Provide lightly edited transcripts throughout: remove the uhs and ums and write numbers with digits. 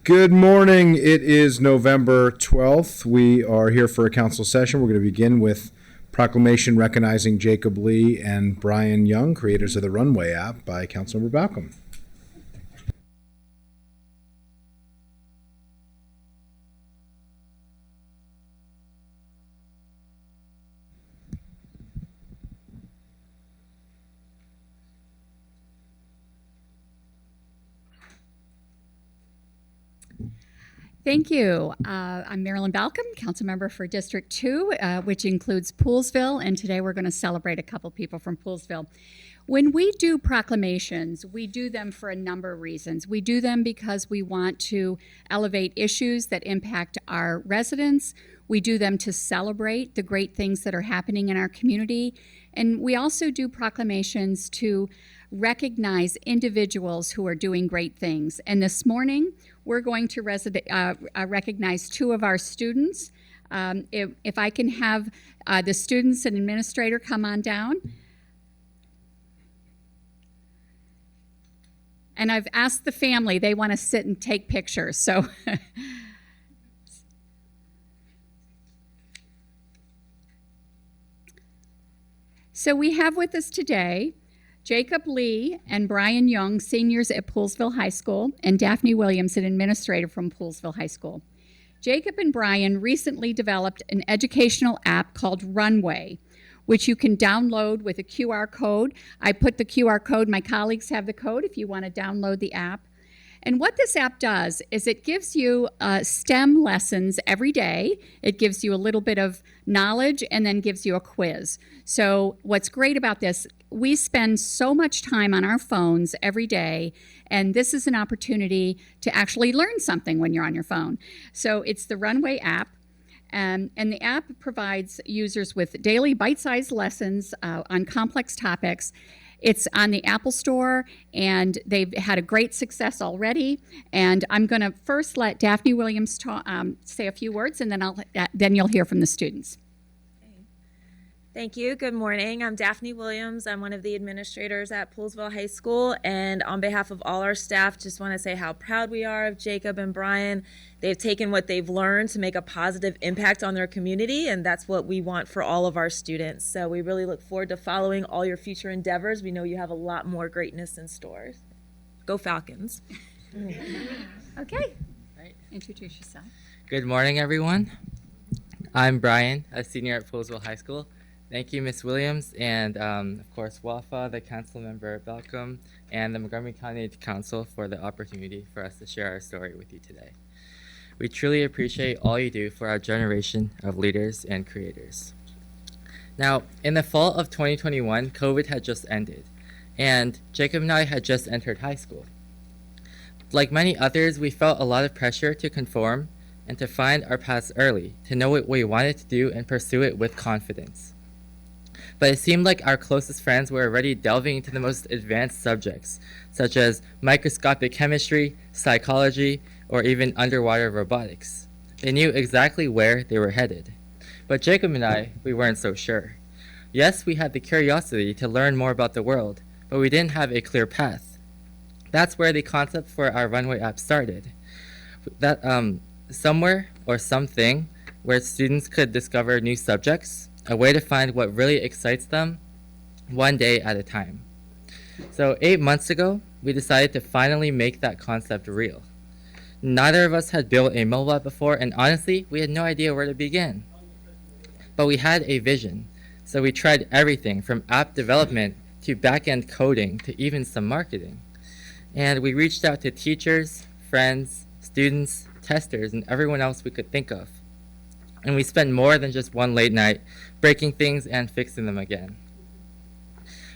Good morning. It is November 12th. We are here for a council session. We're going to begin with proclamation recognizing Jacob Lee and Brian Young, creators of the Runway app, by Councilmember Balcom. Thank you. I'm Marilyn Balcom, council member for District 2, which includes Poolesville, and today we're going to celebrate a couple people from Poolesville. When we do proclamations, we do them for a number of reasons. We do them because we want to elevate issues that impact our residents. We do them to celebrate the great things that are happening in our community. And we also do proclamations to recognize individuals who are doing great things. And this morning, we're going to recognize two of our students. If I can have the students and administrator come on down. And I've asked the family, they want to sit and take pictures, so. So we have with us today Jacob Lee and Brian Young, seniors at Poolesville High School, and Daphne Williams, an administrator from Poolesville High School. Jacob and Brian recently developed an educational app called Runway, which you can download with a QR code. I put the QR code, my colleagues have the code if you want to download the app. And what this app does is it gives you STEM lessons every day. It gives you a little bit of knowledge and then gives you a quiz. So what's great about this, we spend so much time on our phones every day, and this is an opportunity to actually learn something when you're on your phone. So it's the Runway app. And the app provides users with daily bite-sized lessons on complex topics. It's on the Apple Store, and they've had a great success already. And I'm going to first let Daphne Williams say a few words, and then you'll hear from the students. Thank you. Good morning. I'm Daphne Williams. I'm one of the administrators at Poolesville High School, and on behalf of all our staff, just want to say how proud we are of Jacob and Brian. They've taken what they've learned to make a positive impact on their community, and that's what we want for all of our students. So we really look forward to following all your future endeavors. We know you have a lot more greatness in store. Go Falcons. Okay. Right. Introduce yourself. Good morning, everyone. I'm Brian, a senior at Poolesville High School. Thank you, Ms. Williams, and of course, WAFA, the council member Balcom, and the Montgomery County Council for the opportunity for us to share our story with you today. We truly appreciate all you do for our generation of leaders and creators. Now, in the fall of 2021, COVID had just ended, and Jacob and I had just entered high school. Like many others, we felt a lot of pressure to conform and to find our paths early, to know what we wanted to do and pursue it with confidence. But it seemed like our closest friends were already delving into the most advanced subjects, such as microscopic chemistry, psychology, or even underwater robotics. They knew exactly where they were headed. But Jacob and I, we weren't so sure. Yes, we had the curiosity to learn more about the world, but we didn't have a clear path. That's where the concept for our Runway app started. That somewhere or something where students could discover new subjects, a way to find what really excites them one day at a time. So 8 months ago, we decided to finally make that concept real. Neither of us had built a mobile app before, and honestly, we had no idea where to begin. But we had a vision, so we tried everything from app development to back-end coding to even some marketing. And we reached out to teachers, friends, students, testers, and everyone else we could think of. And we spent more than just one late night breaking things and fixing them again.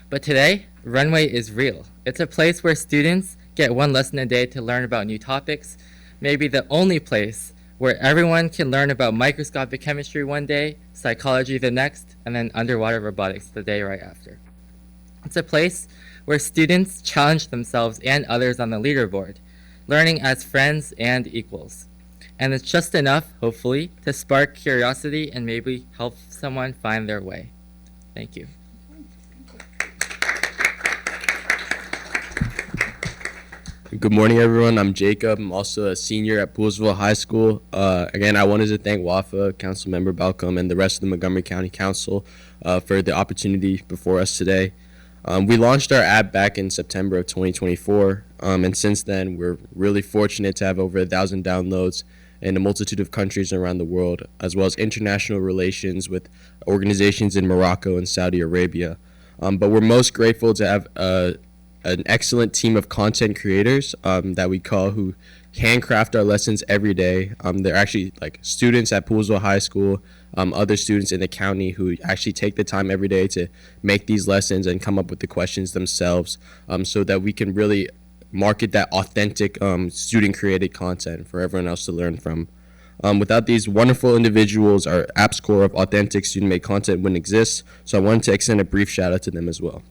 But today, Runway is real. It's a place where students get one lesson a day to learn about new topics, maybe the only place where everyone can learn about microscopic chemistry one day, psychology the next, and then underwater robotics the day right after. It's a place where students challenge themselves and others on the leaderboard, learning as friends and equals. And it's just enough, hopefully, to spark curiosity and maybe help someone find their way. Thank you. Good morning, everyone. I'm Jacob. I'm also a senior at Poolsville High School. Again, I wanted to thank WAFA, Councilmember Balcom, and the rest of the Montgomery County Council for the opportunity before us today. We launched our app back in September of 2024, and since then, we're really fortunate to have over 1,000 downloads in a multitude of countries around the world, as well as international relations with organizations in Morocco and Saudi Arabia. But we're most grateful to have an excellent team of content creators that we call who handcraft our lessons every day. They're actually like students at Poolsville High School, other students in the county who actually take the time every day to make these lessons and come up with the questions themselves, so that we can really market that authentic student created content for everyone else to learn from. Without these wonderful individuals, our app's core of authentic student made content wouldn't exist, so I wanted to extend a brief shout out to them as well.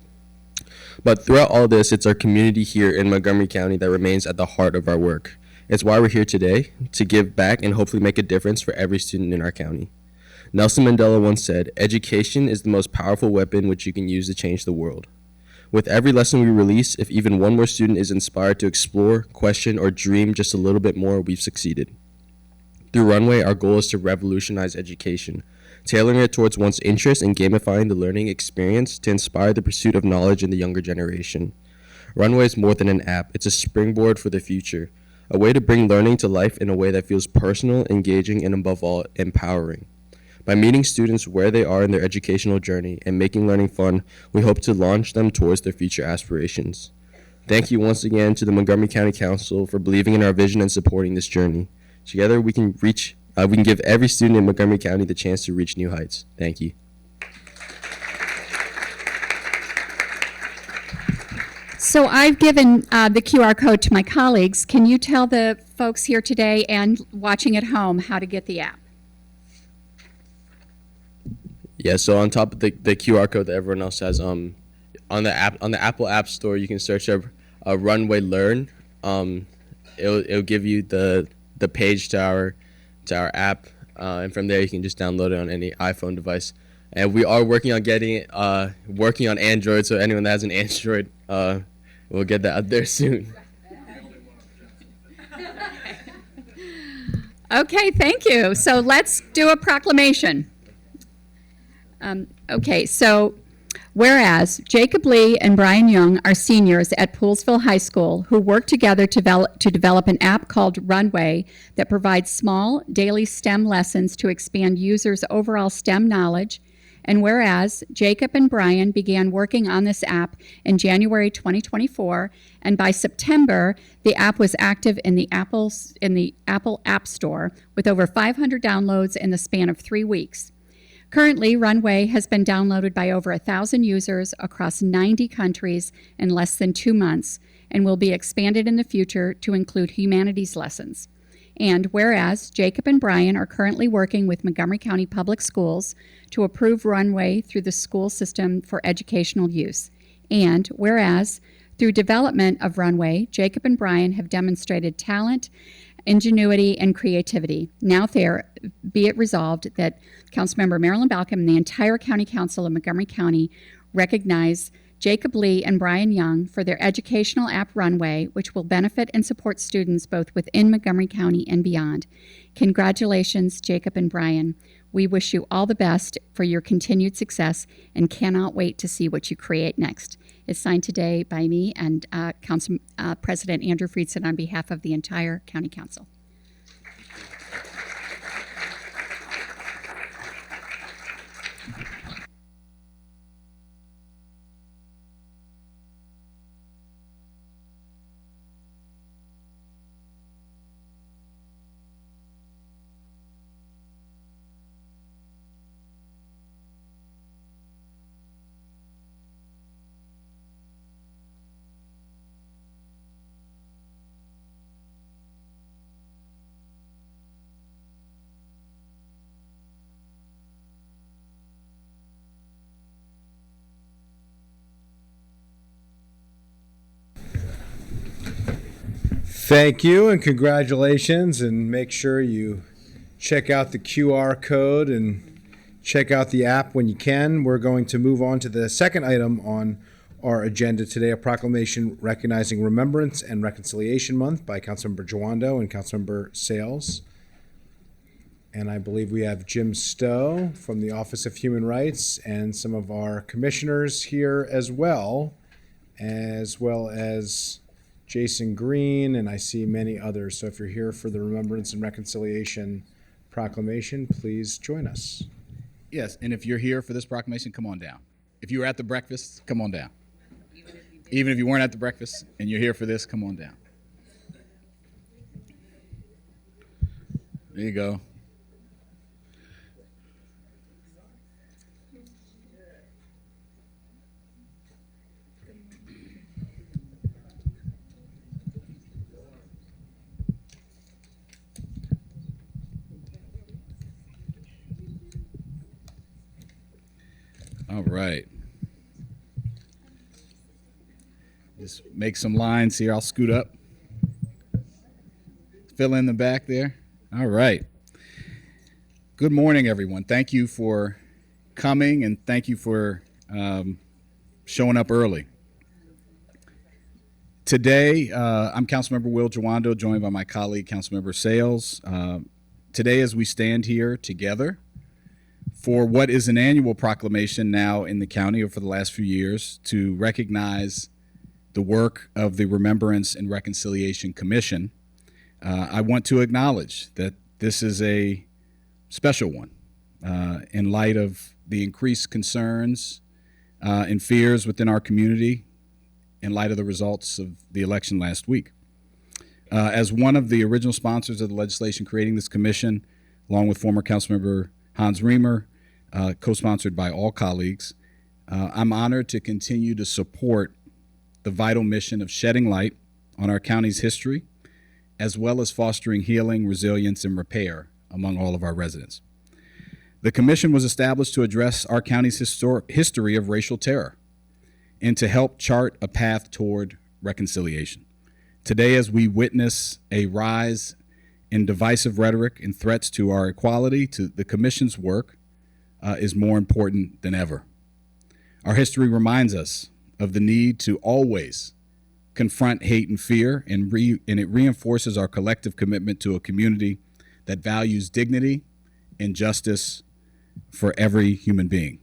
But throughout all this, it's our community here in Montgomery County that remains at the heart of our work. It's why we're here today, to give back and hopefully make a difference for every student in our county. Nelson Mandela once said, "Education is the most powerful weapon which you can use to change the world." With every lesson we release, if even one more student is inspired to explore, question, or dream just a little bit more, we've succeeded. Through Runway, our goal is to revolutionize education, tailoring it towards one's interest and gamifying the learning experience to inspire the pursuit of knowledge in the younger generation. Runway is more than an app, it's a springboard for the future, a way to bring learning to life in a way that feels personal, engaging, and above all, empowering. By meeting students where they are in their educational journey and making learning fun, we hope to launch them towards their future aspirations. Thank you once again to the Montgomery County Council for believing in our vision and supporting this journey. Together we can give every student in Montgomery County the chance to reach new heights. Thank you. So I've given the QR code to my colleagues. Can you tell the folks here today and watching at home how to get the app? Yeah, so on top of the QR code that everyone else has, on the Apple App Store, you can search up Runway Learn. It'll give you the page to our app, and from there you can just download it on any iPhone device. And we are working on getting it working on Android, so anyone that has an Android, we'll get that out there soon. Okay, thank you. So let's do a proclamation. Okay, so whereas Jacob Lee and Brian Young are seniors at Poolsville High School who work together to develop an app called Runway that provides small daily STEM lessons to expand users' overall STEM knowledge, and whereas Jacob and Brian began working on this app in January 2024, and by September, the app was active in the Apple App Store with over 500 downloads in the span of 3 weeks. Currently, Runway has been downloaded by over 1,000 users across 90 countries in less than 2 months and will be expanded in the future to include humanities lessons. And whereas Jacob and Brian are currently working with Montgomery County Public Schools to approve Runway through the school system for educational use. And whereas through development of Runway, Jacob and Brian have demonstrated talent, ingenuity, and creativity. Now be it resolved that Councilmember Marilyn Balcom and the entire County Council of Montgomery County recognize Jacob Lee and Brian Young for their educational app Runway, which will benefit and support students both within Montgomery County and beyond. Congratulations, Jacob and Brian. We wish you all the best for your continued success and cannot wait to see what you create next. It's signed today by me and Council President Andrew Friedson on behalf of the entire County Council. Thank you and congratulations, and make sure you check out the QR code and check out the app when you can. We're going to move on to the second item on our agenda today, a proclamation recognizing Remembrance and Reconciliation Month by Councilmember Jawando and Councilmember Sales. And I believe we have Jim Stowe from the Office of Human Rights and some of our commissioners here as well as Jason Green, and I see many others. So if you're here for the Remembrance and Reconciliation proclamation, please join us. Yes, and if you're here for this proclamation, come on down. If you were at the breakfast, come on down. Even if you weren't at the breakfast and you're here for this, come on down. There you go. All right. Just make some lines here. I'll scoot up. Fill in the back there. All right. Good morning, everyone. Thank you for coming, and thank you for showing up early. Today, I'm Councilmember Will Jawando, joined by my colleague, Councilmember Sales. Today, as we stand here together for what is an annual proclamation now in the county, or for the last few years, to recognize the work of the Remembrance and Reconciliation Commission, I want to acknowledge that this is a special one in light of the increased concerns and fears within our community in light of the results of the election last week. As one of the original sponsors of the legislation creating this commission, along with former Councilmember Hans Remer, co-sponsored by all colleagues, I'm honored to continue to support the vital mission of shedding light on our county's history, as well as fostering healing, resilience, and repair among all of our residents. The commission was established to address our county's history of racial terror and to help chart a path toward reconciliation. Today, as we witness a rise in divisive rhetoric and threats to our equality, to the commission's work is more important than ever. Our history reminds us of the need to always confront hate and fear, and it reinforces our collective commitment to a community that values dignity and justice for every human being.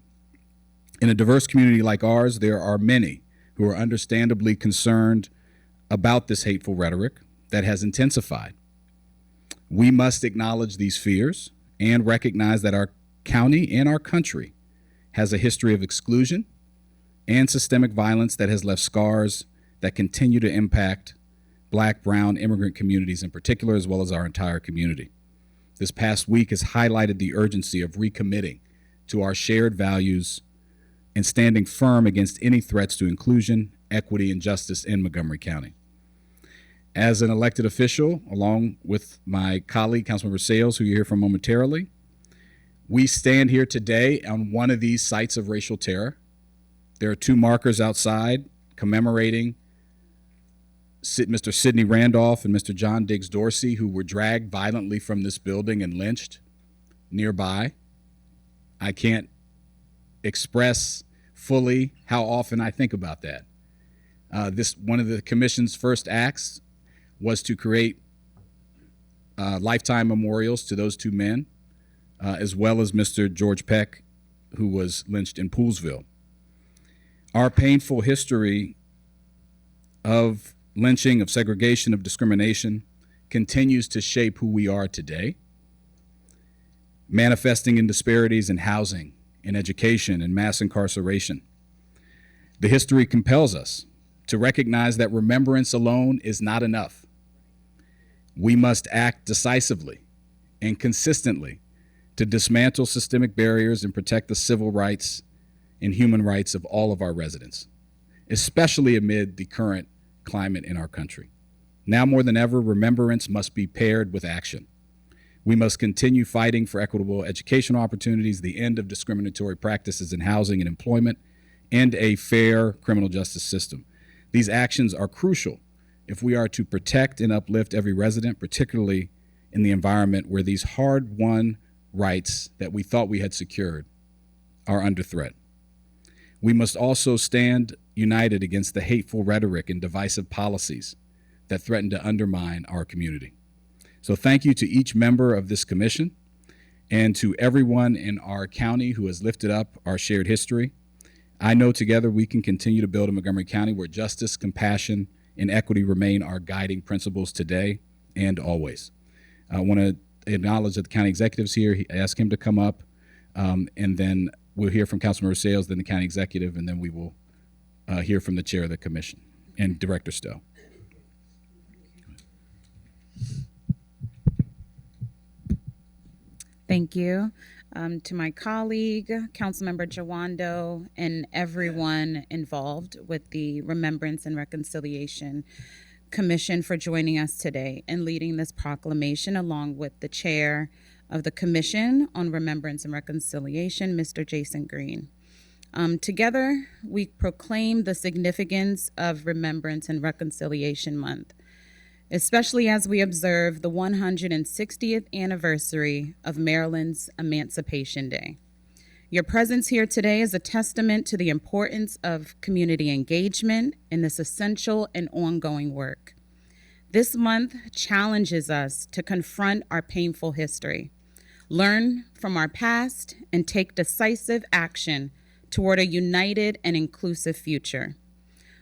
In a diverse community like ours, there are many who are understandably concerned about this hateful rhetoric that has intensified. We must acknowledge these fears and recognize that our county and our country has a history of exclusion and systemic violence that has left scars that continue to impact Black, brown, immigrant communities in particular, as well as our entire community. This past week has highlighted the urgency of recommitting to our shared values and standing firm against any threats to inclusion, equity, and justice in Montgomery County. As an elected official, along with my colleague, Councilmember Sales, who you'll hear from momentarily, we stand here today on one of these sites of racial terror. There are two markers outside commemorating Mr. Sidney Randolph and Mr. John Diggs Dorsey, who were dragged violently from this building and lynched nearby. I can't express fully how often I think about that. One of the commission's first acts was to create lifetime memorials to those two men, as well as Mr. George Peck, who was lynched in Poolesville. Our painful history of lynching, of segregation, of discrimination continues to shape who we are today, manifesting in disparities in housing, in education, and mass incarceration. The history compels us to recognize that remembrance alone is not enough. We must act decisively and consistently to dismantle systemic barriers and protect the civil rights and human rights of all of our residents, especially amid the current climate in our country. Now more than ever, remembrance must be paired with action. We must continue fighting for equitable educational opportunities, the end of discriminatory practices in housing and employment, and a fair criminal justice system. These actions are crucial if we are to protect and uplift every resident, particularly in the environment where these hard-won rights that we thought we had secured are under threat. We must also stand united against the hateful rhetoric and divisive policies that threaten to undermine our community. So thank you to each member of this commission and to everyone in our county who has lifted up our shared history. I know together we can continue to build a Montgomery County where justice, compassion, and equity remain our guiding principles today and always. I want to acknowledge that the county executive's here. Ask him to come up, and then we'll hear from Councilmember Sales, then the county executive, and then we will hear from the chair of the commission and Director Stowe. Thank you. To my colleague, Councilmember Jawando, and everyone involved with the Remembrance and Reconciliation Commission for joining us today and leading this proclamation, along with the chair of the Commission on Remembrance and Reconciliation, Mr. Jason Green. Together, we proclaim the significance of Remembrance and Reconciliation Month, especially as we observe the 160th anniversary of Maryland's Emancipation Day. Your presence here today is a testament to the importance of community engagement in this essential and ongoing work. This month challenges us to confront our painful history, learn from our past, and take decisive action toward a united and inclusive future.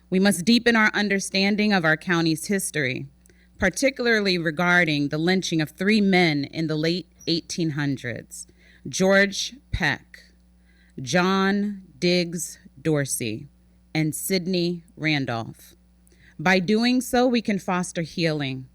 We must deepen our understanding of our county's history, particularly regarding the lynching of 3 men in the late 1800s, George Peck, John Diggs Dorsey, and Sidney Randolph. By doing so, we can foster healing.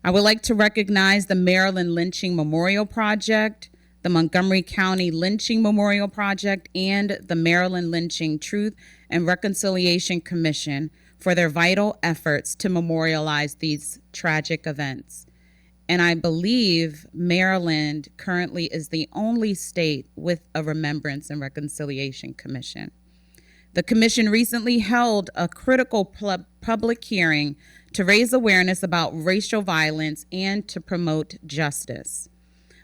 I would like to recognize the Maryland Lynching Memorial Project, the Montgomery County Lynching Memorial Project, and the Maryland Lynching Truth and Reconciliation Commission for their vital efforts to memorialize these tragic events. And I believe Maryland currently is the only state with a Remembrance and Reconciliation Commission. The commission recently held a critical public hearing to raise awareness about racial violence and to promote justice.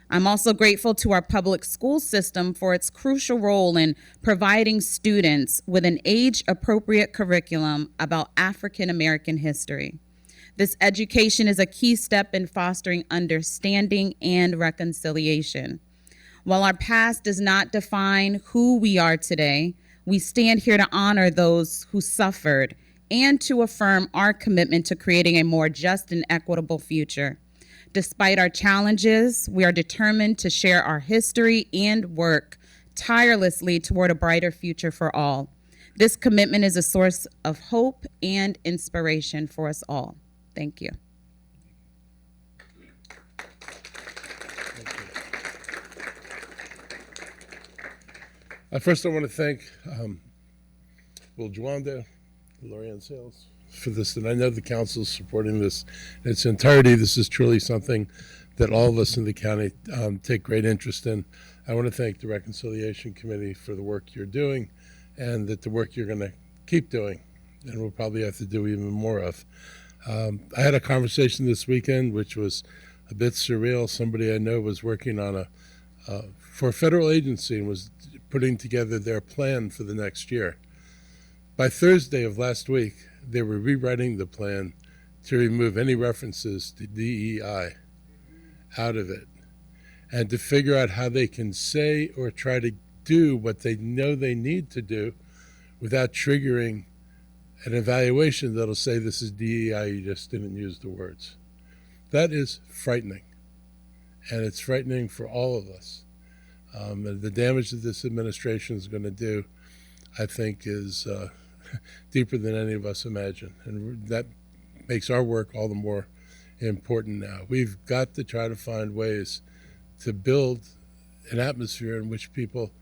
I'm also grateful to our public school system for its crucial role in providing students with an age-appropriate curriculum about African American history. This education is a key step in fostering understanding and reconciliation. While our past does not define who we are today, we stand here to honor those who suffered and to affirm our commitment to creating a more just and equitable future. Despite our challenges, we are determined to share our history and work tirelessly toward a brighter future for all. This commitment is a source of hope and inspiration for us all. Thank you. First, I want to thank Will Jawando, Lorianne Sales for this, and I know the council is supporting this in its entirety. This is truly something that all of us in the county take great interest in. I want to thank the Reconciliation Committee for the work you're doing and that the work you're going to keep doing, and we'll probably have to do even more of. I had a conversation this weekend which was a bit surreal. Somebody I know was working on for a federal agency and was putting together their plan for the next year. By Thursday of last week, they were rewriting the plan to remove any references to DEI out of it and to figure out how they can say or try to do what they know they need to do without triggering an evaluation that'll say this is DEI, you just didn't use the words. That is frightening, and it's frightening for all of us. And the damage that this administration is going to do, I think, is deeper than any of us imagine, and that makes our work all the more important now. We've got to try to find ways to build an atmosphere in which people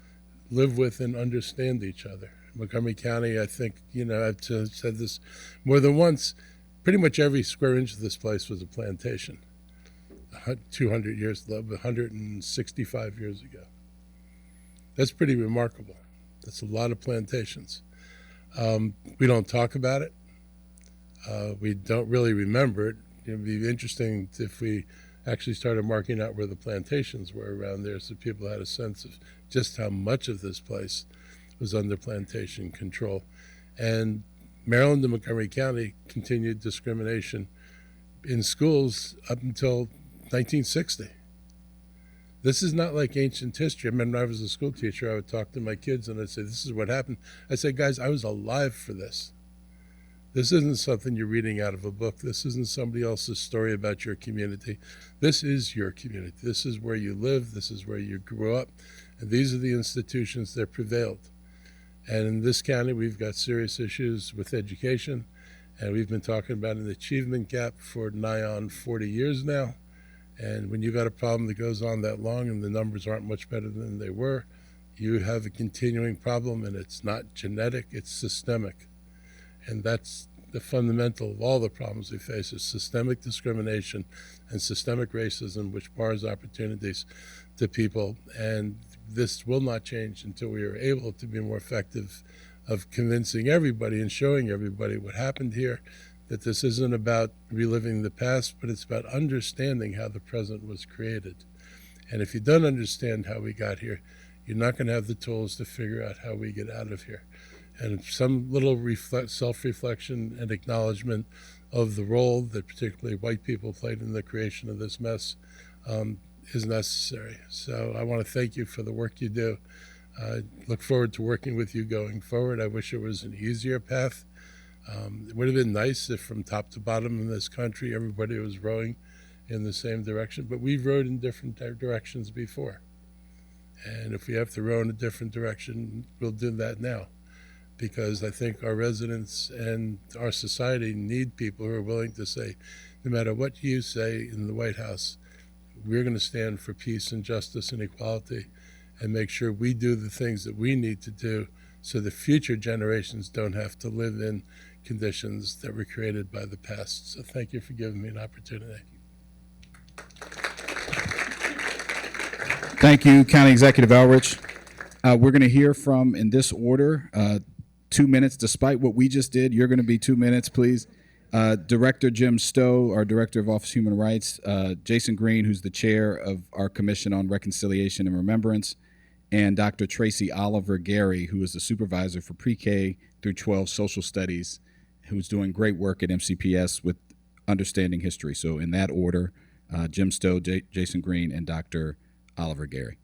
live with and understand each other. Montgomery County, I think, I've said this more than once, pretty much every square inch of this place was a plantation 200 years, 165 years ago. That's pretty remarkable. That's a lot of plantations. We don't talk about it. We don't really remember it. It would be interesting if we actually started marking out where the plantations were around there so people had a sense of just how much of this place was under plantation control. And Maryland and Montgomery County continued discrimination in schools up until 1960. This is not like ancient history. I remember when I was a school teacher, I would talk to my kids and I'd say, this is what happened. I'd say, guys, I was alive for this. This isn't something you're reading out of a book. This isn't somebody else's story about your community. This is your community. This is where you live. This is where you grew up. And these are the institutions that prevailed. And in this county, we've got serious issues with education. And we've been talking about an achievement gap for nigh on 40 years now. And when you've got a problem that goes on that long and the numbers aren't much better than they were, you have a continuing problem, and it's not genetic, it's systemic. And that's the fundamental of all the problems we face is systemic discrimination and systemic racism, which bars opportunities to people. And this will not change until we are able to be more effective of convincing everybody and showing everybody what happened here, that this isn't about reliving the past, but it's about understanding how the present was created. And if you don't understand how we got here, you're not going to have the tools to figure out how we get out of here. And some little self-reflection and acknowledgement of the role that particularly white people played in the creation of this mess is necessary. So I want to thank you for the work you do. I look forward to working with you going forward. I wish it was an easier path. It would have been nice if from top to bottom in this country everybody was rowing in the same direction, but we've rowed in different directions before. And if we have to row in a different direction, we'll do that now. Because I think our residents and our society need people who are willing to say, no matter what you say in the White House, we're going to stand for peace and justice and equality and make sure we do the things that we need to do so the future generations don't have to live in conditions that were created by the past. So thank you for giving me an opportunity. Thank you, County Executive Elrich. We're going to hear from, in this order, 2 minutes. Despite what we just did, you're going to be 2 minutes, please. Director Jim Stowe, our Director of Office of Human Rights, Jason Green, who's the chair of our Commission on Reconciliation and Remembrance, and Dr. Tracy Oliver Gary, who is the supervisor for pre-K through 12 social studies, who's doing great work at MCPS with understanding history. So in that order, Jim Stowe, Jason Green, and Dr. Oliver Gary.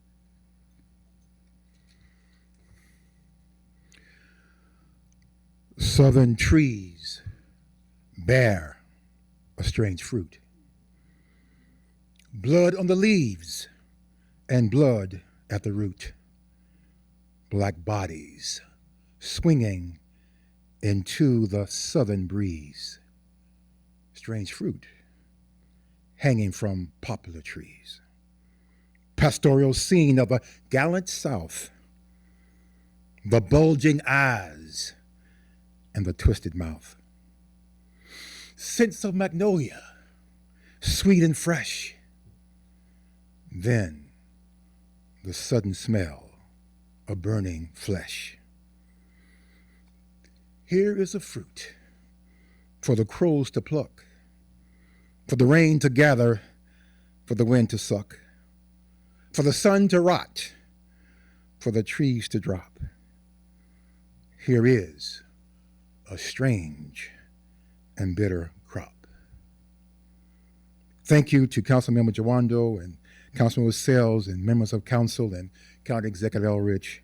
Southern trees bear a strange fruit. Blood on the leaves and blood at the root. Black bodies swinging into the southern breeze. Strange fruit hanging from poplar trees. Pastoral scene of a gallant South. The bulging eyes and the twisted mouth. Scents of magnolia, sweet and fresh. Then the sudden smell of burning flesh. Here is a fruit for the crows to pluck, for the rain to gather, for the wind to suck, for the sun to rot, for the trees to drop. Here is a strange and bitter crop. Thank you to Councilmember Jawando and Councilmember Sells and members of council and County Executive Elrich,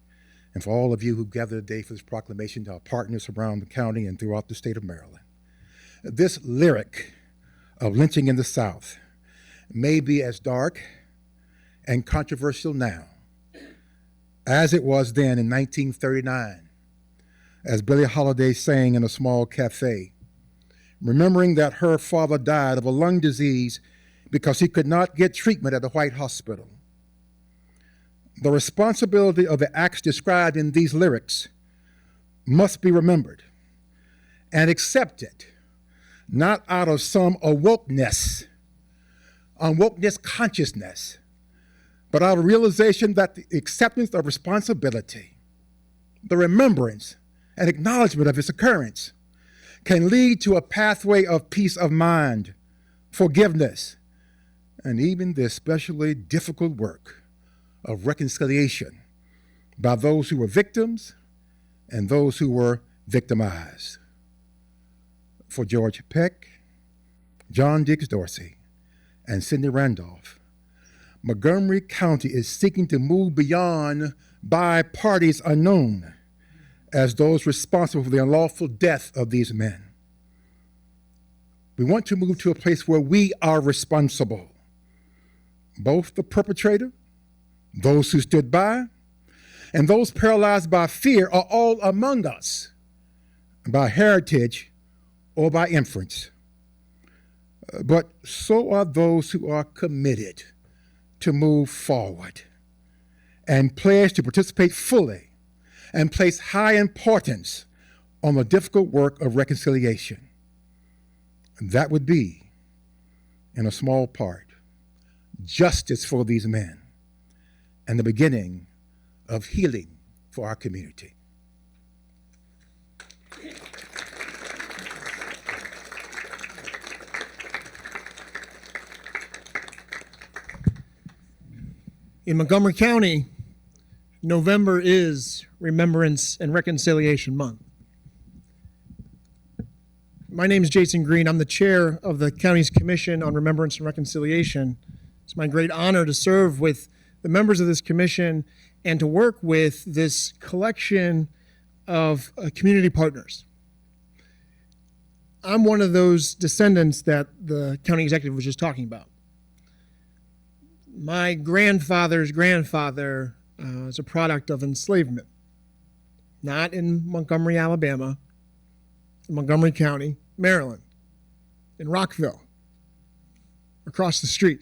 and for all of you who gathered today for this proclamation, to our partners around the county and throughout the state of Maryland. This lyric of lynching in the South may be as dark and controversial now as it was then in 1939, as Billie Holiday sang in a small cafe, remembering that her father died of a lung disease because he could not get treatment at the White Hospital. The responsibility of the acts described in these lyrics must be remembered and accepted, not out of some awokeness consciousness, but out of realization that the acceptance of responsibility, the remembrance and acknowledgement of its occurrence can lead to a pathway of peace of mind, forgiveness, and even the especially difficult work of reconciliation by those who were victims and those who were victimized. For George Peck, John Diggs Dorsey, and Sidney Randolph, Montgomery County is seeking to move beyond by parties unknown as those responsible for the unlawful death of these men. We want to move to a place where we are responsible. Both the perpetrator, those who stood by, and those paralyzed by fear are all among us, by heritage or by inference. But so are those who are committed to move forward and pledge to participate fully and place high importance on the difficult work of reconciliation. And that would be, in a small part, justice for these men and the beginning of healing for our community. In Montgomery County, November is Remembrance and Reconciliation Month. My name is Jason Green. I'm the chair of the county's Commission on Remembrance and Reconciliation. It's my great honor to serve with the members of this commission and to work with this collection of community partners. I'm one of those descendants that the county executive was just talking about. My grandfather's grandfather is a product of enslavement, not in Montgomery, Alabama, in Montgomery County, Maryland, in Rockville, across the street.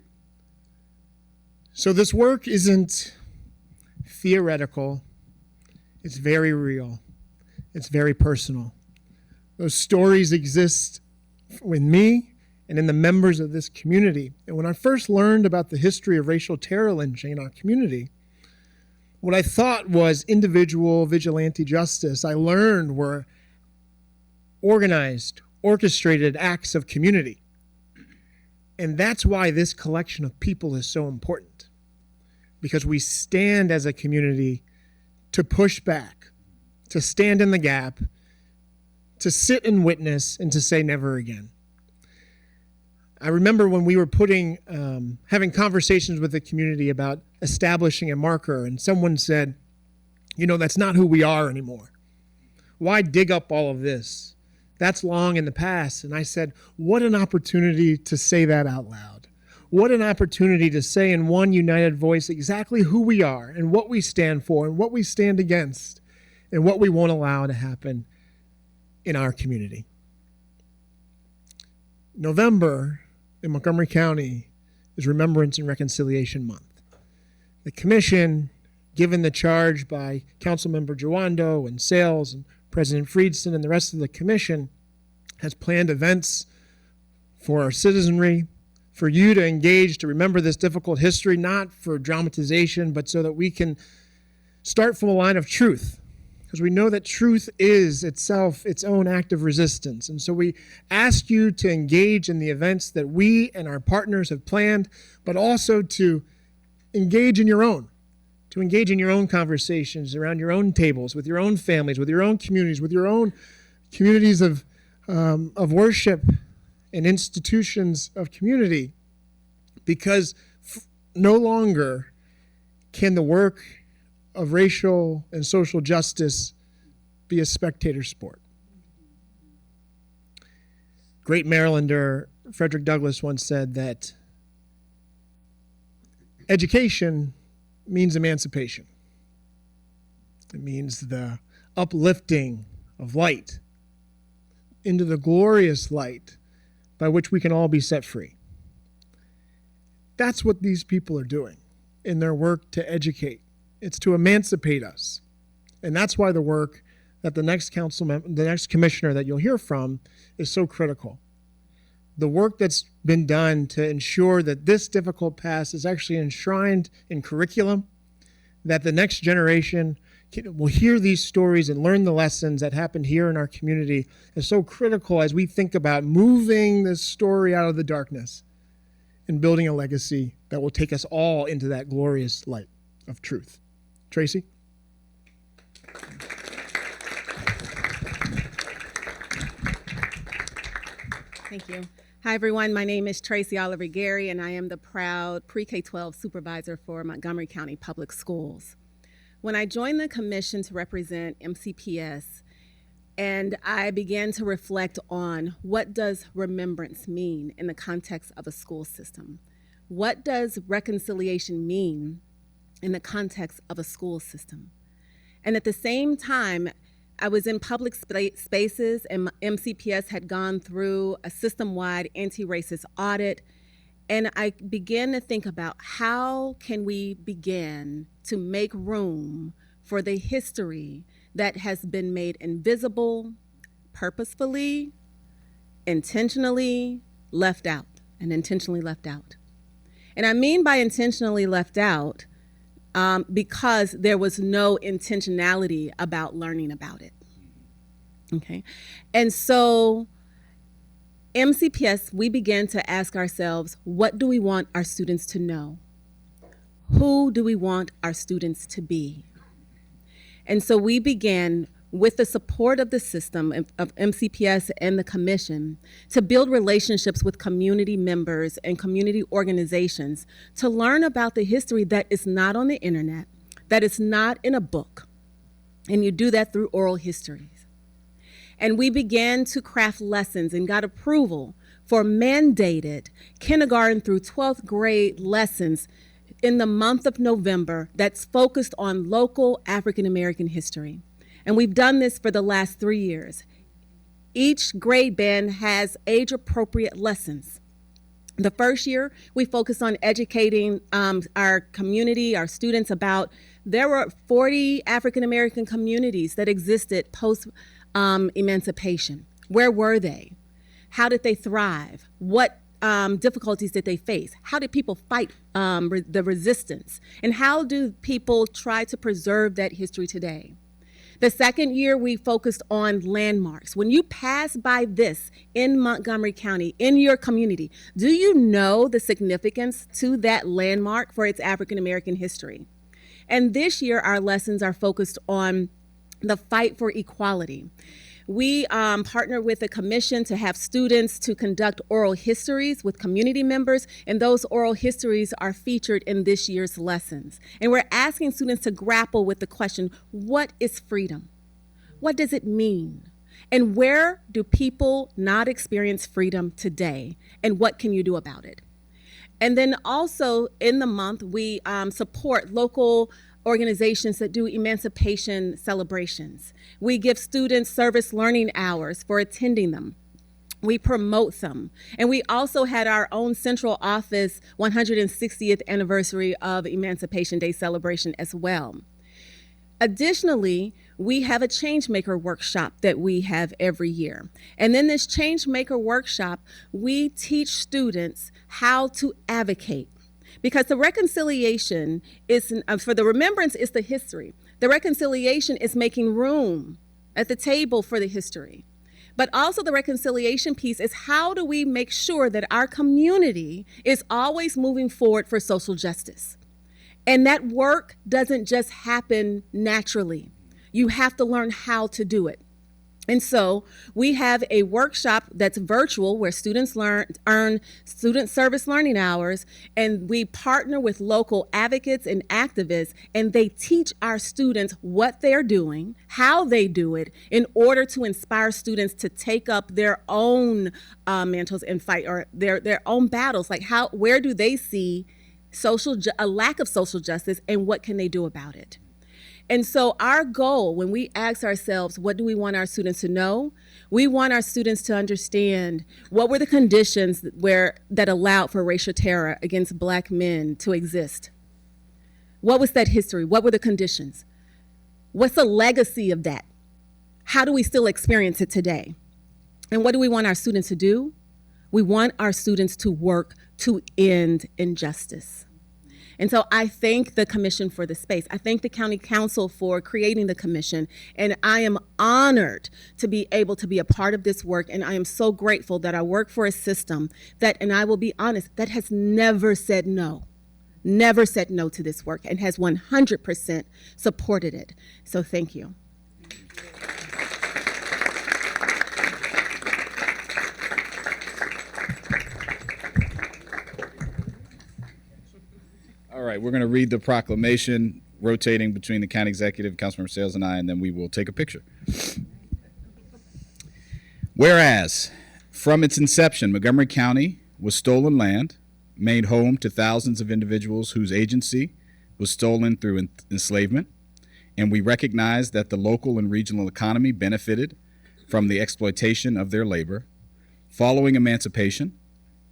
So this work isn't theoretical, it's very real, it's very personal. Those stories exist with me and in the members of this community. And when I first learned about the history of racial terror lynching in our community, what I thought was individual vigilante justice, I learned were organized, orchestrated acts of community. And that's why this collection of people is so important, because we stand as a community to push back, to stand in the gap, to sit and witness, and to say never again. I remember when we were having conversations with the community about establishing a marker, and someone said, you know, that's not who we are anymore. Why dig up all of this? That's long in the past. And I said, what an opportunity to say that out loud. What an opportunity to say in one united voice exactly who we are and what we stand for and what we stand against and what we won't allow to happen in our community. November in Montgomery County is Remembrance and Reconciliation Month. The commission, given the charge by Councilmember Jawando and Sales and President Friedson and the rest of the commission, has planned events for our citizenry, for you to engage, to remember this difficult history, not for dramatization, but so that we can start from a line of truth. Because we know that truth is itself its own act of resistance. And so we ask you to engage in the events that we and our partners have planned, but also to engage in your own, conversations around your own tables, with your own families, with your own communities, with your own communities of worship and institutions of community, because no longer can the work of racial and social justice be a spectator sport. Great Marylander Frederick Douglass once said that education means emancipation. It means the uplifting of light into the glorious light by which we can all be set free. That's what these people are doing in their work to educate. It's to emancipate us. And that's why the work that the next commissioner that you'll hear from is so critical. The work that's been done to ensure that this difficult past is actually enshrined in curriculum, that the next generation will hear these stories and learn the lessons that happened here in our community, is so critical as we think about moving this story out of the darkness and building a legacy that will take us all into that glorious light of truth. Tracy? Thank you. Hi, everyone. My name is Tracy Oliver Gary, and I am the proud pre-K-12 supervisor for Montgomery County Public Schools. When I joined the commission to represent MCPS, and I began to reflect on what does remembrance mean in the context of a school system? What does reconciliation mean in the context of a school system? And at the same time, I was in public spaces, and MCPS had gone through a system-wide anti-racist audit, and I began to think about how can we begin to make room for the history that has been made invisible, purposefully, intentionally left out, and intentionally left out. And I mean by intentionally left out because there was no intentionality about learning about it. Okay, and so MCPS, we began to ask ourselves, what do we want our students to know? Who do we want our students to be? And so we began, with the support of the system of MCPS and the commission, to build relationships with community members and community organizations to learn about the history that is not on the internet, that is not in a book. And you do that through oral histories. And we began to craft lessons and got approval for mandated kindergarten through 12th grade lessons in the month of November that's focused on local African American history. And we've done this for the last 3 years. Each grade band has age-appropriate lessons. The first year, we focused on educating our community, our students about there were 40 African American communities that existed post-emancipation. Where were they? How did they thrive? What difficulties did they face? How did people fight the resistance? And how do people try to preserve that history today? The second year, we focused on landmarks. When you pass by this in Montgomery County, in your community, do you know the significance to that landmark for its African American history? And this year, our lessons are focused on the fight for equality. We partner with the commission to have students to conduct oral histories with community members, and those oral histories are featured in this year's lessons. And we're asking students to grapple with the question, what is freedom? What does it mean? And where do people not experience freedom today? And what can you do about it? And then also in the month, we support local organizations that do emancipation celebrations. We give students service learning hours for attending them. We promote them. And we also had our own central office 160th anniversary of Emancipation Day celebration as well. Additionally, we have a Changemaker workshop that we have every year. And in this Changemaker workshop, we teach students how to advocate. Because the reconciliation is, for the remembrance is the history. The reconciliation is making room at the table for the history. But also the reconciliation piece is how do we make sure that our community is always moving forward for social justice? And that work doesn't just happen naturally. You have to learn how to do it. And so we have a workshop that's virtual where students earn student service learning hours, and we partner with local advocates and activists, and they teach our students what they're doing, how they do it, in order to inspire students to take up their own mantles and fight, or their own battles. Like where do they see a lack of social justice, and what can they do about it? And so our goal, when we ask ourselves, what do we want our students to know? We want our students to understand what were the conditions that allowed for racial terror against Black men to exist. What was that history? What were the conditions? What's the legacy of that? How do we still experience it today? And what do we want our students to do? We want our students to work to end injustice. And so I thank the commission for the space. I thank the county council for creating the commission. And I am honored to be able to be a part of this work. And I am so grateful that I work for a system that, and I will be honest, that has never said no to this work, and has 100% supported it. So thank you. All right, we're going to read the proclamation, rotating between the county executive, Councilmember Sales, and I, and then we will take a picture. Whereas, from its inception, Montgomery County was stolen land, made home to thousands of individuals whose agency was stolen through enslavement, and we recognize that the local and regional economy benefited from the exploitation of their labor. Following emancipation,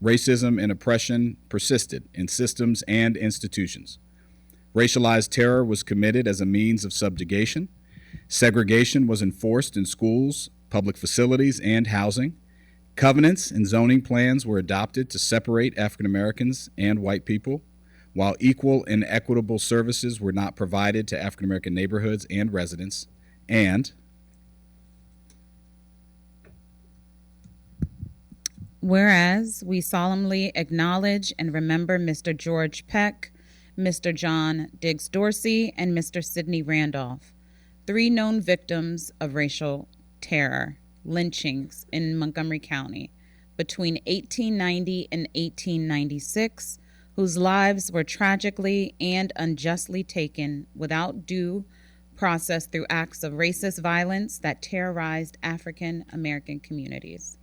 racism and oppression persisted in systems and institutions. Racialized terror was committed as a means of subjugation. Segregation was enforced in schools, public facilities, and housing. Covenants and zoning plans were adopted to separate African Americans and white people, while equal and equitable services were not provided to African American neighborhoods and residents. And whereas we solemnly acknowledge and remember Mr. George Peck, Mr. John Diggs Dorsey, and Mr. Sidney Randolph, 3 known victims of racial terror, lynchings in Montgomery County between 1890 and 1896, whose lives were tragically and unjustly taken without due process through acts of racist violence that terrorized African American communities.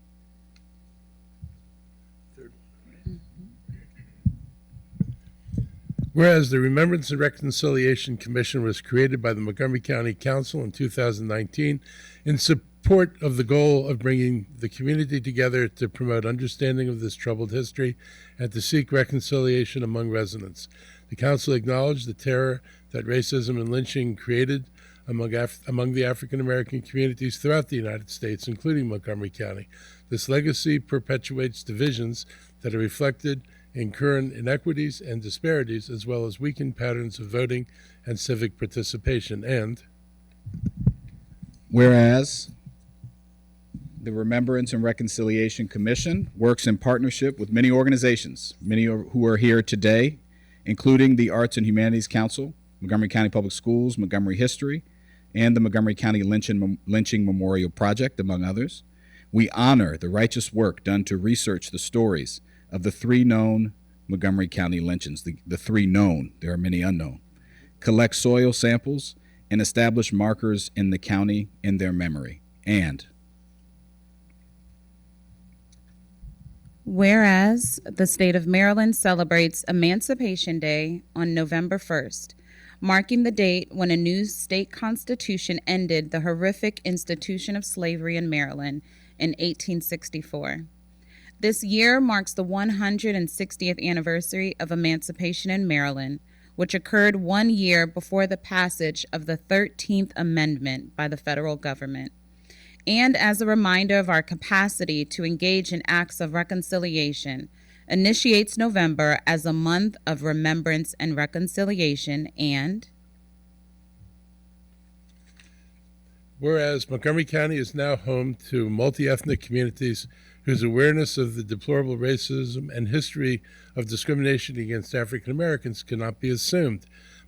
Whereas the Remembrance and Reconciliation Commission was created by the Montgomery County Council in 2019 in support of the goal of bringing the community together to promote understanding of this troubled history and to seek reconciliation among residents. The council acknowledged the terror that racism and lynching created among the African American communities throughout the United States, including Montgomery County. This legacy perpetuates divisions that are reflected in current inequities and disparities, as well as weakened patterns of voting and civic participation. And whereas the Remembrance and Reconciliation Commission works in partnership with many organizations, many who are here today, including the Arts and Humanities Council, Montgomery County Public Schools, Montgomery History, and the Montgomery County Lynching Memorial Project, among others. We honor the righteous work done to research the stories of the 3 known Montgomery County lynchings, the 3 known, there are many unknown, collect soil samples, and establish markers in the county in their memory. And whereas the state of Maryland celebrates Emancipation Day on November 1st, marking the date when a new state constitution ended the horrific institution of slavery in Maryland in 1864. This year marks the 160th anniversary of emancipation in Maryland, which occurred 1 year before the passage of the 13th Amendment by the federal government, and as a reminder of our capacity to engage in acts of reconciliation, initiates November as a month of remembrance and reconciliation. And whereas Montgomery County is now home to multi-ethnic communities whose awareness of the deplorable racism and history of discrimination against African Americans cannot be assumed.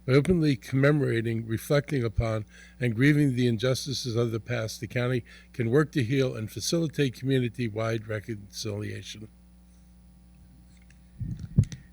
By openly commemorating, reflecting upon, and grieving the injustices of the past, the county can work to heal and facilitate community-wide reconciliation.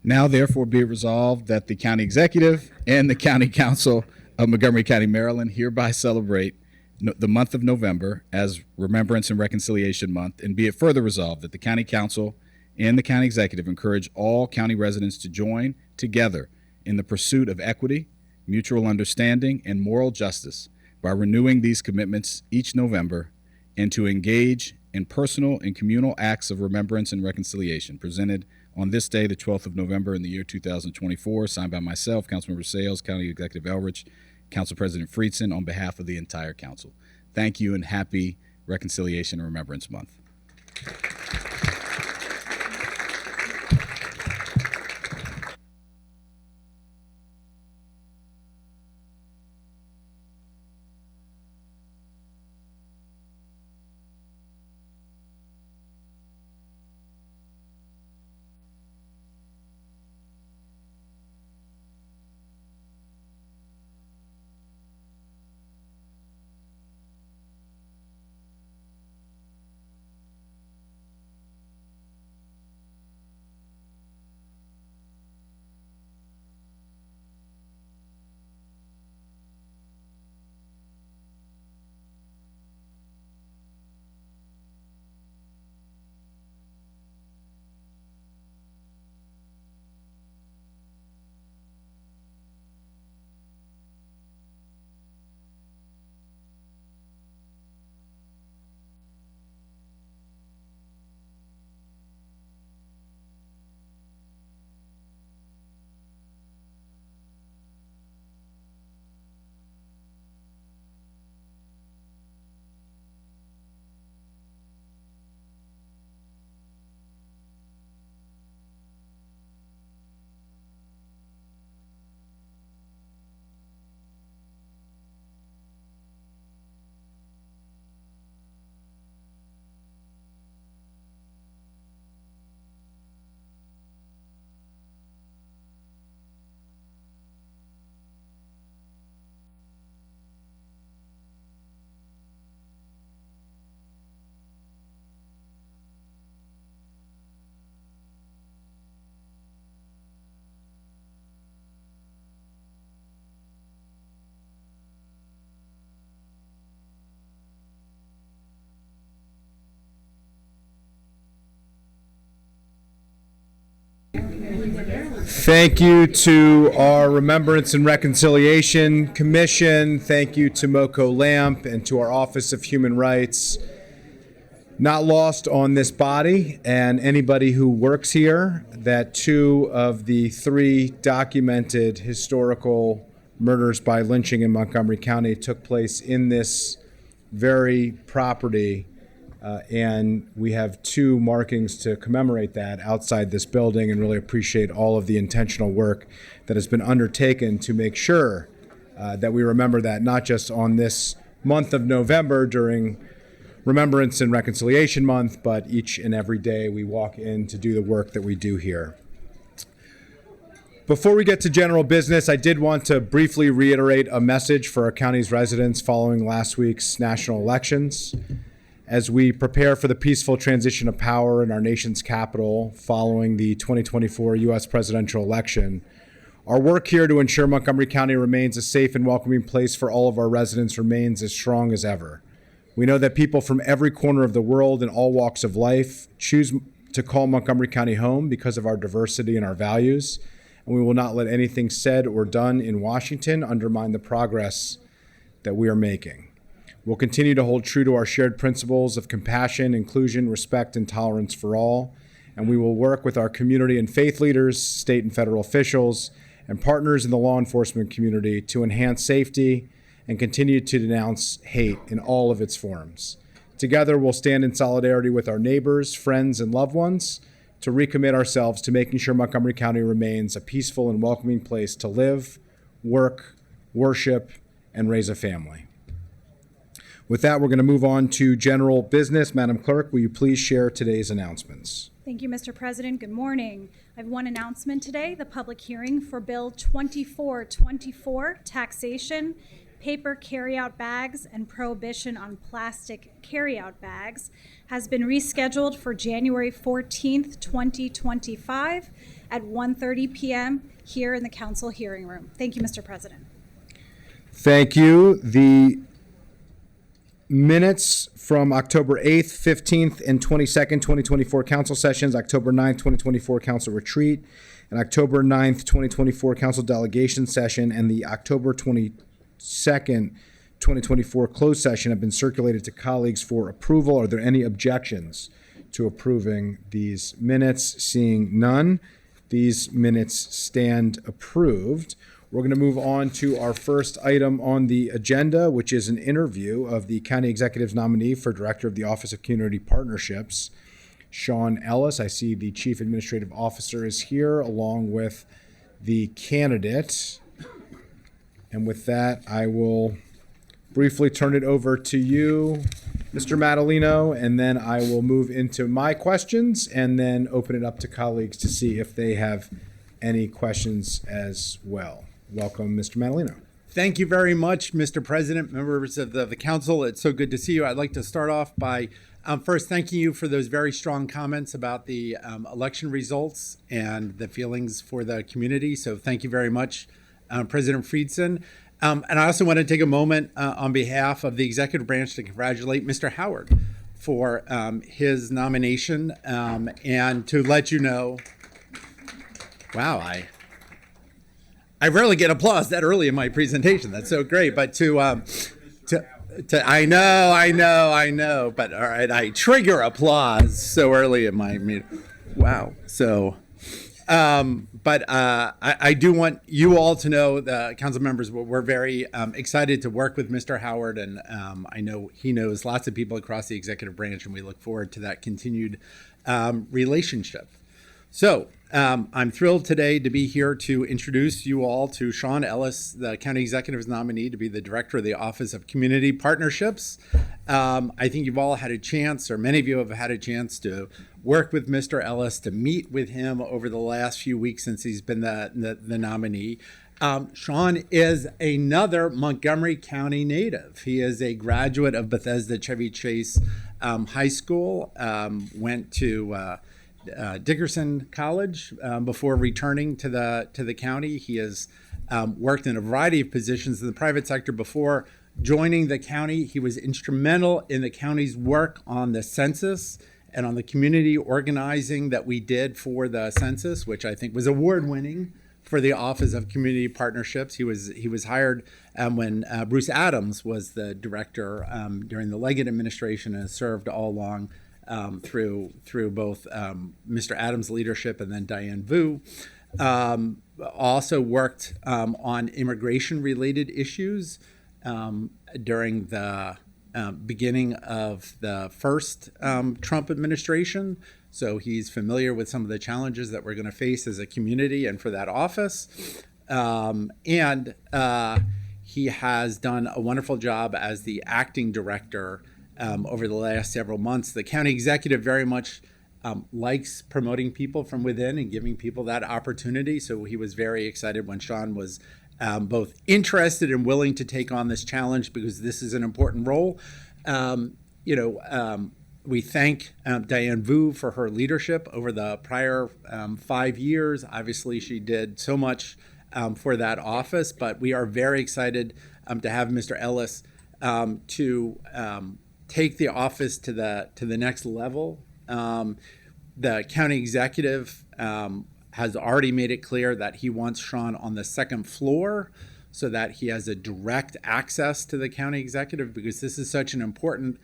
now therefore be it resolved that the county executive and the county council of Montgomery County, Maryland hereby celebrate the month of November as Remembrance and Reconciliation Month, and be it further resolved that the county council and the county executive encourage all county residents to join together in the pursuit of equity, mutual understanding, and moral justice by renewing these commitments each November, and to engage in personal and communal acts of remembrance and reconciliation presented on this day, the 12th of November in the year 2024, signed by myself, Councilmember Sales, County Executive Elrich, Council President Friedson, on behalf of the entire council. Thank you and happy Reconciliation and Remembrance Month. Thank you to our Remembrance and Reconciliation Commission. Thank you to Moco Lamp and to our Office of Human Rights. Not lost on this body and anybody who works here that 2 of the 3 documented historical murders by lynching in Montgomery County took place in this very property. And we have 2 markings to commemorate that outside this building, and really appreciate all of the intentional work that has been undertaken to make sure that we remember that, not just on this month of November during Remembrance and Reconciliation Month, but each and every day we walk in to do the work that we do here. Before we get to general business, I did want to briefly reiterate a message for our county's residents following last week's national elections. As we prepare for the peaceful transition of power in our nation's capital following the 2024 U.S. presidential election, our work here to ensure Montgomery County remains a safe and welcoming place for all of our residents remains as strong as ever. We know that people from every corner of the world and all walks of life choose to call Montgomery County home because of our diversity and our values, and we will not let anything said or done in Washington undermine the progress that we are making. We'll continue to hold true to our shared principles of compassion, inclusion, respect, and tolerance for all, and we will work with our community and faith leaders, state and federal officials, and partners in the law enforcement community to enhance safety and continue to denounce hate in all of its forms. Together, we'll stand in solidarity with our neighbors, friends, and loved ones to recommit ourselves to making sure Montgomery County remains a peaceful and welcoming place to live, work, worship, and raise a family. With that, we're going to move on to general business. Madam Clerk, will you please share today's announcements? Thank you, Mr. President. Good morning. I have one announcement today. The public hearing for Bill 2424, Taxation, Paper Carryout Bags, and Prohibition on Plastic Carryout Bags, has been rescheduled for January 14th, 2025 at 1:30 p.m. here in the council hearing room. Thank you, Mr. President. Thank you. The minutes from October 8th, 15th, and 22nd, 2024 council sessions, October 9th, 2024 council retreat, and October 9th, 2024 council delegation session, and the October 22nd, 2024 closed session have been circulated to colleagues for approval. Are there any objections to approving these minutes? Seeing none, these minutes stand approved. We're going to move on to our first item on the agenda, which is an interview of the county executive's nominee for director of the Office of Community Partnerships, Sean Ellis. I see the chief administrative officer is here along with the candidate. And with that, I will briefly turn it over to you, Mr. Madalino, and then I will move into my questions and then open it up to colleagues to see if they have any questions as well. Welcome, Mr. Madalino. Thank you very much, Mr. President, members of the council. It's so good to see you. I'd like to start off by first thanking you for those very strong comments about the election results and the feelings for the community. So thank you very much, President Friedson. And I also want to take a moment on behalf of the executive branch to congratulate Mr. Howard for his nomination and to let you know, wow, I rarely get applause that early in my presentation. That's so great. But I know. But all right, I trigger applause so early in my meeting. Wow. So, I do want you all to know, the council members, we're very excited to work with Mr. Howard, and I know he knows lots of people across the executive branch, and we look forward to that continued relationship. So I'm thrilled today to be here to introduce you all to Sean Ellis, the county executive's nominee to be the director of the Office of Community Partnerships. I think you've all had a chance, or many of you have had a chance, to work with Mr. Ellis, to meet with him over the last few weeks since he's been the nominee. Sean is another Montgomery County native. He is a graduate of Bethesda Chevy Chase High School, went to Dickerson College before returning to the county. He has worked in a variety of positions in the private sector before joining the county. He was instrumental in the county's work on the census and on the community organizing that we did for the census, which I think was award-winning for the Office of Community Partnerships. He was hired when Bruce Adams was the director during the Leggett administration, and has served all along through both Mr. Adams' leadership and then Diane Vu. Also worked on immigration-related issues during the beginning of the first Trump administration. So he's familiar with some of the challenges that we're going to face as a community and for that office. And he has done a wonderful job as the acting director over the last several months. The county executive very much likes promoting people from within and giving people that opportunity. So he was very excited when Sean was both interested and willing to take on this challenge, because this is an important role. We thank Diane Vu for her leadership over the prior 5 years. Obviously, she did so much for that office, but we are very excited to have Mr. Ellis to take the office to the next level. The county executive has already made it clear that he wants Sean on the second floor so that he has a direct access to the county executive, because this is such an important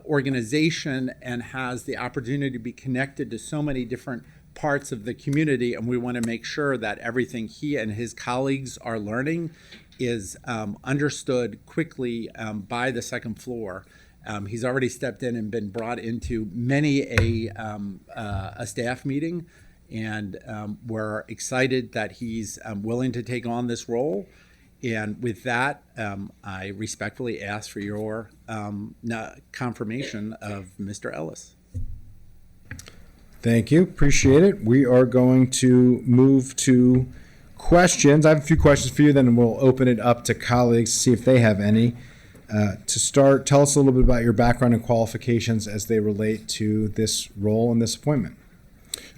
organization and has the opportunity to be connected to so many different parts of the community. And we want to make sure that everything he and his colleagues are learning is understood quickly by the second floor. He's already stepped in and been brought into many a staff meeting, and we're excited that he's willing to take on this role. And with that, I respectfully ask for your confirmation of Mr. Ellis. Thank you. Appreciate it. We are going to move to questions. I have a few questions for you, then we'll open it up to colleagues to see if they have any. To start, tell us a little bit about your background and qualifications as they relate to this role and this appointment.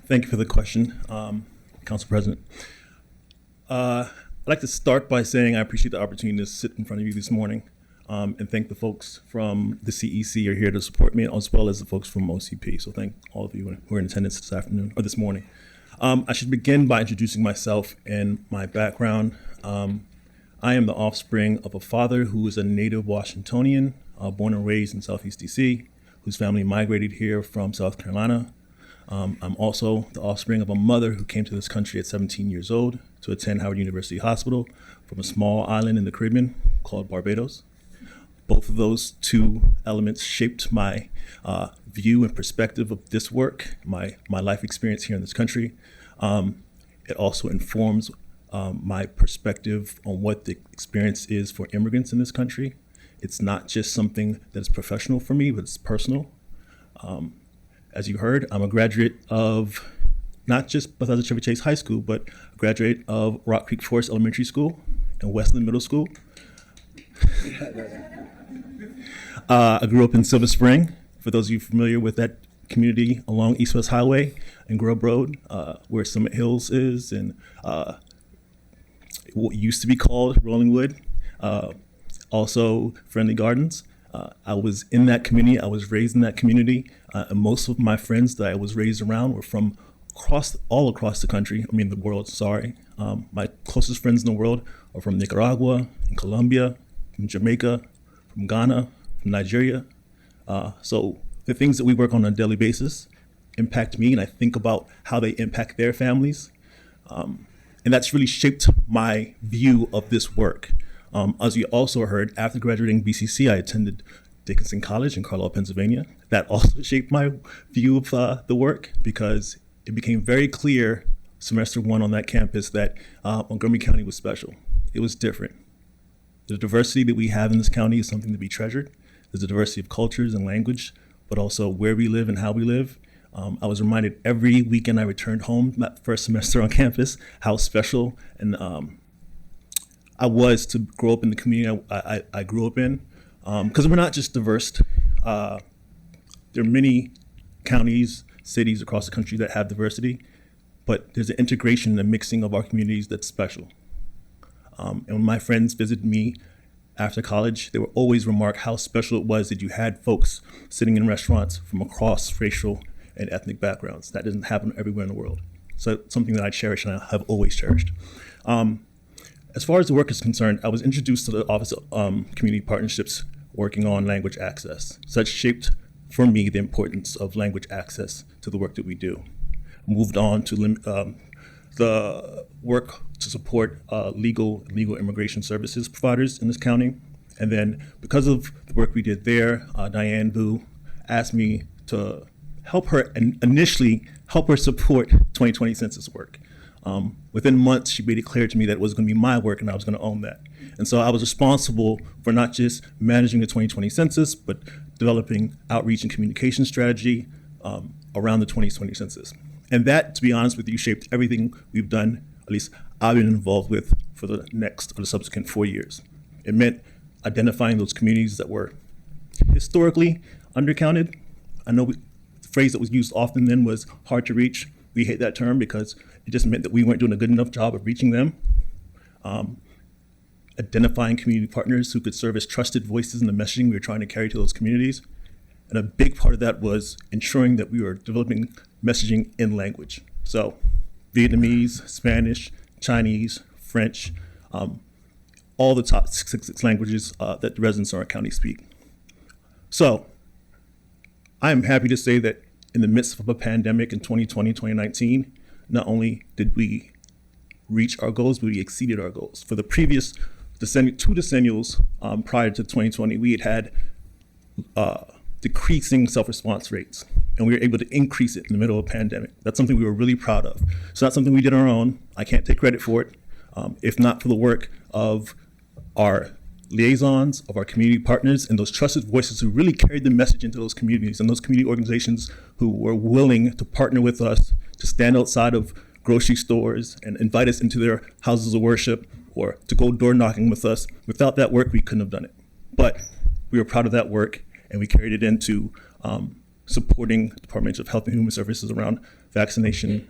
Thank you for the question, Council President. I'd like to start by saying I appreciate the opportunity to sit in front of you this morning and thank the folks from the CEC who are here to support me, as well as the folks from OCP. So thank all of you who are in attendance this afternoon or this morning. I should begin by introducing myself and my background. I am the offspring of a father who is a native Washingtonian, born and raised in Southeast DC, whose family migrated here from South Carolina. I'm also the offspring of a mother who came to this country at 17 years old to attend Howard University Hospital from a small island in the Caribbean called Barbados. Both of those two elements shaped my view and perspective of this work, my life experience here in this country. It also informs my perspective on what the experience is for immigrants in this country. It's not just something that's professional for me, but it's personal. As you heard, I'm a graduate of not just Bethesda Chevy Chase High School, but a graduate of Rock Creek Forest Elementary School and Westland Middle School. I grew up in Silver Spring. For those of you familiar with that community along East West Highway and Grub Road, where Summit Hills is, and what used to be called Rolling Wood, also Friendly Gardens. I was in that community. I was raised in that community. And most of my friends that I was raised around were from all across the country. I mean, the world, sorry. My closest friends in the world are from Nicaragua, and Colombia, from Jamaica, from Ghana, from Nigeria. So the things that we work on a daily basis impact me, and I think about how they impact their families. And that's really shaped my view of this work. As you also heard, after graduating BCC, I attended Dickinson College in Carlisle, Pennsylvania. That also shaped my view of the work, because it became very clear semester one on that campus that Montgomery County was special. It was different. The diversity that we have in this county is something to be treasured. There's a diversity of cultures and language, but also where we live and how we live. I was reminded every weekend I returned home, that first semester on campus, how special and I was to grow up in the community I grew up in. Because we're not just diverse. There are many counties, cities across the country that have diversity, but there's an integration and a mixing of our communities that's special. And when my friends visited me after college, they would always remark how special it was that you had folks sitting in restaurants from across racial and ethnic backgrounds. That doesn't happen everywhere in the world. So something that I cherish and I have always cherished. As far as the work is concerned, I was introduced to the Office of Community Partnerships working on language access. Such shaped for me the importance of language access to the work that we do. Moved on to the work to support legal immigration services providers in this county. And then because of the work we did there, Diane Boo asked me to help her and initially help her support 2020 census work. Within months, she made it clear to me that it was going to be my work and I was going to own that. And so I was responsible for not just managing the 2020 census, but developing outreach and communication strategy around the 2020 census. And that, to be honest with you, shaped everything we've done, at least I've been involved with for the subsequent 4 years. It meant identifying those communities that were historically undercounted. I know the phrase that was used often then was hard to reach. We hate that term because it just meant that we weren't doing a good enough job of reaching them. Identifying community partners who could serve as trusted voices in the messaging we were trying to carry to those communities. And a big part of that was ensuring that we were developing messaging in language. So Vietnamese, Spanish, Chinese, French, all the top six languages that the residents in our county speak. So I am happy to say that in the midst of a pandemic in 2020, 2019, not only did we reach our goals, but we exceeded our goals. For the previous two decennials prior to 2020, we had decreasing self-response rates, and we were able to increase it in the middle of a pandemic. That's something we were really proud of. So that's something we did on our own. I can't take credit for it, if not for the work of our liaisons, of our community partners, and those trusted voices who really carried the message into those communities, and those community organizations who were willing to partner with us to stand outside of grocery stores and invite us into their houses of worship or to go door knocking with us. Without that work, we couldn't have done it. But we were proud of that work, and we carried it into supporting the Department of Health and Human Services around vaccination,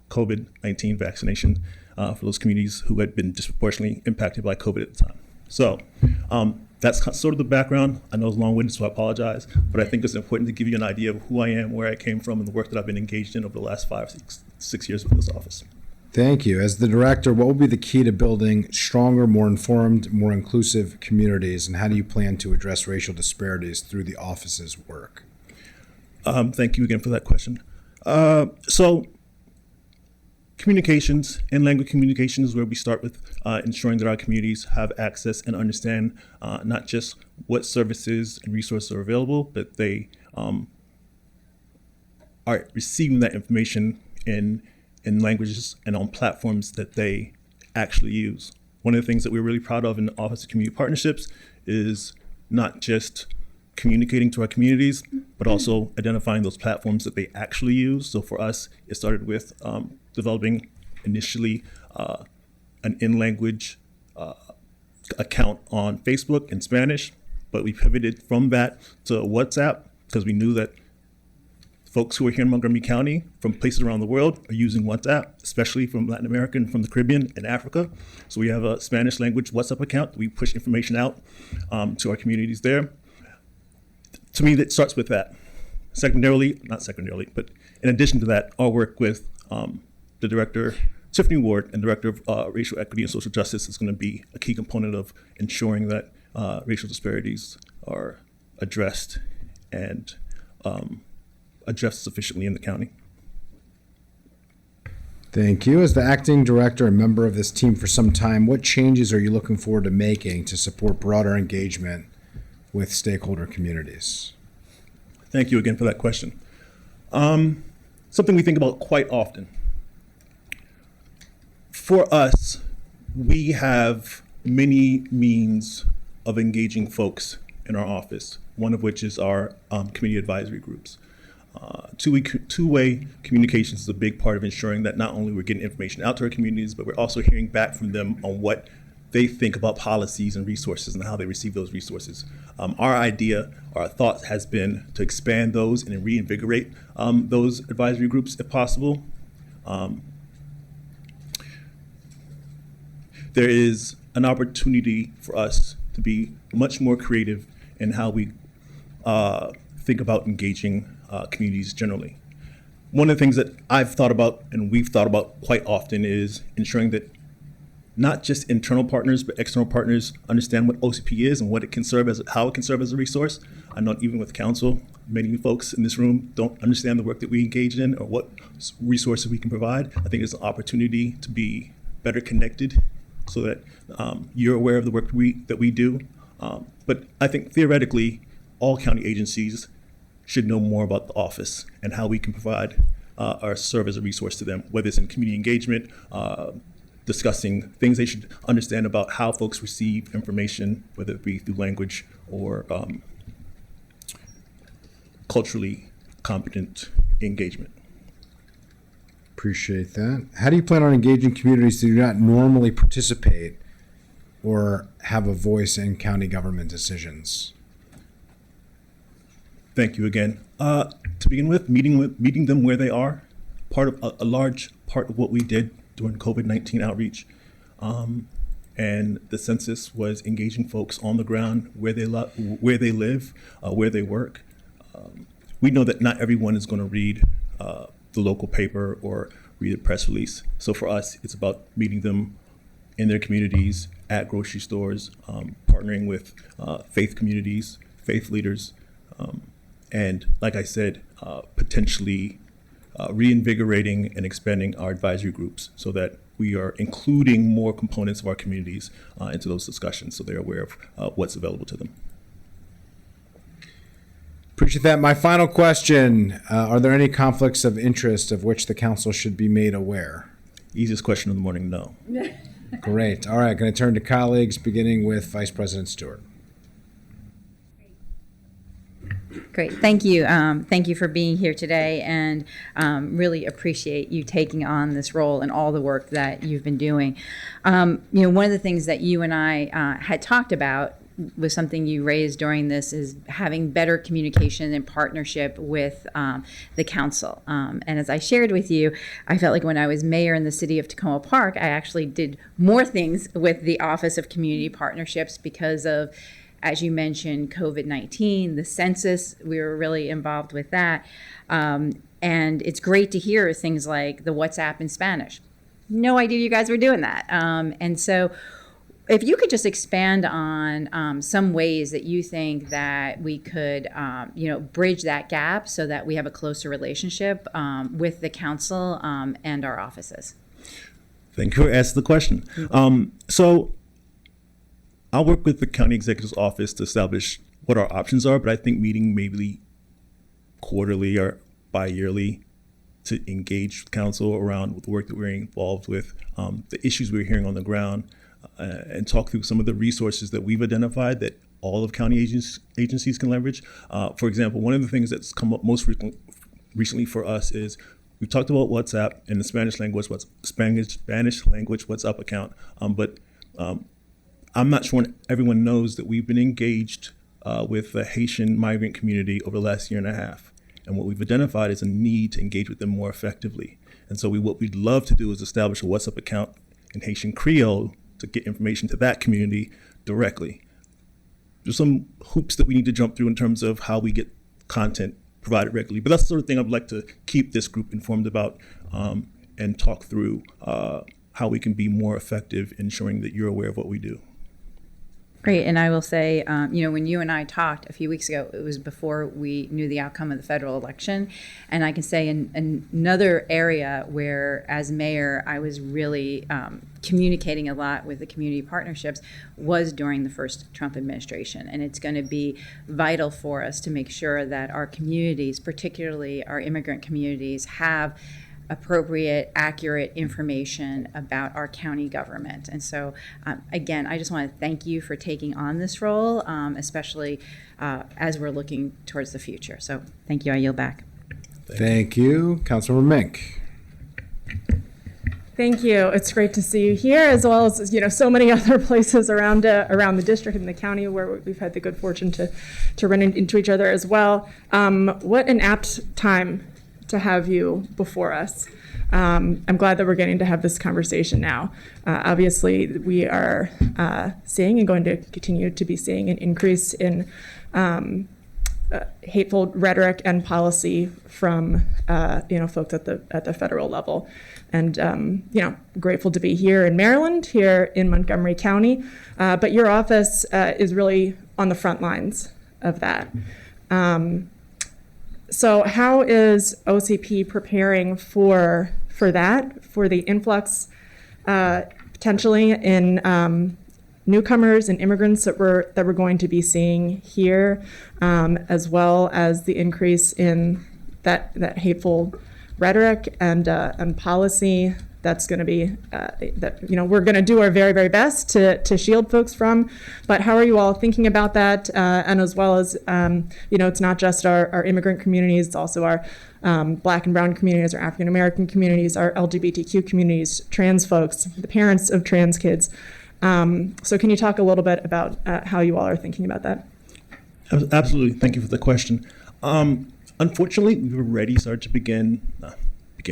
COVID-19 vaccination for those communities who had been disproportionately impacted by COVID at the time. So that's sort of the background. I know it's long-winded, so I apologize, but I think it's important to give you an idea of who I am, where I came from, and the work that I've been engaged in over the last 6 years with this office. Thank you. As the director, what will be the key to building stronger, more informed, more inclusive communities, and how do you plan to address racial disparities through the office's work? Thank you again for that question. So communications and language communication is where we start with ensuring that our communities have access and understand not just what services and resources are available, but they are receiving that information in languages and on platforms that they actually use. One of the things that we're really proud of in the Office of Community Partnerships is not just communicating to our communities, but also identifying those platforms that they actually use. So for us, it started with developing initially an in-language account on Facebook in Spanish, but we pivoted from that to WhatsApp because we knew that folks who are here in Montgomery County from places around the world are using WhatsApp, especially from Latin America and from the Caribbean and Africa. So we have a Spanish language WhatsApp account. We push information out to our communities there. To me, that starts with that. Not secondarily, but in addition to that, our work with the director, Tiffany Ward, and Director of Racial Equity and Social Justice is going to be a key component of ensuring that racial disparities are addressed and addressed sufficiently in the county. Thank you. As the acting director and member of this team for some time, what changes are you looking forward to making to support broader engagement with stakeholder communities? Thank you again for that question. Something we think about quite often. For us, we have many means of engaging folks in our office, one of which is our community advisory groups. Two-way communications is a big part of ensuring that not only we're getting information out to our communities, but we're also hearing back from them on what they think about policies and resources and how they receive those resources. Our thought has been to expand those and reinvigorate those advisory groups if possible. There is an opportunity for us to be much more creative in how we think about engaging communities generally. One of the things that I've thought about and we've thought about quite often is ensuring that not just internal partners, but external partners understand what OCP is and what it can serve as, how it can serve as a resource. I know even with council, many folks in this room don't understand the work that we engage in or what resources we can provide. I think there's an opportunity to be better connected so that you're aware of the work that we do. But I think theoretically, all county agencies should know more about the office and how we can provide or serve as a resource to them, whether it's in community engagement, discussing things they should understand about how folks receive information, whether it be through language or culturally competent engagement. Appreciate that. How do you plan on engaging communities that do not normally participate or have a voice in county government decisions? Thank you again. To begin with, meeting them where they are, part of a large part of what we did during COVID-19 outreach, and the census was engaging folks on the ground where they live, where they work. We know that not everyone is going to read the local paper or read a press release. So for us, it's about meeting them in their communities, at grocery stores, partnering with faith communities, faith leaders, and like I said, potentially reinvigorating and expanding our advisory groups so that we are including more components of our communities into those discussions so they're aware of what's available to them. Appreciate that. My final question, are there any conflicts of interest of which the council should be made aware? Easiest question of the morning, no. Great. All right, going to turn to colleagues, beginning with Vice President Stewart. Great. Thank you. Thank you for being here today, and really appreciate you taking on this role and all the work that you've been doing. One of the things that you and I had talked about was something you raised during this is having better communication and partnership with the council. And as I shared with you, I felt like when I was mayor in the city of Tacoma Park, I actually did more things with the Office of Community Partnerships because of, as you mentioned, COVID-19, the census, we were really involved with that. And it's great to hear things like the WhatsApp in Spanish. No idea you guys were doing that. And so if you could just expand on some ways that you think that we could, bridge that gap so that we have a closer relationship with the council and our offices. Thank you for asking the question. So I'll work with the county executive's office to establish what our options are, but I think meeting maybe quarterly or bi-yearly to engage with council around the work that we're involved with, the issues we're hearing on the ground, and talk through some of the resources that we've identified that all of county agencies can leverage. For example, one of the things that's come up most recently for us is we've talked about WhatsApp in the Spanish language WhatsApp account, but I'm not sure everyone knows that we've been engaged with the Haitian migrant community over the last year and a half. And what we've identified is a need to engage with them more effectively. And so what we'd love to do is establish a WhatsApp account in Haitian Creole to get information to that community directly. There's some hoops that we need to jump through in terms of how we get content provided regularly. But that's the sort of thing I'd like to keep this group informed about and talk through how we can be more effective in ensuring that you're aware of what we do. Great, and I will say, when you and I talked a few weeks ago, it was before we knew the outcome of the federal election, and I can say in another area where, as mayor, I was really communicating a lot with the community partnerships was during the first Trump administration, and it's going to be vital for us to make sure that our communities, particularly our immigrant communities, have appropriate, accurate information about our county government. And so, again, I just want to thank you for taking on this role, especially as we're looking towards the future. So thank you. I yield back. Thank you. Councilmember Mink. Thank you. It's great to see you here, as well as so many other places around the district and the county where we've had the good fortune to run into each other as well. What an apt time to have you before us. I'm glad that we're getting to have this conversation now. Obviously, we are seeing and going to continue to be seeing an increase in hateful rhetoric and policy from folks at the federal level. And grateful to be here in Maryland, here in Montgomery County. But your office is really on the front lines of that. So how is OCP preparing for that, for the influx potentially in newcomers and immigrants that we're going to be seeing here, as well as the increase in that hateful rhetoric and policy that's going to be we're going to do our very, very best to shield folks from. But how are you all thinking about that? And as well as it's not just our immigrant communities, it's also our Black and brown communities, our African American communities, our LGBTQ communities, trans folks, the parents of trans kids. So can you talk a little bit about how you all are thinking about that? Absolutely. Thank you for the question. Unfortunately, we've already started to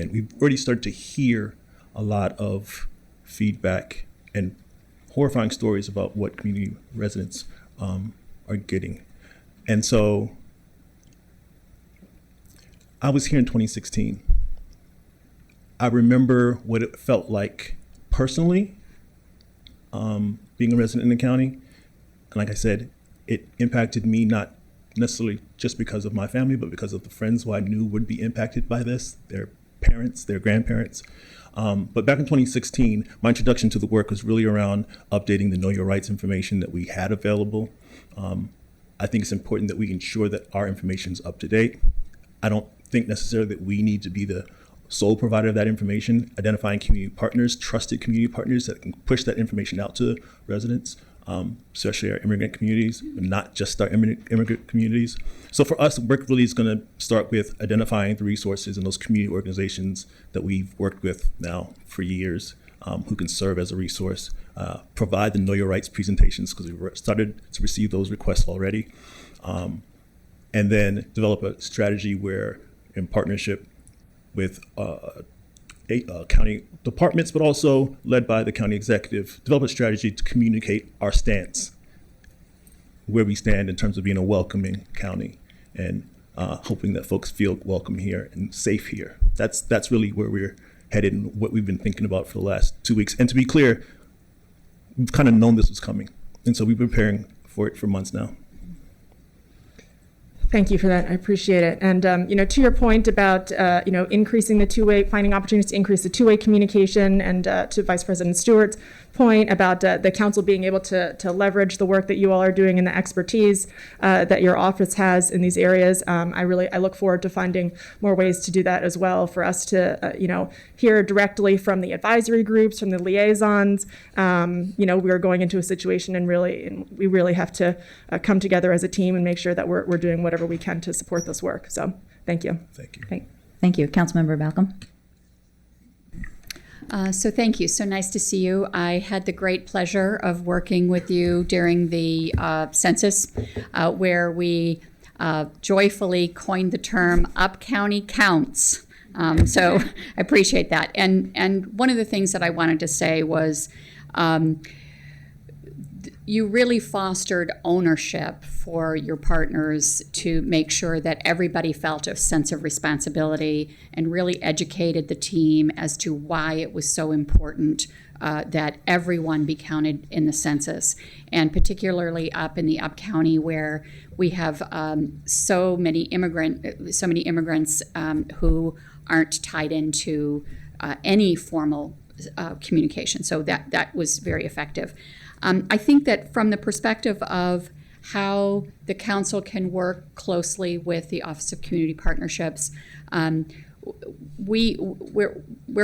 we've already started to hear a lot of feedback and horrifying stories about what community residents are getting. And so I was here in 2016. I remember what it felt like personally, being a resident in the county. And like I said, it impacted me not necessarily just because of my family, but because of the friends who I knew would be impacted by this, their parents, their grandparents. But back in 2016, my introduction to the work was really around updating the Know Your Rights information that we had available. I think it's important that we ensure that our information is up to date. I don't think necessarily that we need to be the sole provider of that information. Identifying community partners, trusted community partners that can push that information out to residents, especially our immigrant communities, but not just our immigrant communities. So for us, work really is going to start with identifying the resources and those community organizations that we've worked with now for years, who can serve as a resource, provide the Know Your Rights presentations, because we've started to receive those requests already, and then develop a strategy where, in partnership with county departments, but also led by the county executive, develop a strategy to communicate our stance, where we stand in terms of being a welcoming county, and hoping that folks feel welcome here and safe here. That's really where we're headed and what we've been thinking about for the last 2 weeks. And to be clear, we've kind of known this was coming, and so we've been preparing for it for months now. Thank you for that. I appreciate it. And to your point about increasing the two-way, finding opportunities to increase the two-way communication, and to Vice President Stewart's point about the council being able to leverage the work that you all are doing and the expertise that your office has in these areas. I look forward to finding more ways to do that as well, for us to hear directly from the advisory groups, from the liaisons. We're going into a situation and we really have to come together as a team and make sure that we're doing whatever we can to support this work. So thank you. Thank you. Great. Thank you. Councilmember Malcolm. So thank you. So nice to see you. I had the great pleasure of working with you during the census, where we joyfully coined the term "Up County Counts." So I appreciate that. And one of the things that I wanted to say was, you really fostered ownership for your partners to make sure that everybody felt a sense of responsibility, and really educated the team as to why it was so important that everyone be counted in the census, and particularly up in the Up County, where we have so many immigrants who aren't tied into any formal communication. So that was very effective. I think that from the perspective of how the council can work closely with the Office of Community Partnerships, we're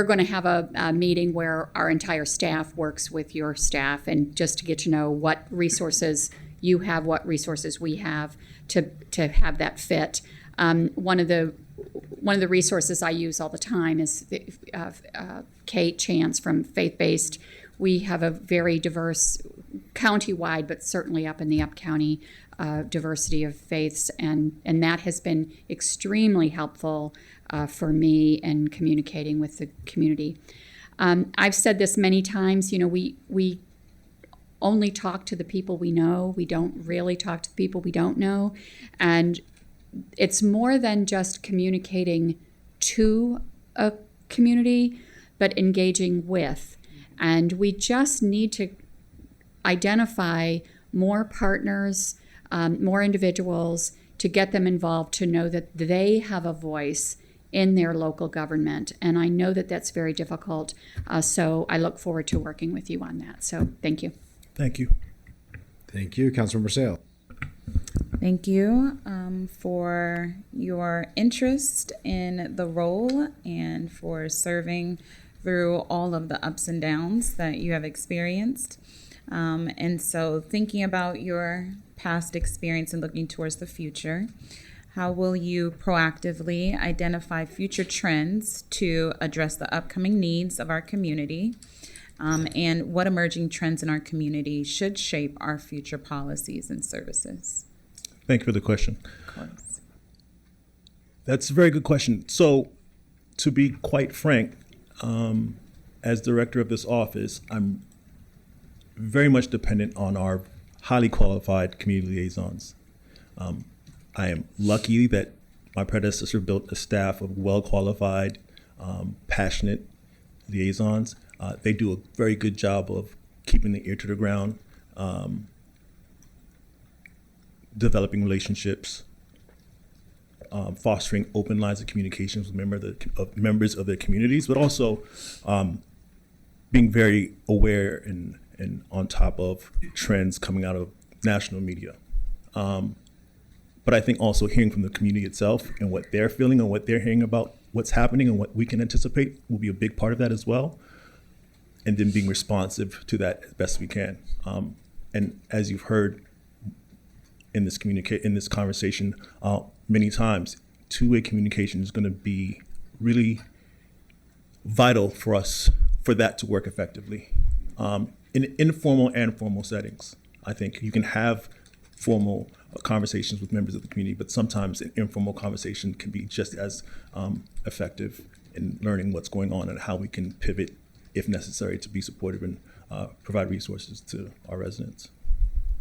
going to have a meeting where our entire staff works with your staff, and just to get to know what resources you have, what resources we have, to have that fit. One of the resources I use all the time is Kate Chance from Faith Based. We have a very diverse, county-wide, but certainly up in the Up County, diversity of faiths, and that has been extremely helpful for me in communicating with the community. I've said this many times, we only talk to the people we know. We don't really talk to the people we don't know. And it's more than just communicating to a community, but engaging with. And we just need to identify more partners, more individuals, to get them involved, to know that they have a voice in their local government. And I know that that's very difficult. So I look forward to working with you on that. So thank you. Thank you. Thank you, Councilmember Sale. Thank you for your interest in the role and for serving through all of the ups and downs that you have experienced. And so thinking about your past experience and looking towards the future, how will you proactively identify future trends to address the upcoming needs of our community? And what emerging trends in our community should shape our future policies and services? Thank you for the question. Of course. That's a very good question. So, to be quite frank, as director of this office, I'm very much dependent on our highly qualified community liaisons. I am lucky that my predecessor built a staff of well-qualified, passionate liaisons. They do a very good job of keeping the ear to the ground, developing relationships, fostering open lines of communications with members of their communities, but also being very aware and on top of trends coming out of national media. But I think also hearing from the community itself and what they're feeling and what they're hearing about what's happening and what we can anticipate will be a big part of that as well. And then being responsive to that as best we can. And as you've heard in this conversation many times, two-way communication is going to be really vital for us for that to work effectively. In informal and formal settings, I think you can have formal conversations with members of the community, but sometimes an informal conversation can be just as effective in learning what's going on and how we can pivot if necessary to be supportive and provide resources to our residents.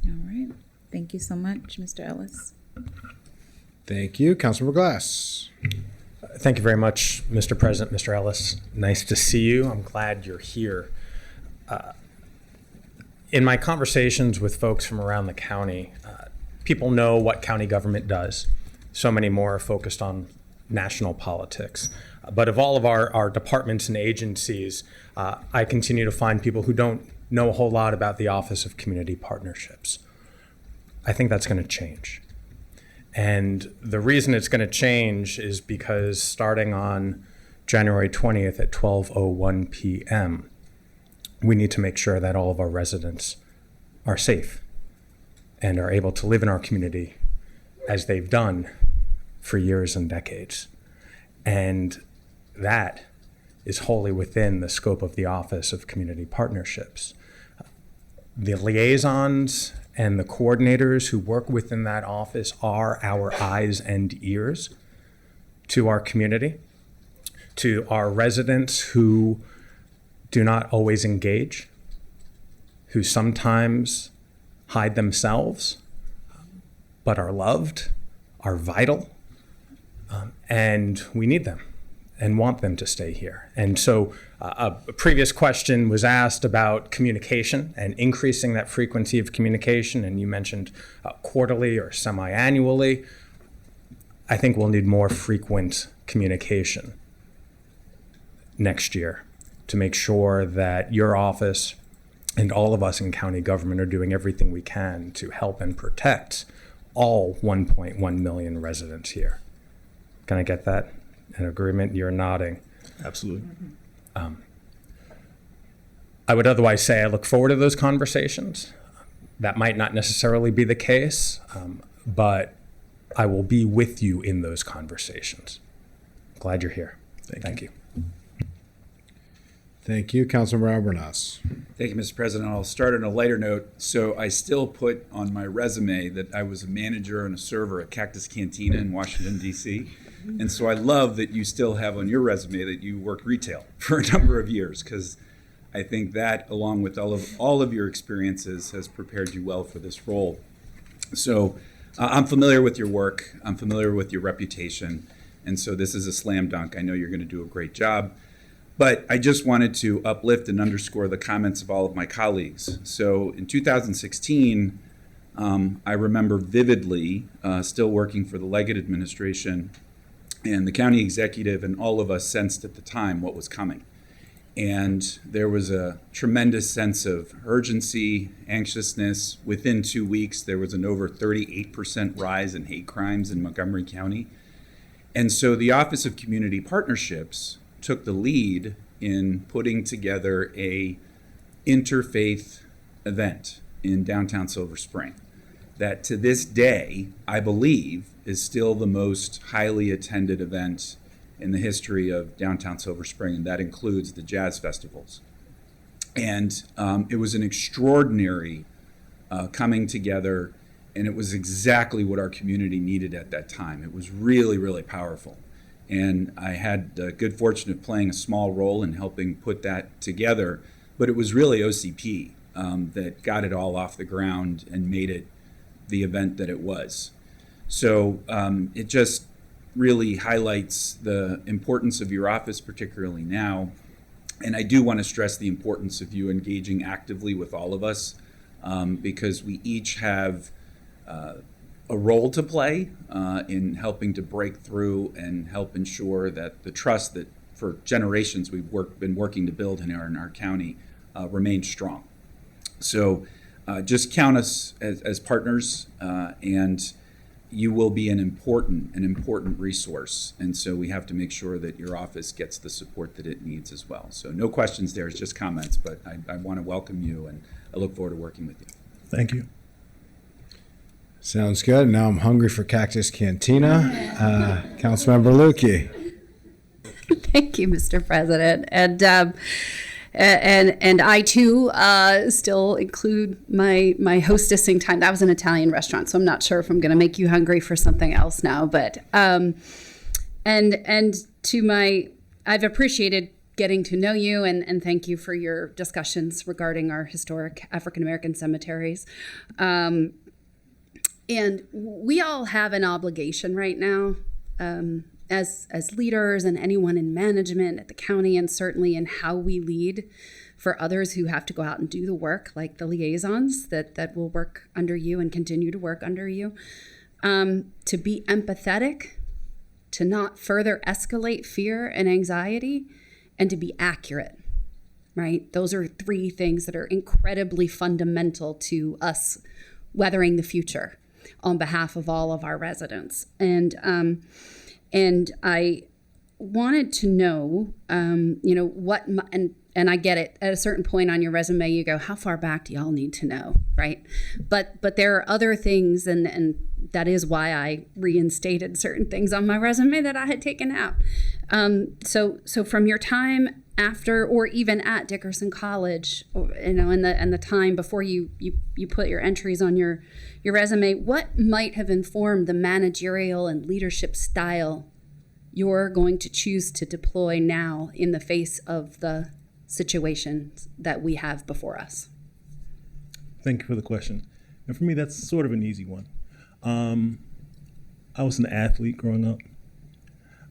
All right. Thank you so much, Mr. Ellis. Thank you, Councilmember Glass. Thank you very much, Mr. President, Mr. Ellis. Nice to see you. I'm glad you're here. In my conversations with folks from around the county, people know what county government does. So many more are focused on national politics. But of all of our departments and agencies, I continue to find people who don't know a whole lot about the Office of Community Partnerships. I think that's going to change. And the reason it's going to change is because starting on January 20th at 12:01 p.m., we need to make sure that all of our residents are safe and are able to live in our community as they've done for years and decades. And that is wholly within the scope of the Office of Community Partnerships. The liaisons and the coordinators who work within that office are our eyes and ears to our community, to our residents who do not always engage, who sometimes hide themselves, but are loved, are vital, and we need them and want them to stay here. And so a previous question was asked about communication and increasing that frequency of communication, and you mentioned quarterly or semi-annually. I think we'll need more frequent communication next year to make sure that your office and all of us in county government are doing everything we can to help and protect all 1.1 million residents here. Can I get that? An agreement? You're nodding. Absolutely. I would otherwise say I look forward to those conversations. That might not necessarily be the case, but I will be with you in those conversations. Glad you're here. Thank you. Thank you. Councilmember Albernas. Thank you, Mr. President. I'll start on a lighter note. So I still put on my resume that I was a manager and a server at Cactus Cantina in Washington, D.C. And so I love that you still have on your resume that you worked retail for a number of years, because I think that, along with all of your experiences, has prepared you well for this role. So I'm familiar with your work. I'm familiar with your reputation. And so this is a slam dunk. I know you're going to do a great job. But I just wanted to uplift and underscore the comments of all of my colleagues. So in 2016, I remember vividly still working for the Leggett administration, and the county executive and all of us sensed at the time what was coming. And there was a tremendous sense of urgency, anxiousness. Within 2 weeks, there was an over 38% rise in hate crimes in Montgomery County. And so the Office of Community Partnerships took the lead in putting together a interfaith event in downtown Silver Spring that to this day, I believe, is still the most highly attended event in the history of downtown Silver Spring, and that includes the jazz festivals. And it was an extraordinary coming together, and it was exactly what our community needed at that time. It was really, really powerful. And I had the good fortune of playing a small role in helping put that together, but it was really OCP that got it all off the ground and made it the event that it was. So it just really highlights the importance of your office, particularly now. And I do want to stress the importance of you engaging actively with all of us, because we each have a role to play in helping to break through and help ensure that the trust that for generations we've been working to build in our county remains strong. So just count us as partners, and you will be an important resource. And so we have to make sure that your office gets the support that it needs as well. So no questions there, it's just comments, but I want to welcome you, and I look forward to working with you. Thank you. Sounds good. Now I'm hungry for Cactus Cantina. Councilmember Lukey. Thank you, Mr. President. And I too still include my hostessing time. That was an Italian restaurant, so I'm not sure if I'm going to make you hungry for something else now. But and to I've appreciated getting to know you, and thank you for your discussions regarding our historic African American cemeteries. And we all have an obligation right now, as leaders and anyone in management at the county, and certainly in how we lead for others who have to go out and do the work, like the liaisons that will work under you and continue to work under you, to be empathetic, to not further escalate fear and anxiety, and to be accurate, right? Those are three things that are incredibly fundamental to us weathering the future on behalf of all of our residents. And I wanted to know, what, and I get it, at a certain point on your resume, you go, how far back do y'all need to know, right? But there are other things, and that is why I reinstated certain things on my resume that I had taken out. So from your time after or even at Dickerson College, and the time before you put your entries on your resume, what might have informed the managerial and leadership style you're going to choose to deploy now in the face of the situations that we have before us? Thank you for the question. And for me, that's sort of an easy one. I was an athlete growing up.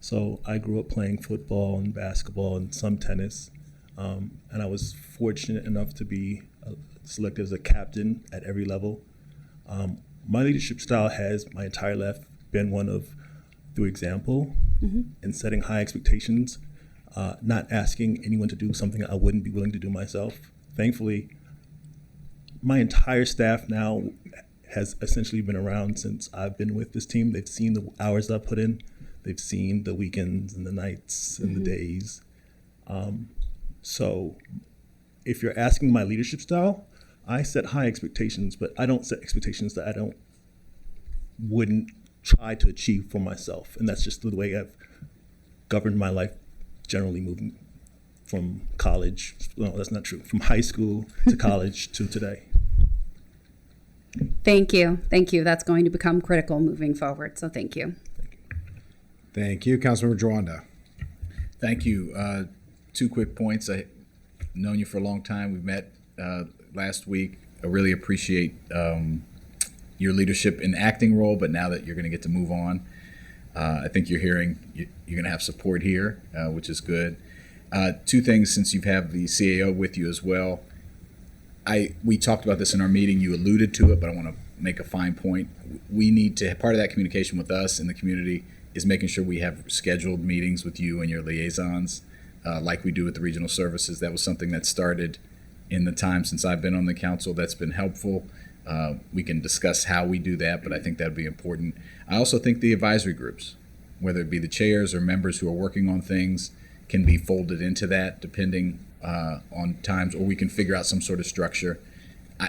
So I grew up playing football and basketball and some tennis. And I was fortunate enough to be selected as a captain at every level. My leadership style has my entire life been one of through example and setting high expectations, not asking anyone to do something I wouldn't be willing to do myself. Thankfully, my entire staff now has essentially been around since I've been with this team. They've seen the hours I put in. They've seen the weekends and the nights and the days. So if you're asking my leadership style, I set high expectations, but I don't set expectations that I wouldn't try to achieve for myself. And that's just the way I've governed my life generally moving from college. No, that's not true. From high school to college to today. Thank you. Thank you. That's going to become critical moving forward. So thank you. Thank you. Councilmember Jawanda. Thank you. Two quick points. I've known you for a long time. We met last week. I really appreciate your leadership in the acting role, but now that you're going to get to move on, I think you're going to have support here, which is good. Two things, since you have the CAO with you as well. We talked about this in our meeting. You alluded to it, but I want to make a fine point. We need to, part of that communication with us in the community is making sure we have scheduled meetings with you and your liaisons, like we do with the regional services. That was something that started in the time since I've been on the council. That's been helpful. We can discuss how we do that, but I think that'd be important. I also think the advisory groups, whether it be the chairs or members who are working on things, can be folded into that depending on times, or we can figure out some sort of structure.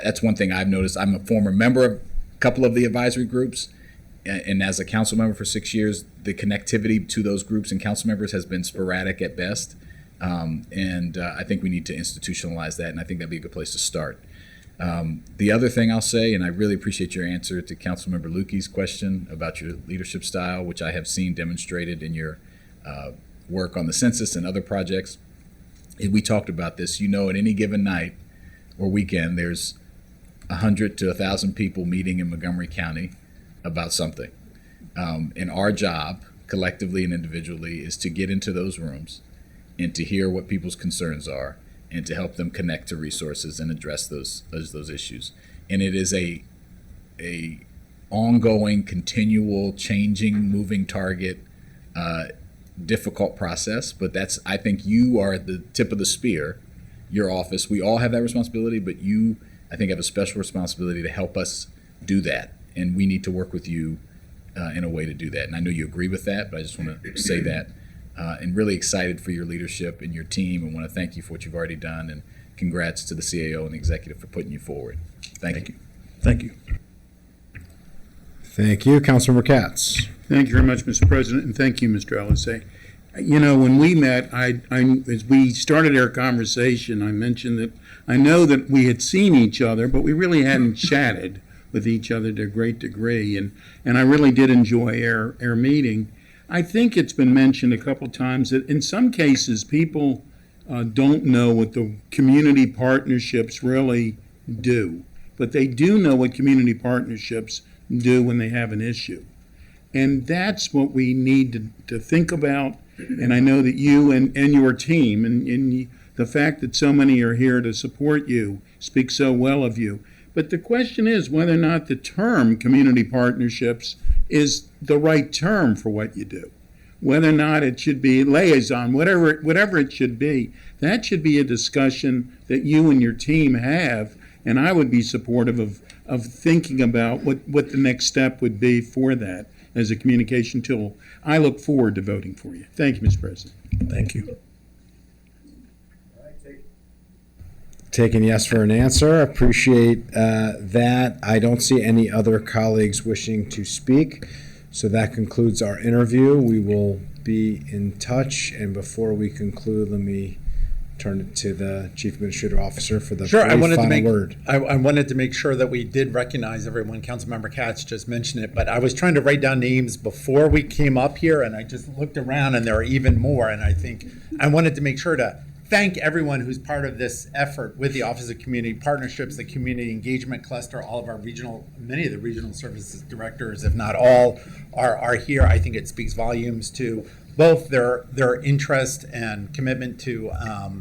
That's one thing I've noticed. I'm a former member of a couple of the advisory groups, and as a council member for 6 years, the connectivity to those groups and council members has been sporadic at best. I think we need to institutionalize that, and I think that'd be a good place to start. The other thing I'll say, and I really appreciate your answer to Councilmember Lukey's question about your leadership style, which I have seen demonstrated in your work on the census and other projects. We talked about this. At any given night or weekend, there's 100 to 1,000 people meeting in Montgomery County about something. And our job, collectively and individually, is to get into those rooms and to hear what people's concerns are and to help them connect to resources and address those issues. And it is a ongoing, continual, changing, moving target, difficult process, but I think you are the tip of the spear, your office. We all have that responsibility, but you, I think, have a special responsibility to help us do that. And we need to work with you in a way to do that. And I know you agree with that, but I just want to say that. And really excited for your leadership and your team, and want to thank you for what you've already done. And congrats to the CAO and the executive for putting you forward. Thank you. Thank you. Thank you. Councilmember Katz. Thank you very much, Mr. President, and thank you, Mr. Ellisay. When we met, as we started our conversation, I mentioned that I know that we had seen each other, but we really hadn't chatted with each other to a great degree, and I really did enjoy our meeting. I think it's been mentioned a couple times that in some cases people don't know what the community partnerships really do, but they do know what community partnerships do when they have an issue. And that's what we need to think about. And I know that you and your team and the fact that so many are here to support you speaks so well of you. But the question is whether or not the term community partnerships is the right term for what you do. Whether or not it should be liaison, whatever it should be, that should be a discussion that you and your team have. And I would be supportive of thinking about what the next step would be for that as a communication tool. I look forward to voting for you. Thank you, Mr. President. Thank you. Taking yes for an answer. Appreciate that. I don't see any other colleagues wishing to speak. So that concludes our interview. We will be in touch. And before we conclude, let me turn it to the Chief Administrative Officer for the final word. I wanted to make sure that we did recognize everyone. Councilmember Katz just mentioned it, but I was trying to write down names before we came up here, and I just looked around, and there are even more. And I think I wanted to make sure to thank everyone who's part of this effort with the Office of Community Partnerships, the Community Engagement Cluster, all of our many of the regional services directors, if not all, are here. I think it speaks volumes to both their interest and commitment to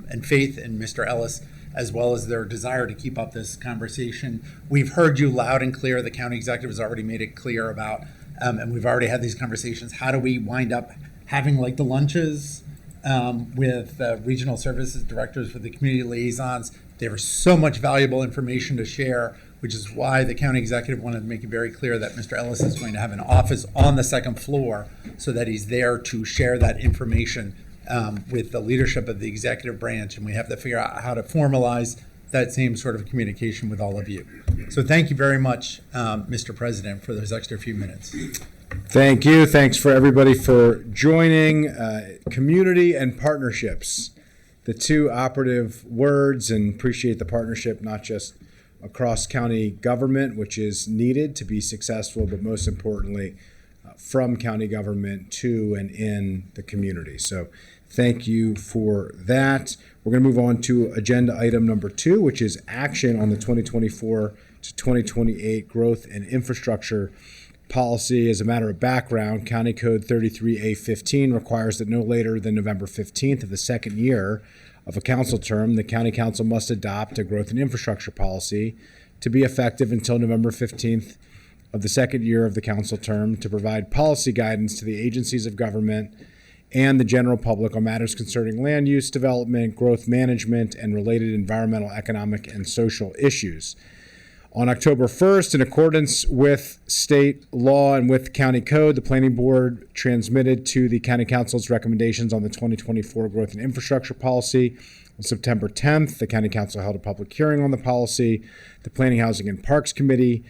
and faith in Mr. Ellis, as well as their desire to keep up this conversation. We've heard you loud and clear. The county executive has already made it clear about, and we've already had these conversations. How do we wind up having like the lunches with regional services directors, with the community liaisons? There's so much valuable information to share, which is why the county executive wanted to make it very clear that Mr. Ellis is going to have an office on the second floor so that he's there to share that information with the leadership of the executive branch. And we have to figure out how to formalize that same sort of communication with all of you. So thank you very much, Mr. President, for those extra few minutes. Thank you. Thanks for everybody for joining. Community and partnerships. the two operative words and appreciate the partnership, not just across county government, which is needed to be successful, but most importantly, from county government to and in the community. So thank you for that. We're going to move on to agenda item number 2, which is action on the 2024 to 2028 growth and infrastructure policy. As a matter of background, County Code 33A15 requires that no later than November 15th of the second year of a council term, the county council must adopt a growth and infrastructure policy to be effective until November 15th of the second year of the council term to provide policy guidance to the agencies of government and the general public on matters concerning land use, development, growth management, and related environmental, economic, and social issues. On October 1st, in accordance with state law and with county code, the planning board transmitted to the county council's recommendations on the 2024 growth and infrastructure policy. On September 10th, the county council held a public hearing on the policy. The Planning, Housing, and Parks Committee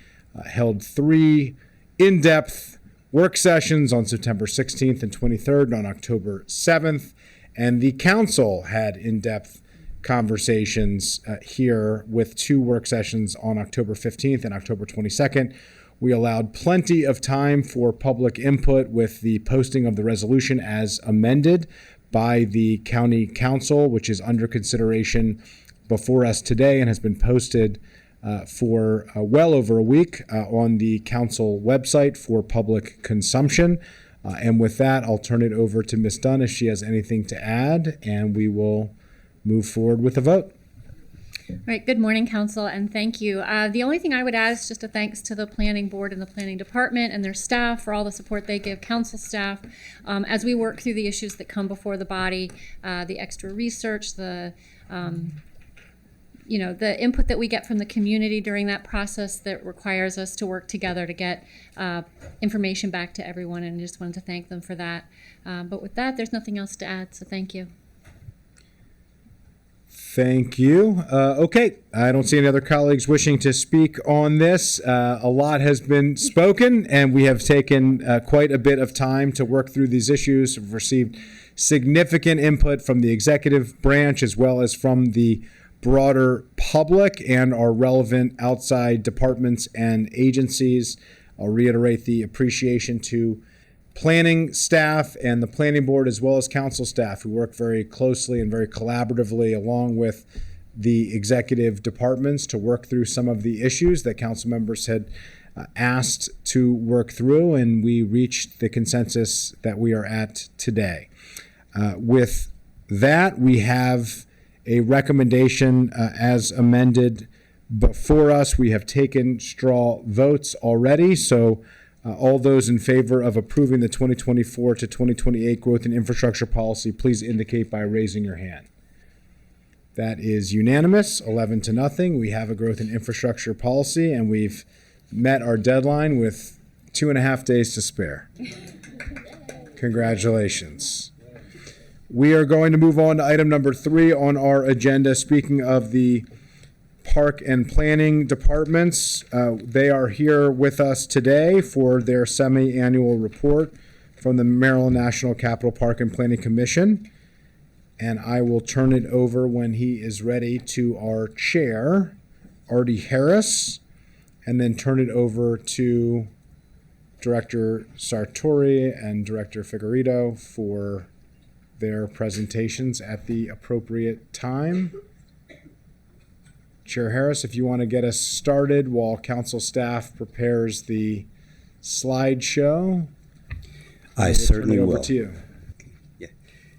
held 3 in-depth work sessions on September 16th and 23rd and on October 7th. And the council had in-depth conversations here with 2 work sessions on October 15th and October 22nd. We allowed plenty of time for public input with the posting of the resolution as amended by the county council, which is under consideration before us today and has been posted for well over a week on the council website for public consumption. And with that, I'll turn it over to Ms. Dunn if she has anything to add, and we will move forward with a vote. All right. Good morning, Council, and thank you. The only thing I would add is just a thanks to the Planning Board and the Planning Department and their staff for all the support they give Council staff as we work through the issues that come before the body, the extra research, the the input that we get from the community during that process that requires us to work together to get information back to everyone, and I just wanted to thank them for that. But with that, there's nothing else to add, so thank you. Thank you. Okay, I don't see any other colleagues wishing to speak on this. A lot has been spoken, and we have taken quite a bit of time to work through these issues. We've received significant input from the executive branch as well as from the broader public and our relevant outside departments and agencies. I'll reiterate the appreciation to planning staff and the planning board as well as council staff who work very closely and very collaboratively along with the executive departments to work through some of the issues that council members had asked to work through, and we reached the consensus that we are at today. With that, we have a recommendation as amended before us. We have taken straw votes already, so all those in favor of approving the 2024 to 2028 growth and infrastructure policy, please indicate by raising your hand. That is unanimous, 11-0. We have a growth and infrastructure policy, and we've met our deadline with 2.5 days to spare. Congratulations. We are going to move on to item number 3 on our agenda. Speaking of the Park and Planning departments, they are here with us today for their semi-annual report from the Maryland National Capital Park and Planning Commission. And I will turn it over when he is ready to our chair, Artie Harris, and then turn it over to Director Sartori and Director Figueredo for their presentations at the appropriate time. Chair Harris, if you want to get us started while council staff prepares the slideshow. I certainly will. Over to you.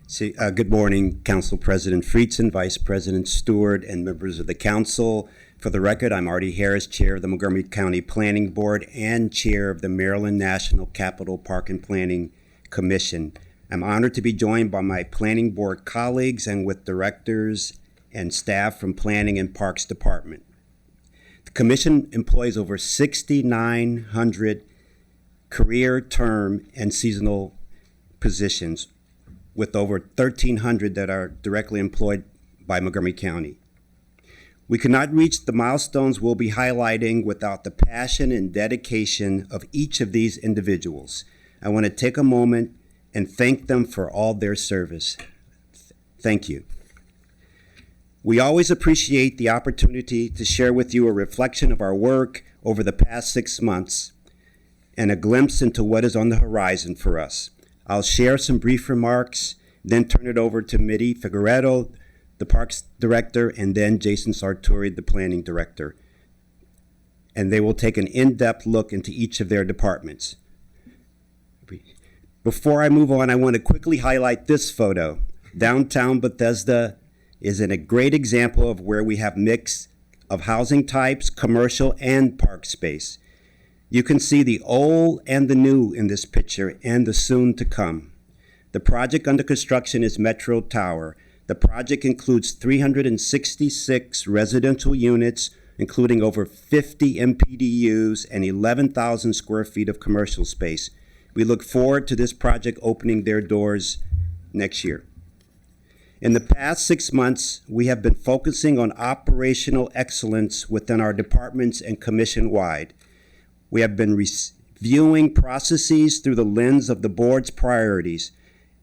See, good morning, Council President Friedson, Vice President Stewart, and members of the council. For the record, I'm Artie Harris, Chair of the Montgomery County Planning Board and Chair of the Maryland National Capital Park and Planning Commission. I'm honored to be joined by my Planning Board colleagues and with directors and staff from Planning and Parks Department. The Commission employs over 6,900 career, term, and seasonal positions, with over 1,300 that are directly employed by Montgomery County. We could not reach the milestones we'll be highlighting without the passion and dedication of each of these individuals. I want to take a moment and thank them for all their service. Thank you. We always appreciate the opportunity to share with you a reflection of our work over the past 6 months and a glimpse into what is on the horizon for us. I'll share some brief remarks, then turn it over to Mitty Figueredo, the Parks Director, and then Jason Sartori, the Planning Director. And they will take an in-depth look into each of their departments. Before I move on, I want to quickly highlight this photo. Downtown Bethesda is a great example of where we have mix of housing types, commercial and park space. You can see the old and the new in this picture and the soon to come. The project under construction is Metro Tower. The project includes 366 residential units, including over 50 MPDUs and 11,000 square feet of commercial space. We look forward to this project opening their doors next year. In the past 6 months, we have been focusing on operational excellence within our departments and commission-wide. We have been reviewing processes through the lens of the board's priorities,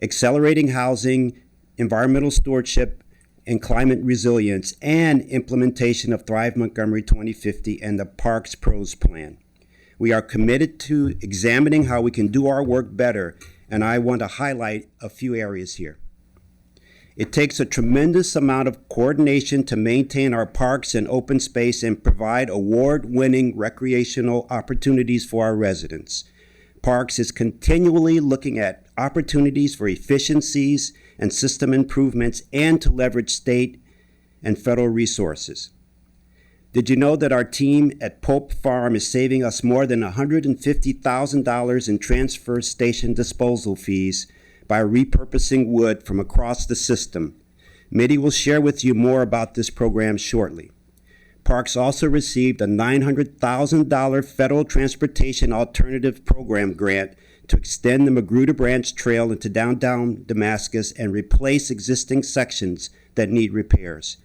accelerating housing, environmental stewardship, and climate resilience, and implementation of Thrive Montgomery 2050 and the Parks Pros Plan. We are committed to examining how we can do our work better, and I want to highlight a few areas here. It takes a tremendous amount of coordination to maintain our parks and open space and provide award-winning recreational opportunities for our residents. Parks is continually looking at opportunities for efficiencies and system improvements and to leverage state and federal resources. Did you know that our team at Pope Farm is saving us more than $150,000 in transfer station disposal fees by repurposing wood from across the system? Mitty will share with you more about this program shortly. Parks also received a $900,000 Federal Transportation Alternative Program grant to extend the Magruder Branch Trail into downtown Damascus and replace existing sections that need repairs.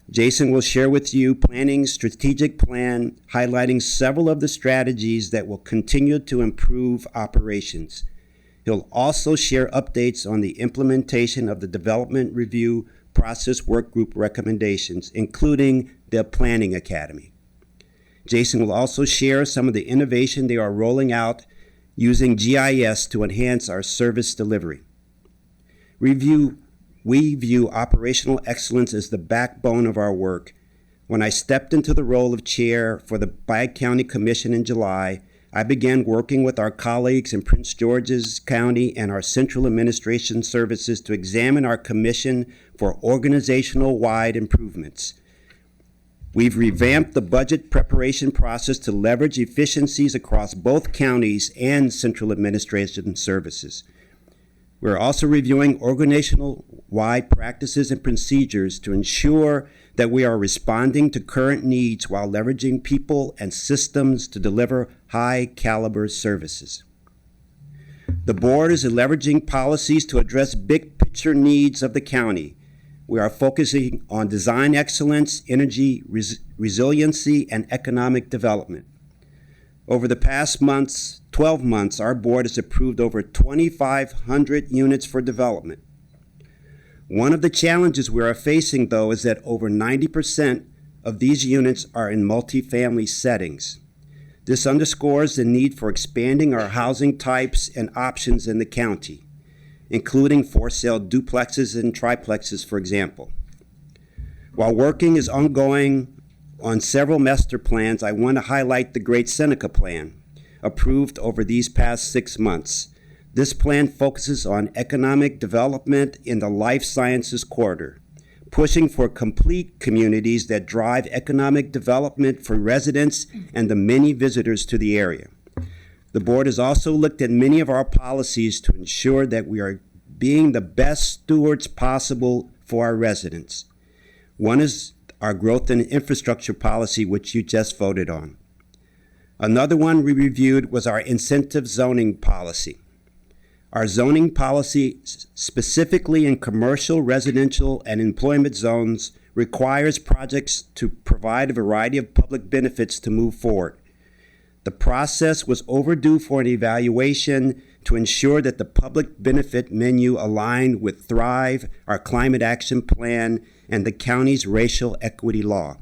Jason will share with you Planning's strategic plan, highlighting several of the strategies that will continue to improve operations. He'll also share updates on the implementation of the Development Review Process Workgroup recommendations, including the Planning Academy. Jason will also share some of the innovation they are rolling out using GIS to enhance our service delivery. We view operational excellence as the backbone of our work. When I stepped into the role of chair for the Bi-County Commission in July, I began working with our colleagues in Prince George's County and our central administration services to examine our commission for organizational-wide improvements. We've revamped the budget preparation process to leverage efficiencies across both counties and central administration services. We're also reviewing organizational-wide practices and procedures to ensure that we are responding to current needs while leveraging people and systems to deliver high-caliber services. The board is leveraging policies to address big-picture needs of the county. We are focusing on design excellence, energy resiliency, and economic development. Over the past 12 months, our board has approved over 2,500 units for development. One of the challenges we are facing, though, is that over 90% of these units are in multifamily settings. This underscores the need for expanding our housing types and options in the county, including for-sale duplexes and triplexes, for example. While working is ongoing on several master plans, I want to highlight the Great Seneca Plan, approved over these past 6 months. This plan focuses on economic development in the life sciences corridor, pushing for complete communities that drive economic development for residents and the many visitors to the area. The board has also looked at many of our policies to ensure that we are being the best stewards possible for our residents. One is our growth and infrastructure policy, which you just voted on. Another one we reviewed was our incentive zoning policy. Our zoning policy, specifically in commercial, residential, and employment zones, requires projects to provide a variety of public benefits to move forward. The process was overdue for an evaluation to ensure that the public benefit menu aligned with Thrive, our climate action plan, and the county's racial equity law.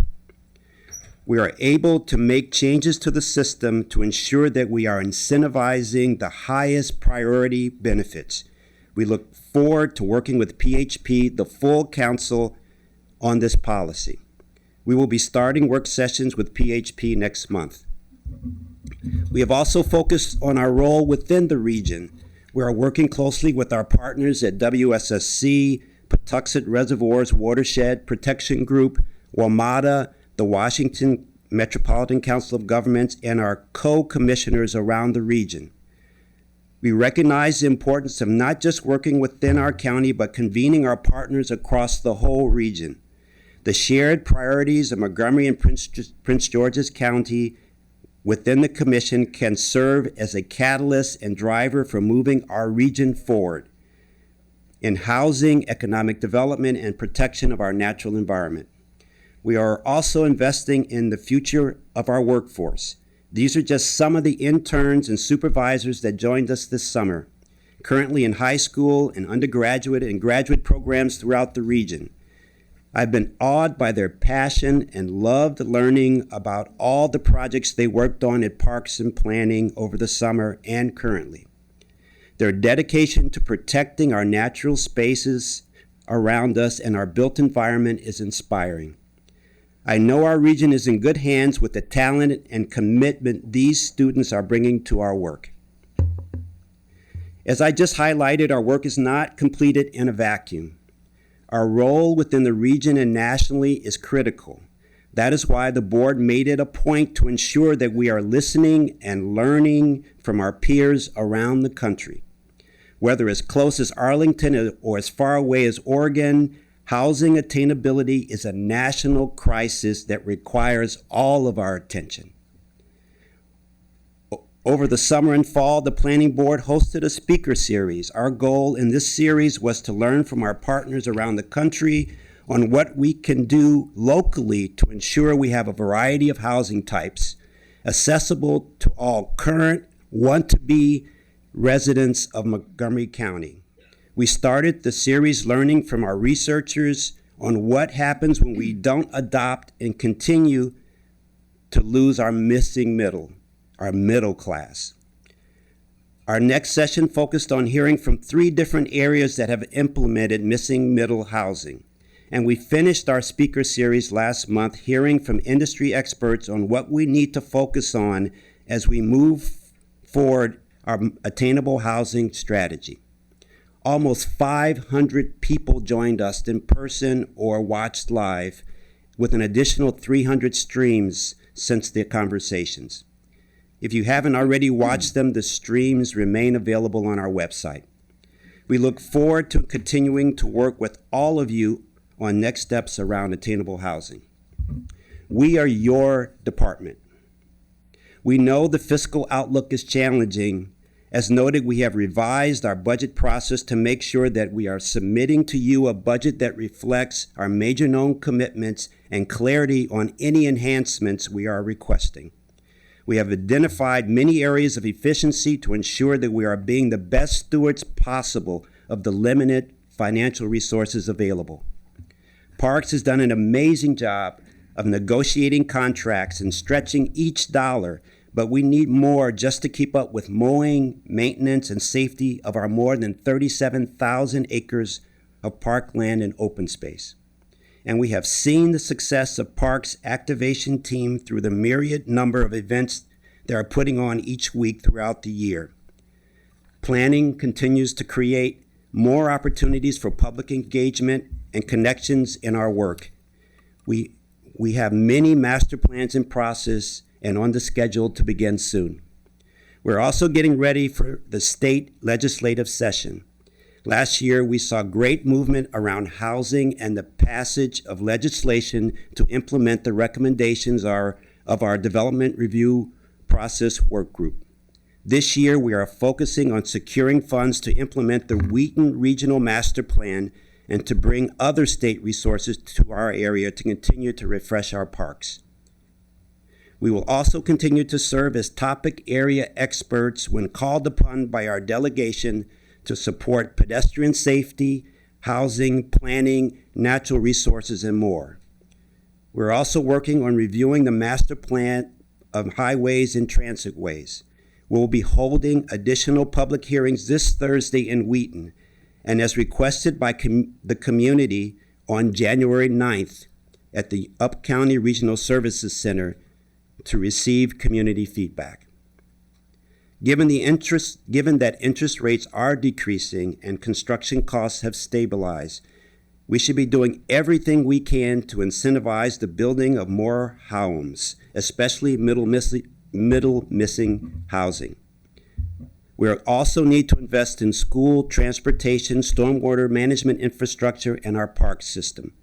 We are able to make changes to the system to ensure that we are incentivizing the highest priority benefits. We look forward to working with PHP, the full council, on this policy. We will be starting work sessions with PHP next month. We have also focused on our role within the region. We are working closely with our partners at WSSC, Patuxent Reservoirs Watershed Protection Group, WMATA, the Washington Metropolitan Council of Governments, and our co-commissioners around the region. We recognize the importance of not just working within our county, but convening our partners across the whole region. The shared priorities of Montgomery and Prince George's County within the commission can serve as a catalyst and driver for moving our region forward in housing, economic development, and protection of our natural environment. We are also investing in the future of our workforce. These are just some of the interns and supervisors that joined us this summer, currently in high school and undergraduate and graduate programs throughout the region. I've been awed by their passion and loved learning about all the projects they worked on at Parks and Planning over the summer and currently. Their dedication to protecting our natural spaces around us and our built environment is inspiring. I know our region is in good hands with the talent and commitment these students are bringing to our work. As I just highlighted, our work is not completed in a vacuum. Our role within the region and nationally is critical. That is why the board made it a point to ensure that we are listening and learning from our peers around the country. Whether as close as Arlington or as far away as Oregon, housing attainability is a national crisis that requires all of our attention. Over the summer and fall, the Planning Board hosted a speaker series. Our goal in this series was to learn from our partners around the country on what we can do locally to ensure we have a variety of housing types accessible to all current, want-to-be residents of Montgomery County. We started the series learning from our researchers on what happens when we don't adopt and continue to lose our missing middle, our middle class. Our next session focused on hearing from 3 different areas that have implemented missing middle housing. And we finished our speaker series last month hearing from industry experts on what we need to focus on as we move forward our attainable housing strategy. Almost 500 people joined us in person or watched live, with an additional 300 streams since the conversations. If you haven't already watched them, the streams remain available on our website. We look forward to continuing to work with all of you on next steps around attainable housing. We are your department. We know the fiscal outlook is challenging. As noted, we have revised our budget process to make sure that we are submitting to you a budget that reflects our major known commitments and clarity on any enhancements we are requesting. We have identified many areas of efficiency to ensure that we are being the best stewards possible of the limited financial resources available. Parks has done an amazing job of negotiating contracts and stretching each dollar, but we need more just to keep up with mowing, maintenance, and safety of our more than 37,000 acres of parkland and open space. And we have seen the success of Parks' activation team through the myriad number of events they are putting on each week throughout the year. Planning continues to create more opportunities for public engagement and connections in our work. We have many master plans in process and on the schedule to begin soon. We're also getting ready for the state legislative session. Last year, we saw great movement around housing and the passage of legislation to implement the recommendations of our development review process work group. This year, we are focusing on securing funds to implement the Wheaton Regional Master Plan and to bring other state resources to our area to continue to refresh our parks. We will also continue to serve as topic area experts when called upon by our delegation to support pedestrian safety, housing, planning, natural resources, and more. We're also working on reviewing the master plan of highways and transitways. We'll be holding additional public hearings this Thursday in Wheaton, and as requested by the community on January 9th at the Up County Regional Services Center to receive community feedback. Given that interest rates are decreasing and construction costs have stabilized, we should be doing everything we can to incentivize the building of more homes, especially middle missing housing. We also need to invest in school, transportation, stormwater management infrastructure, and our park system.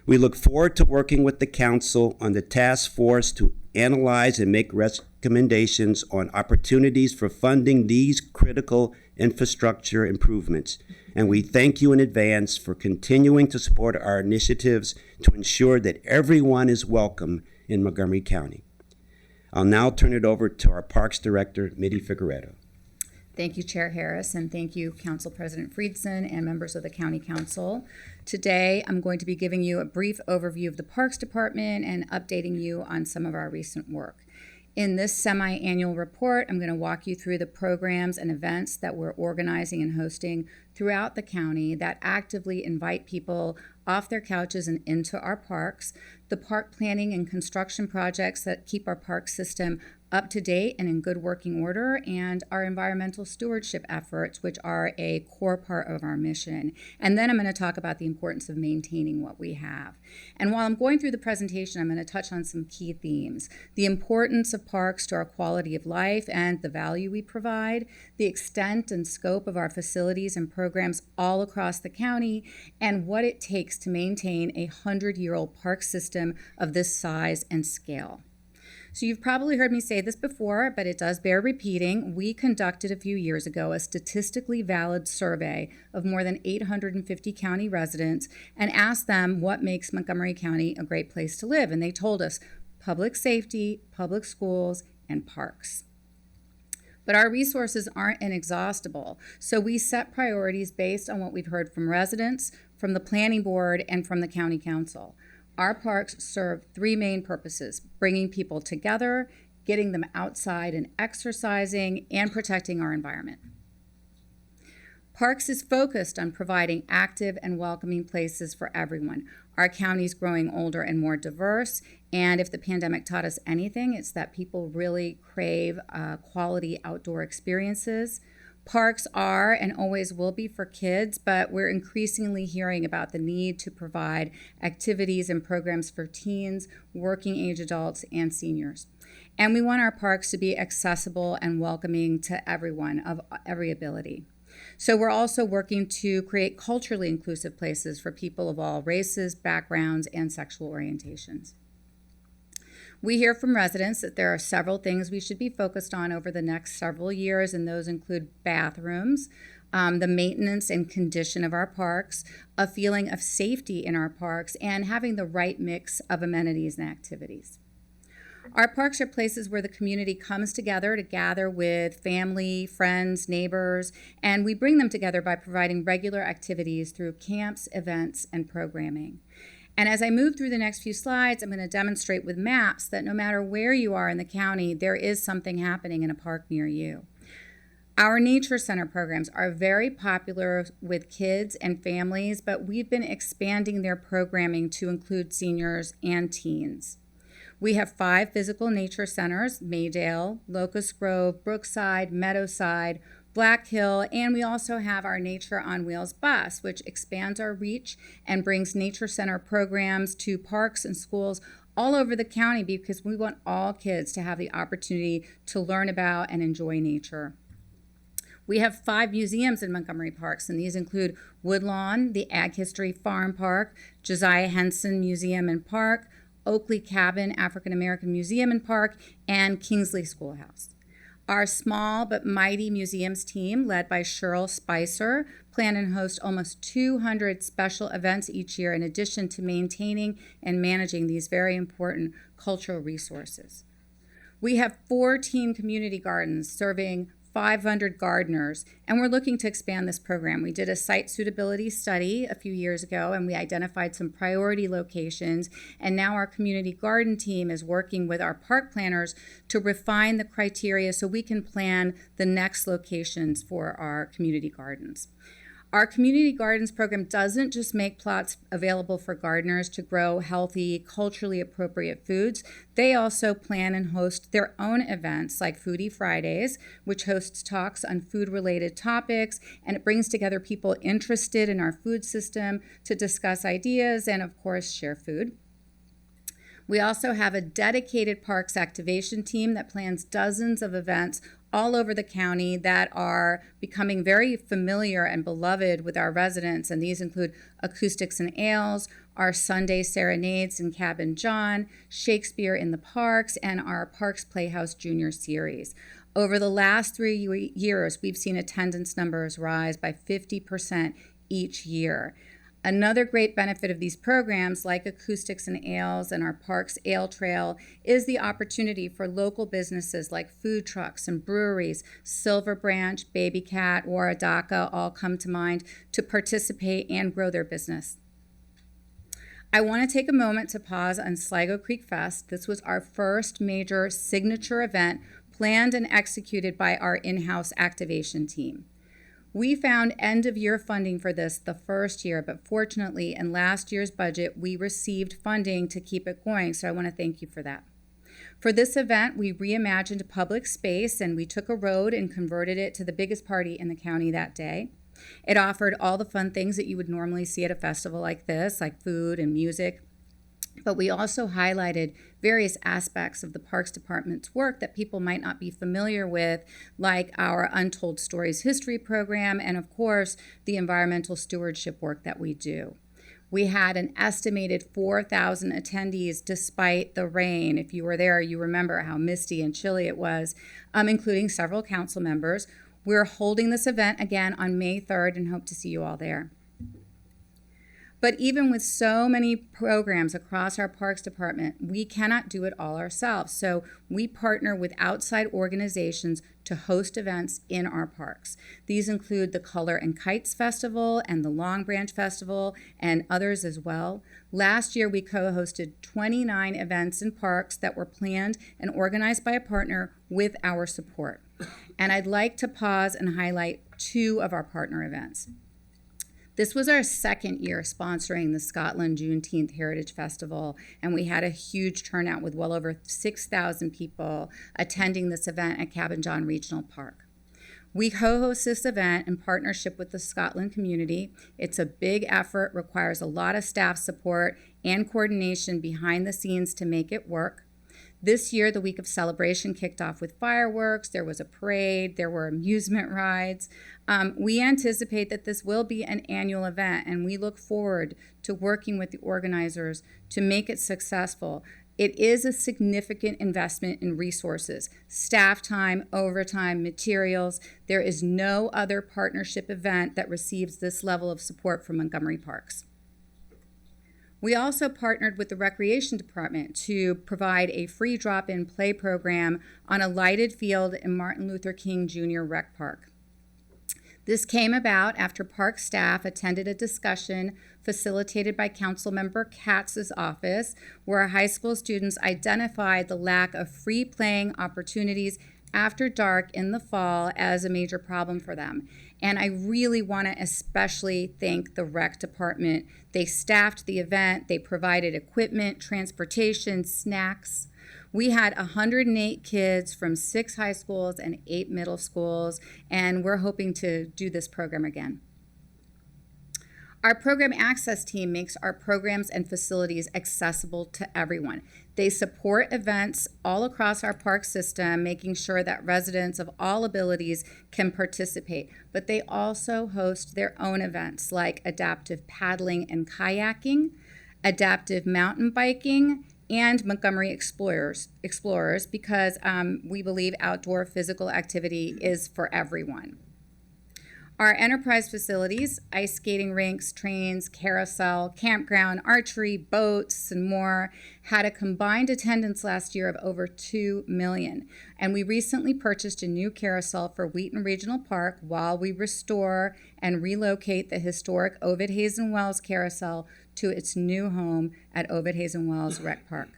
We look forward to working with the council on the task force to analyze and make recommendations on opportunities for funding these critical infrastructure improvements. And we thank you in advance for continuing to support our initiatives to ensure that everyone is welcome in Montgomery County. I'll now turn it over to our Parks Director, Mitty Figueredo. Thank you, Chair Harris, and thank you, Council President Friedson and members of the County Council. Today, I'm going to be giving you a brief overview of the Parks Department and updating you on some of our recent work. In this semi-annual report, I'm going to walk you through the programs and events that we're organizing and hosting throughout the county that actively invite people off their couches and into our parks, the park planning and construction projects that keep our park system up to date and in good working order, and our environmental stewardship efforts, which are a core part of our mission. And then I'm going to talk about the importance of maintaining what we have. And while I'm going through the presentation, I'm going to touch on some key themes: the importance of parks to our quality of life and the value we provide, the extent and scope of our facilities and programs all across the county, and what it takes to maintain a 100-year-old park system of this size and scale. So you've probably heard me say this before, but it does bear repeating. We conducted a few years ago a statistically valid survey of more than 850 county residents and asked them what makes Montgomery County a great place to live. And they told us public safety, public schools, and parks. But our resources aren't inexhaustible, so we set priorities based on what we've heard from residents, from the planning board, and from the county council. Our parks serve three main purposes: bringing people together, getting them outside and exercising, and protecting our environment. Parks is focused on providing active and welcoming places for everyone. Our county's growing older and more diverse, and if the pandemic taught us anything, it's that people really crave quality outdoor experiences. Parks are and always will be for kids, but we're increasingly hearing about the need to provide activities and programs for teens, working age adults, and seniors. And we want our parks to be accessible and welcoming to everyone of every ability. So we're also working to create culturally inclusive places for people of all races, backgrounds, and sexual orientations. We hear from residents that there are several things we should be focused on over the next several years, and those include bathrooms, the maintenance and condition of our parks, a feeling of safety in our parks, and having the right mix of amenities and activities. Our parks are places where the community comes together to gather with family, friends, neighbors, and we bring them together by providing regular activities through camps, events, and programming. And as I move through the next few slides, I'm going to demonstrate with maps that no matter where you are in the county, there is something happening in a park near you. Our nature center programs are very popular with kids and families, but we've been expanding their programming to include seniors and teens. We have 5 physical nature centers: Maydale, Locust Grove, Brookside, Meadowside, Black Hill, and we also have our Nature on Wheels bus, which expands our reach and brings nature center programs to parks and schools all over the county because we want all kids to have the opportunity to learn about and enjoy nature. We have 5 museums in Montgomery Parks, and these include Woodlawn, the Ag History Farm Park, Josiah Henson Museum and Park, Oakley Cabin African American Museum and Park, and Kingsley Schoolhouse. Our small but mighty museums team, led by Cheryl Spicer, plan and host almost 200 special events each year, in addition to maintaining and managing these very important cultural resources. We have 14 community gardens serving 500 gardeners, and we're looking to expand this program. We did a site suitability study a few years ago, and we identified some priority locations, and now our community garden team is working with our park planners to refine the criteria so we can plan the next locations for our community gardens. Our community gardens program doesn't just make plots available for gardeners to grow healthy, culturally appropriate foods. They also plan and host their own events like Foodie Fridays, which hosts talks on food-related topics, and it brings together people interested in our food system to discuss ideas and, of course, share food. We also have a dedicated parks activation team that plans dozens of events all over the county that are becoming very familiar and beloved with our residents, and these include Acoustics and Ales, our Sunday Serenades in Cabin John, Shakespeare in the Parks, and our Parks Playhouse Junior Series. Over the last 3 years, we've seen attendance numbers rise by 50% each year. Another great benefit of these programs, like Acoustics and Ales and our Parks Ale Trail, is the opportunity for local businesses like food trucks and breweries, Silver Branch, Baby Cat, Waradaka all come to mind, to participate and grow their business. I want to take a moment to pause on Sligo Creek Fest. This was our first major signature event planned and executed by our in-house activation team. We found end-of-year funding for this the first year, but fortunately, in last year's budget, we received funding to keep it going, so I want to thank you for that. For this event, we reimagined a public space, and we took a road and converted it to the biggest party in the county that day. It offered all the fun things that you would normally see at a festival like this, like food and music. But we also highlighted various aspects of the Parks Department's work that people might not be familiar with, like our Untold Stories History program and, of course, the environmental stewardship work that we do. We had an estimated 4,000 attendees despite the rain. If you were there, you remember how misty and chilly it was, including several council members. We're holding this event again on May 3rd and hope to see you all there. But even with so many programs across our Parks Department, we cannot do it all ourselves. So we partner with outside organizations to host events in our parks. These include the Color and Kites Festival and the Long Branch Festival and others as well. Last year, we co-hosted 29 events in parks that were planned and organized by a partner with our support. And I'd like to pause and highlight 2 of our partner events. This was our second year sponsoring the Scotland Juneteenth Heritage Festival, and we had a huge turnout with well over 6,000 people attending this event at Cabin John Regional Park. We co-host this event in partnership with the Scotland community. It's a big effort, requires a lot of staff support and coordination behind the scenes to make it work. This year, the week of celebration kicked off with fireworks, there was a parade, there were amusement rides. We anticipate that this will be an annual event, and we look forward to working with the organizers to make it successful. It is a significant investment in resources, staff time, overtime, materials. There is no other partnership event that receives this level of support from Montgomery Parks. We also partnered with the Recreation Department to provide a free drop-in play program on a lighted field in Martin Luther King Jr. Rec Park. This came about after park staff attended a discussion facilitated by Councilmember Katz's office, where high school students identified the lack of free playing opportunities after dark in the fall as a major problem for them. And I really want to especially thank the rec department. They staffed the event, they provided equipment, transportation, snacks. We had 108 kids from 6 high schools and 8 middle schools, and we're hoping to do this program again. Our program access team makes our programs and facilities accessible to everyone. They support events all across our park system, making sure that residents of all abilities can participate. But they also host their own events like adaptive paddling and kayaking, adaptive mountain biking, and Montgomery Explorers, because we believe outdoor physical activity is for everyone. Our enterprise facilities, ice skating rinks, trains, carousel, campground, archery, boats, and more, had a combined attendance last year of over 2 million. And we recently purchased a new carousel for Wheaton Regional Park while we restore and relocate the historic Ovid Hazen Wells Carousel to its new home at Ovid Hazen Wells Rec Park.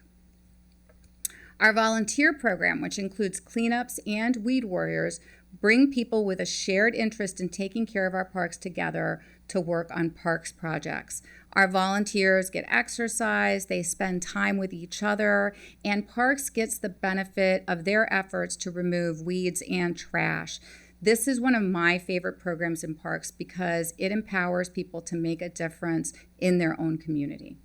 Our volunteer program, which includes cleanups and weed warriors, bring people with a shared interest in taking care of our parks together to work on parks projects. Our volunteers get exercise, they spend time with each other, and Parks gets the benefit of their efforts to remove weeds and trash. This is one of my favorite programs in Parks because it empowers people to make a difference in their own community.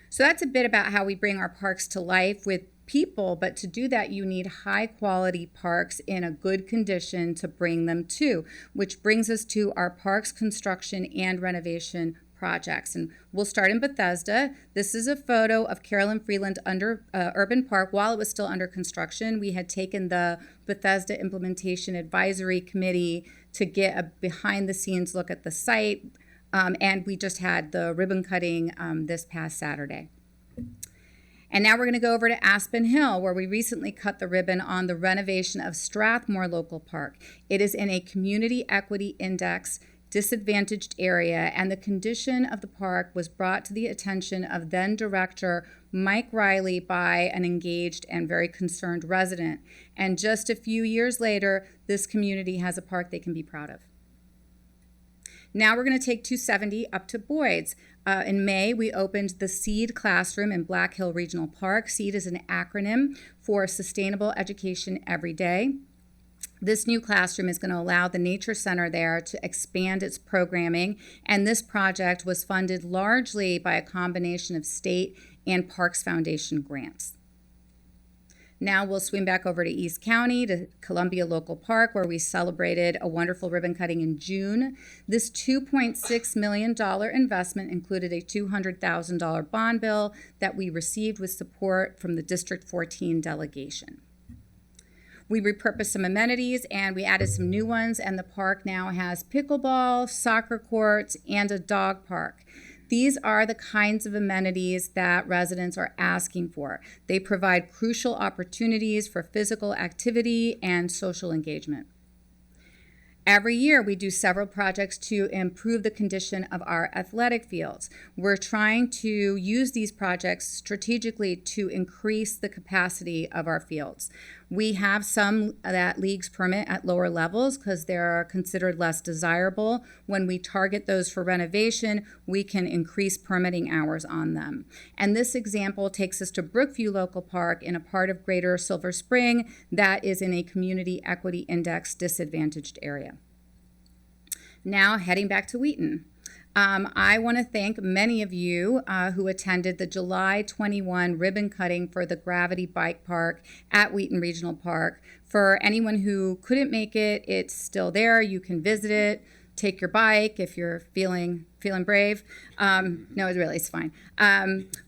So that's a bit about how we bring our parks to life with people, but to do that you need high quality parks in a good condition to bring them to, which brings us to our parks construction and renovation projects. And we'll start in Bethesda. This is a photo of Carolyn Freeland under Urban Park while it was still under construction. We had taken the Bethesda Implementation Advisory Committee to get a behind the scenes look at the site, and we just had the ribbon cutting this past Saturday. And now we're going to go over to Aspen Hill, where we recently cut the ribbon on the renovation of Strathmore Local Park. It is in a Community Equity Index disadvantaged area, and the condition of the park was brought to the attention of then Director Mike Riley by an engaged and very concerned resident. And just a few years later, this community has a park they can be proud of. Now we're going to take 270 up to Boyd's. In May, we opened the SEED classroom in Black Hill Regional Park. SEED is an acronym for Sustainable Education Every Day. This new classroom is going to allow the Nature Center there to expand its programming, and this project was funded largely by a combination of state and Parks Foundation grants. Now we'll swing back over to East County to Columbia Local Park, where we celebrated a wonderful ribbon cutting in June. This $2.6 million investment included a $200,000 bond bill that we received with support from the District 14 delegation. We repurposed some amenities and we added some new ones, and the park now has pickleball, soccer courts, and a dog park. These are the kinds of amenities that residents are asking for. They provide crucial opportunities for physical activity and social engagement. Every year, we do several projects to improve the condition of our athletic fields. We're trying to use these projects strategically to increase the capacity of our fields. We have some that leagues permit at lower levels because they're considered less desirable. When we target those for renovation, we can increase permitting hours on them. And this example takes us to Brookview Local Park in a part of Greater Silver Spring that is in a Community Equity Index disadvantaged area. Now heading back to Wheaton. I want to thank many of you who attended the July 21 ribbon cutting for the Gravity Bike Park at Wheaton Regional Park. For anyone who couldn't make it, it's still there. You can visit it. Take your bike if you're feeling brave. No, it's fine.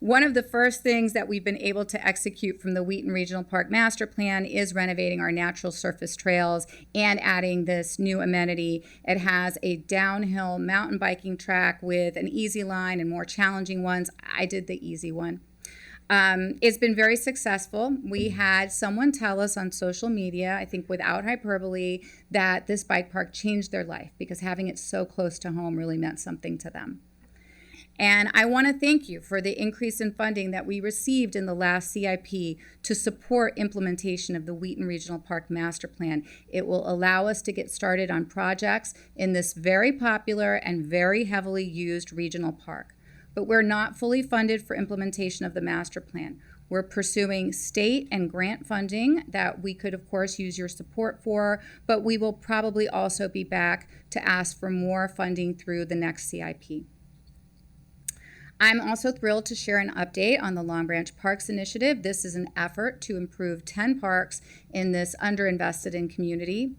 One of the first things that we've been able to execute from the Wheaton Regional Park Master Plan is renovating our natural surface trails and adding this new amenity. It has a downhill mountain biking track with an easy line and more challenging ones. I did the easy one. It's been very successful. We had someone tell us on social media, I think without hyperbole, that this bike park changed their life because having it so close to home really meant something to them. And I want to thank you for the increase in funding that we received in the last CIP to support implementation of the Wheaton Regional Park Master Plan. It will allow us to get started on projects in this very popular and very heavily used regional park. But we're not fully funded for implementation of the master plan. We're pursuing state and grant funding that we could, of course, use your support for, but we will probably also be back to ask for more funding through the next CIP. I'm also thrilled to share an update on the Long Branch Parks Initiative. This is an effort to improve 10 parks in this underinvested in community.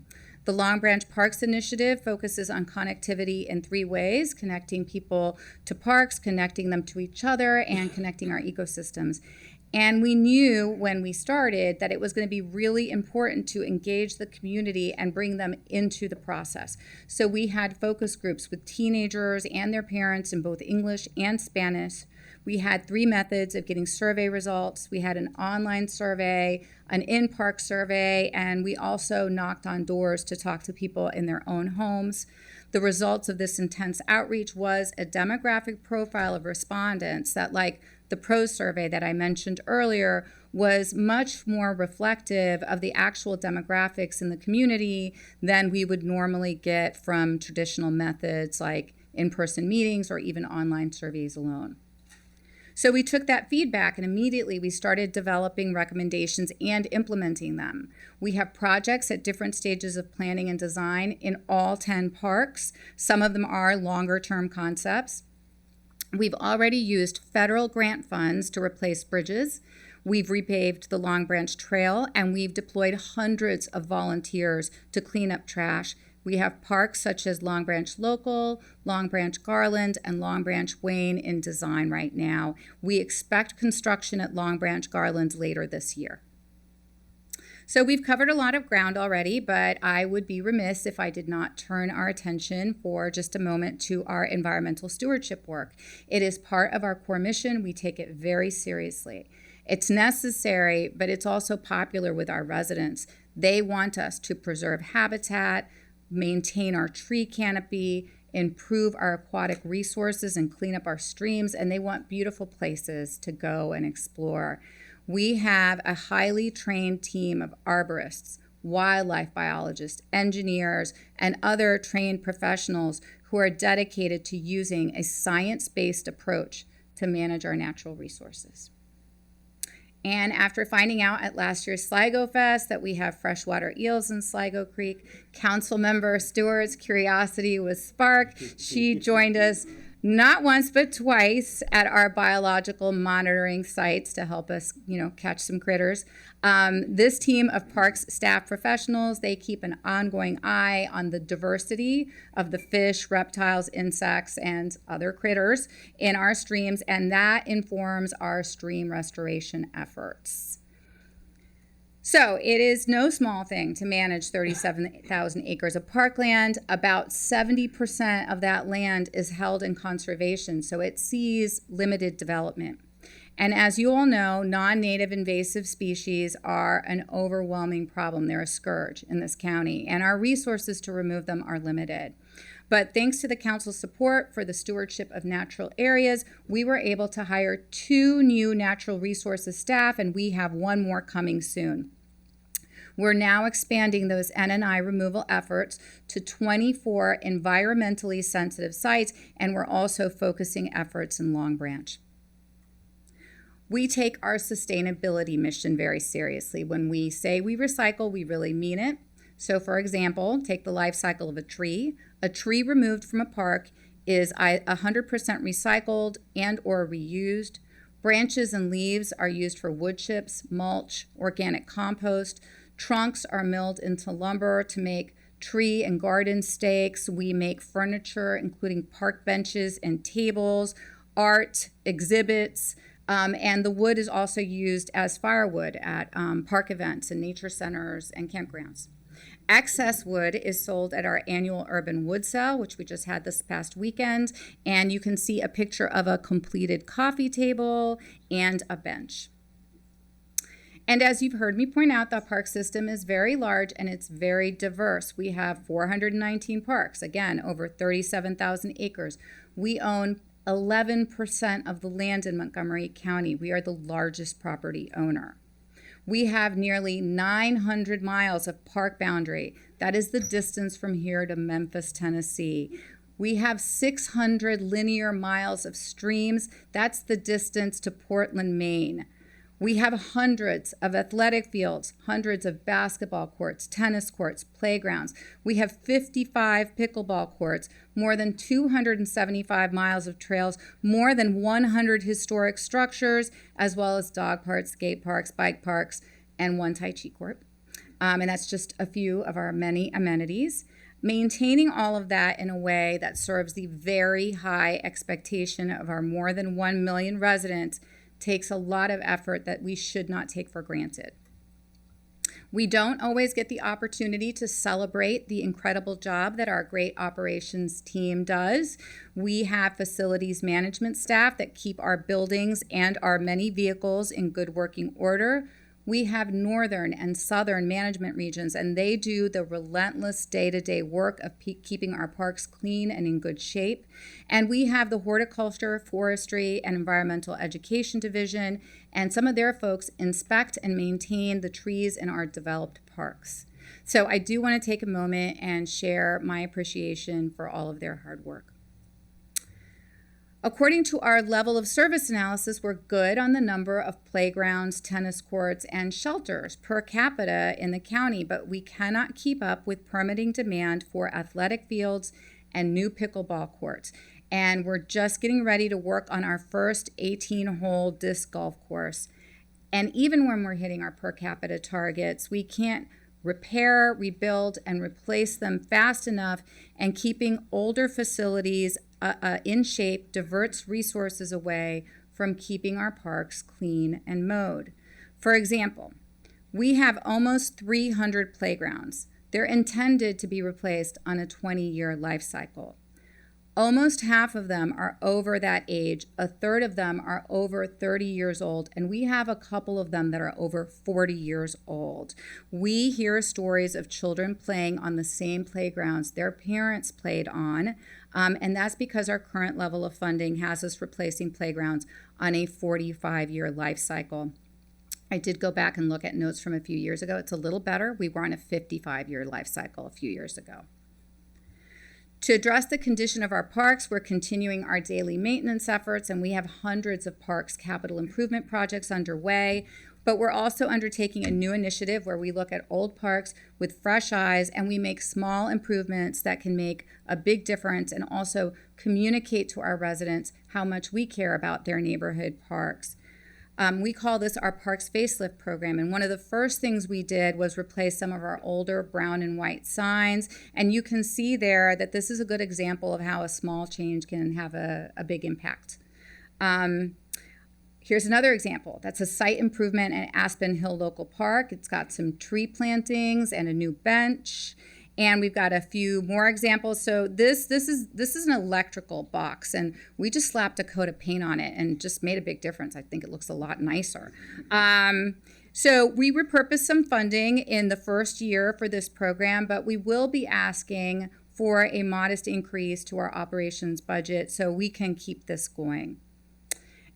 The Long Branch Parks Initiative focuses on connectivity in 3 ways: connecting people to parks, connecting them to each other, and connecting our ecosystems. And we knew when we started that it was going to be really important to engage the community and bring them into the process. So we had focus groups with teenagers and their parents in both English and Spanish. We had 3 methods of getting survey results. We had an online survey, an in-park survey, and we also knocked on doors to talk to people in their own homes. The results of this intense outreach was a demographic profile of respondents that, like the PROS survey that I mentioned earlier, was much more reflective of the actual demographics in the community than we would normally get from traditional methods like in-person meetings or even online surveys alone. So we took that feedback and immediately we started developing recommendations and implementing them. We have projects at different stages of planning and design in all 10 parks. Some of them are longer term concepts. We've already used federal grant funds to replace bridges. We've repaved the Long Branch Trail, and we've deployed hundreds of volunteers to clean up trash. We have parks such as Long Branch Local, Long Branch Garland, and Long Branch Wayne in design right now. We expect construction at Long Branch Garland later this year. So we've covered a lot of ground already, but I would be remiss if I did not turn our attention for just a moment to our environmental stewardship work. It is part of our core mission. We take it very seriously. It's necessary, but it's also popular with our residents. They want us to preserve habitat, maintain our tree canopy, improve our aquatic resources, and clean up our streams, and they want beautiful places to go and explore. We have a highly trained team of arborists, wildlife biologists, engineers, and other trained professionals who are dedicated to using a science-based approach to manage our natural resources. And after finding out at last year's Sligo Fest that we have freshwater eels in Sligo Creek, Councilmember Stewart's curiosity was sparked. She joined us not once but twice at our biological monitoring sites to help us, catch some critters. This team of parks staff professionals, they keep an ongoing eye on the diversity of the fish, reptiles, insects, and other critters in our streams, and that informs our stream restoration efforts. So it is no small thing to manage 37,000 acres of parkland. About 70% of that land is held in conservation, so it sees limited development. And as you all know, non-native invasive species are an overwhelming problem. They're a scourge in this county, and our resources to remove them are limited. But thanks to the council's support for the stewardship of natural areas, we were able to hire 2 new natural resources staff, and we have 1 more coming soon. We're now expanding those N&I removal efforts to 24 environmentally sensitive sites, and we're also focusing efforts in Long Branch. We take our sustainability mission very seriously. When we say we recycle, we really mean it. So for example, take the life cycle of a tree. A tree removed from a park is 100% recycled and or reused. Branches and leaves are used for wood chips, mulch, organic compost. Trunks are milled into lumber to make tree and garden stakes. We make furniture, including park benches and tables, art, exhibits, and the wood is also used as firewood at park events and nature centers and campgrounds. Excess wood is sold at our annual urban wood sale, which we just had this past weekend, and you can see a picture of a completed coffee table and a bench. And as you've heard me point out, the park system is very large and it's very diverse. We have 419 parks, again, over 37,000 acres. We own 11% of the land in Montgomery County. We are the largest property owner. We have nearly 900 miles of park boundary. That is the distance from here to Memphis, Tennessee. We have 600 linear miles of streams. That's the distance to Portland, Maine. We have hundreds of athletic fields, hundreds of basketball courts, tennis courts, playgrounds. We have 55 pickleball courts, more than 275 miles of trails, more than 100 historic structures, as well as dog parks, skate parks, bike parks, and 1 Tai Chi court. And that's just a few of our many amenities. Maintaining all of that in a way that serves the very high expectation of our more than 1 million residents takes a lot of effort that we should not take for granted. We don't always get the opportunity to celebrate the incredible job that our great operations team does. We have facilities management staff that keep our buildings and our many vehicles in good working order. We have northern and southern management regions, and they do the relentless day-to-day work of keeping our parks clean and in good shape. And we have the horticulture, forestry, and environmental education division, and some of their folks inspect and maintain the trees in our developed parks. So I do want to take a moment and share my appreciation for all of their hard work. According to our level of service analysis, we're good on the number of playgrounds, tennis courts, and shelters per capita in the county, but we cannot keep up with permitting demand for athletic fields and new pickleball courts. And we're just getting ready to work on our first 18-hole disc golf course. And even when we're hitting our per capita targets, we can't repair, rebuild, and replace them fast enough, and keeping older facilities in shape diverts resources away from keeping our parks clean and mowed. For example, we have almost 300 playgrounds. They're intended to be replaced on a 20-year life cycle. Almost half of them are over that age. A third of them are over 30 years old, and we have a couple of them that are over 40 years old. We hear stories of children playing on the same playgrounds their parents played on, and that's because our current level of funding has us replacing playgrounds on a 45-year life cycle. I did go back and look at notes from a few years ago. It's a little better. We were on a 55-year life cycle a few years ago. To address the condition of our parks, we're continuing our daily maintenance efforts, and we have hundreds of parks capital improvement projects underway. But we're also undertaking a new initiative where we look at old parks with fresh eyes, and we make small improvements that can make a big difference and also communicate to our residents how much we care about their neighborhood parks. We call this our Parks Facelift program, and one of the first things we did was replace some of our older brown and white signs, and you can see there that this is a good example of how a small change can have a big impact. Here's another example. That's a site improvement at Aspen Hill Local Park. It's got some tree plantings and a new bench. And we've got a few more examples. So this is an electrical box, and we just slapped a coat of paint on it and just made a big difference. I think it looks a lot nicer. So we repurposed some funding in the first year for this program, but we will be asking for a modest increase to our operations budget so we can keep this going.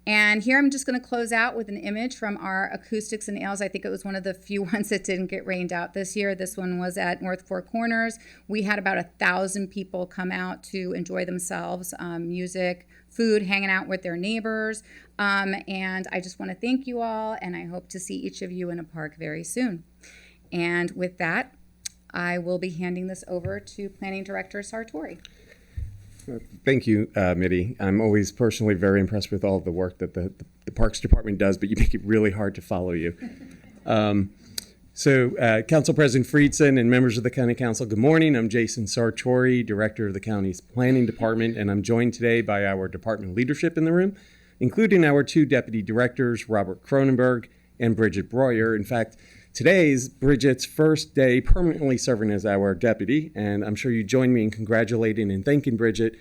And here I'm just going to close out with an image from our Acoustics and Ales. I think it was one of the few ones that didn't get rained out this year. This one was at North Four Corners. We had about 1,000 people come out to enjoy themselves, music, food, hanging out with their neighbors. And I just want to thank you all, and I hope to see each of you in a park very soon. And with that, I will be handing this over to Planning Director Sartori. Thank you, Mitty. I'm always personally very impressed with all of the work that the Parks Department does, but you make it really hard to follow you. Council President Friedson and members of the County Council, good morning. I'm Jason Sartori, Director of the county's Planning Department, and I'm joined today by our department leadership in the room, including our two deputy directors, Robert Cronenberg and Bridget Breuer. In fact, today is Bridget's first day permanently serving as our deputy, and I'm sure you join me in congratulating and thanking Bridget,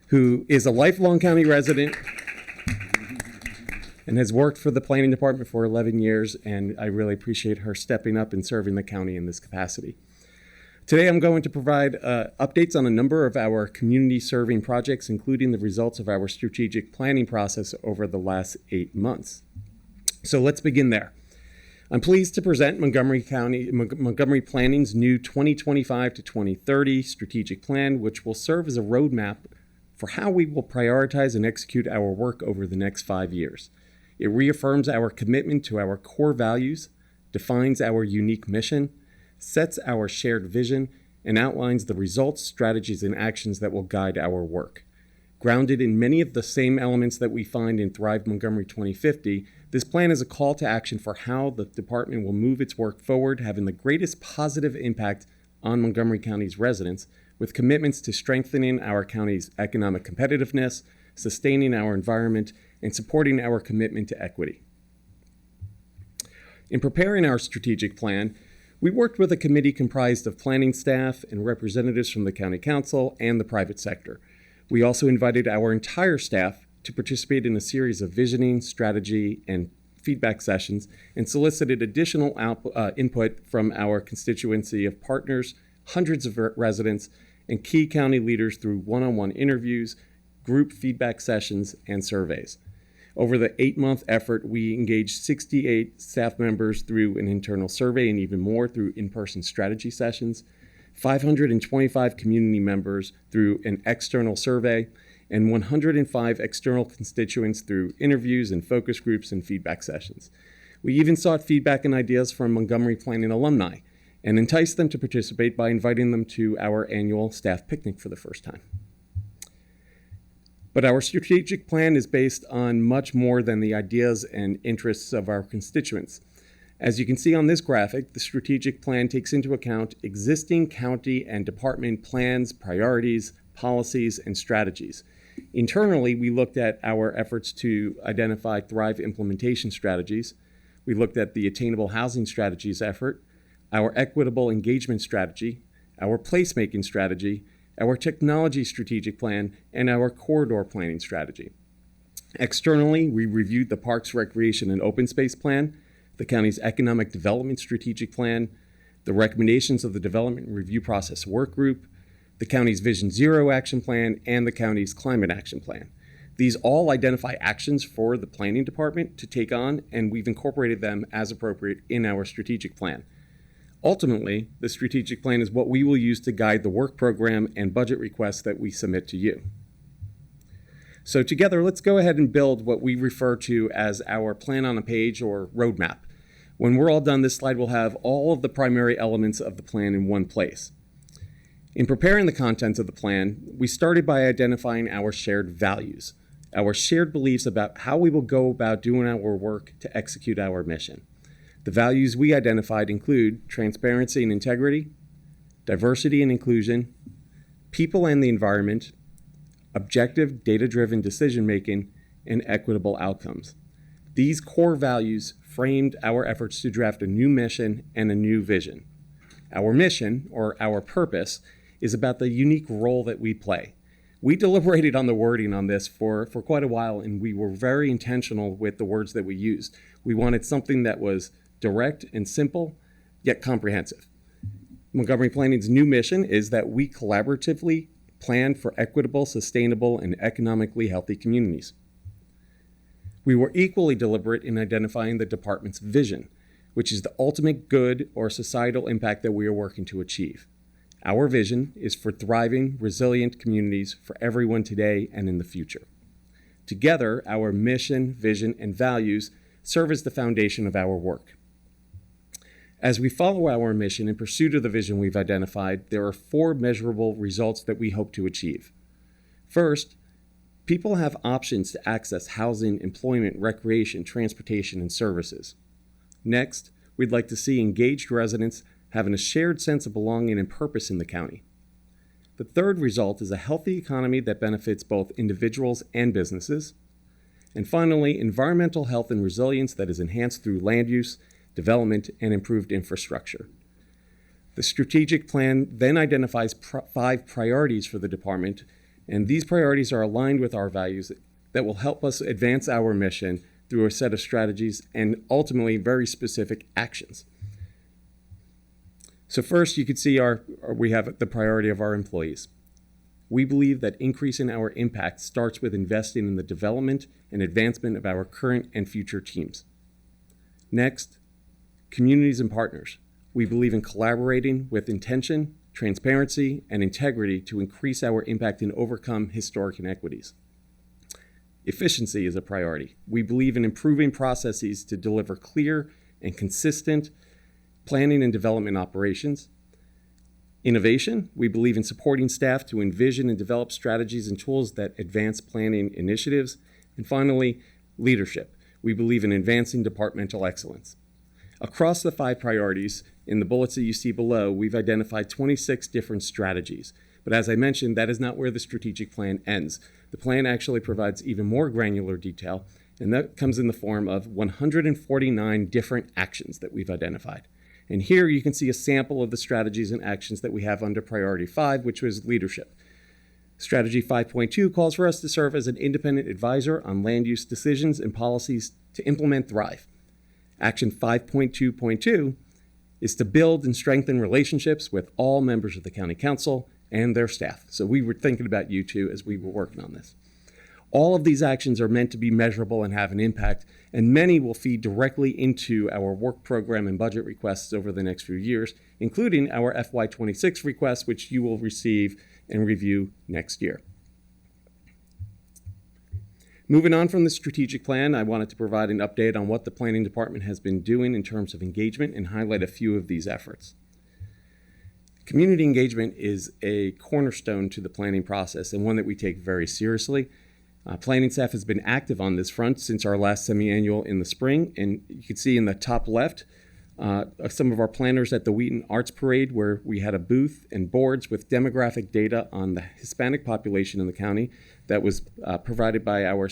who is a lifelong county resident and has worked for the Planning Department for 11 years, and I really appreciate her stepping up and serving the county in this capacity. Today I'm going to provide updates on a number of our community-serving projects, including the results of our strategic planning process over the last 8 months. So let's begin there. I'm pleased to present Montgomery Planning's new 2025 to 2030 strategic plan, which will serve as a roadmap for how we will prioritize and execute our work over the next 5 years. It reaffirms our commitment to our core values, defines our unique mission, sets our shared vision, and outlines the results, strategies, and actions that will guide our work. Grounded in many of the same elements that we find in Thrive Montgomery 2050, this plan is a call to action for how the department will move its work forward, having the greatest positive impact on Montgomery County's residents, with commitments to strengthening our county's economic competitiveness, sustaining our environment, and supporting our commitment to equity. In preparing our strategic plan, we worked with a committee comprised of planning staff and representatives from the county council and the private sector. We also invited our entire staff to participate in a series of visioning, strategy, and feedback sessions, and solicited additional input from our constituency of partners, hundreds of residents, and key county leaders through one-on-one interviews, group feedback sessions, and surveys. Over the 8-month effort, we engaged 68 staff members through an internal survey and even more through in-person strategy sessions, 525 community members through an external survey, and 105 external constituents through interviews and focus groups and feedback sessions. We even sought feedback and ideas from Montgomery Planning alumni and enticed them to participate by inviting them to our annual staff picnic for the first time. But our strategic plan is based on much more than the ideas and interests of our constituents. As you can see on this graphic, the strategic plan takes into account existing county and department plans, priorities, policies, and strategies. Internally, we looked at our efforts to identify Thrive implementation strategies. We looked at the Attainable Housing Strategies effort, our Equitable Engagement Strategy, our Placemaking Strategy, our Technology Strategic Plan, and our Corridor Planning Strategy. Externally, we reviewed the Parks, Recreation, and Open Space Plan, the county's Economic Development Strategic Plan, the recommendations of the Development Review Process Work Group, the county's Vision Zero Action Plan, and the county's Climate Action Plan. These all identify actions for the planning department to take on, and we've incorporated them as appropriate in our strategic plan. Ultimately, the strategic plan is what we will use to guide the work program and budget requests that we submit to you. So together, let's go ahead and build what we refer to as our plan on a page or roadmap. When we're all done, this slide will have all of the primary elements of the plan in one place. In preparing the contents of the plan, we started by identifying our shared values, our shared beliefs about how we will go about doing our work to execute our mission. The values we identified include transparency and integrity, diversity and inclusion, people and the environment, objective, data-driven decision-making, and equitable outcomes. These core values framed our efforts to draft a new mission and a new vision. Our mission, or our purpose, is about the unique role that we play. We deliberated on the wording on this for quite a while, and we were very intentional with the words that we used. We wanted something that was direct and simple, yet comprehensive. Montgomery Planning's new mission is that we collaboratively plan for equitable, sustainable, and economically healthy communities. We were equally deliberate in identifying the department's vision, which is the ultimate good or societal impact that we are working to achieve. Our vision is for thriving, resilient communities for everyone today and in the future. Together, our mission, vision, and values serve as the foundation of our work. As we follow our mission in pursuit of the vision we've identified, there are 4 measurable results that we hope to achieve. First, people have options to access housing, employment, recreation, transportation, and services. Next, we'd like to see engaged residents having a shared sense of belonging and purpose in the county. The third result is a healthy economy that benefits both individuals and businesses. And finally, environmental health and resilience that is enhanced through land use, development, and improved infrastructure. The strategic plan then identifies 5 priorities for the department, and these priorities are aligned with our values that will help us advance our mission through a set of strategies and ultimately very specific actions. So first, you can see we have the priority of our employees. We believe that increasing our impact starts with investing in the development and advancement of our current and future teams. Next, communities and partners. We believe in collaborating with intention, transparency, and integrity to increase our impact and overcome historic inequities. Efficiency is a priority. We believe in improving processes to deliver clear and consistent planning and development operations. Innovation, we believe in supporting staff to envision and develop strategies and tools that advance planning initiatives. And finally, leadership. We believe in advancing departmental excellence. Across the 5 priorities, in the bullets that you see below, we've identified 26 different strategies, But as I mentioned, that is not where the strategic plan ends. The plan actually provides even more granular detail, and that comes in the form of 149 different actions that we've identified. And here you can see a sample of the strategies and actions that we have under Priority 5, which was leadership. Strategy 5.2 calls for us to serve as an independent advisor on land use decisions and policies to implement Thrive. Action 5.2.2 is to build and strengthen relationships with all members of the county council and their staff. So we were thinking about you too as we were working on this. All of these actions are meant to be measurable and have an impact, and many will feed directly into our work program and budget requests over the next few years, including our FY26 request, which you will receive and review next year. Moving on from the strategic plan, I wanted to provide an update on what the planning department has been doing in terms of engagement and highlight a few of these efforts. Community engagement is a cornerstone to the planning process and one that we take very seriously. Planning staff has been active on this front since our last semi-annual in the spring, and you can see in the top left some of our planners at the Wheaton Arts Parade, where we had a booth and boards with demographic data on the Hispanic population in the county that was provided by our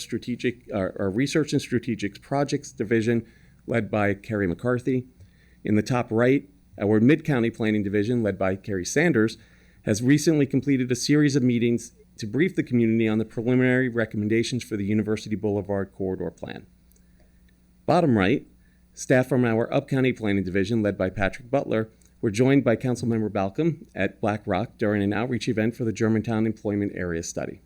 Research and Strategic Projects Division, led by Kerry McCarthy. In the top right, our Mid-County Planning Division, led by Kerry Sanders, has recently completed a series of meetings to brief the community on the preliminary recommendations for the University Boulevard Corridor Plan. Bottom right, staff from our Up-County Planning Division, led by Patrick Butler, were joined by Councilmember Balcom at Black Rock during an outreach event for the Germantown Employment Area Study.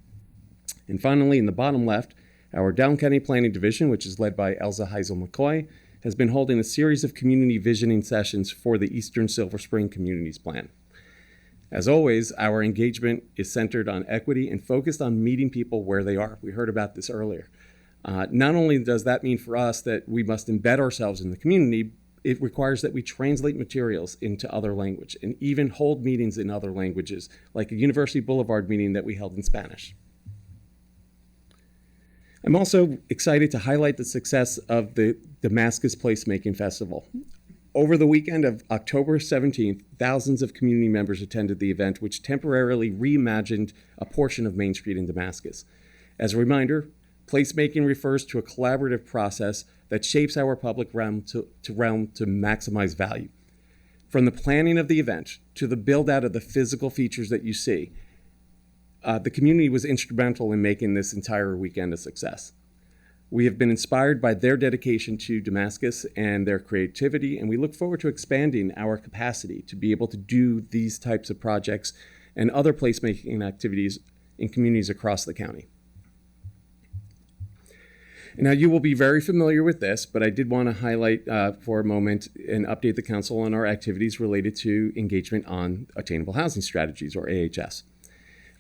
And finally, in the bottom left, our Down County Planning Division, which is led by Elza Heisel McCoy, has been holding a series of community visioning sessions for the Eastern Silver Spring Communities Plan. As always, our engagement is centered on equity and focused on meeting people where they are. We heard about this earlier. Not only does that mean for us that we must embed ourselves in the community, it requires that we translate materials into other language and even hold meetings in other languages, like a University Boulevard meeting that we held in Spanish. I'm also excited to highlight the success of the Damascus Placemaking Festival. Over the weekend of October 17th, thousands of community members attended the event, which temporarily reimagined a portion of Main Street in Damascus. As a reminder, placemaking refers to a collaborative process that shapes our public realm to maximize value. From the planning of the event to the build-out of the physical features that you see, the community was instrumental in making this entire weekend a success. We have been inspired by their dedication to Damascus and their creativity, and we look forward to expanding our capacity to be able to do these types of projects and other placemaking activities in communities across the county. Now, you will be very familiar with this, but I did want to highlight for a moment and update the council on our activities related to engagement on attainable housing strategies, or AHS.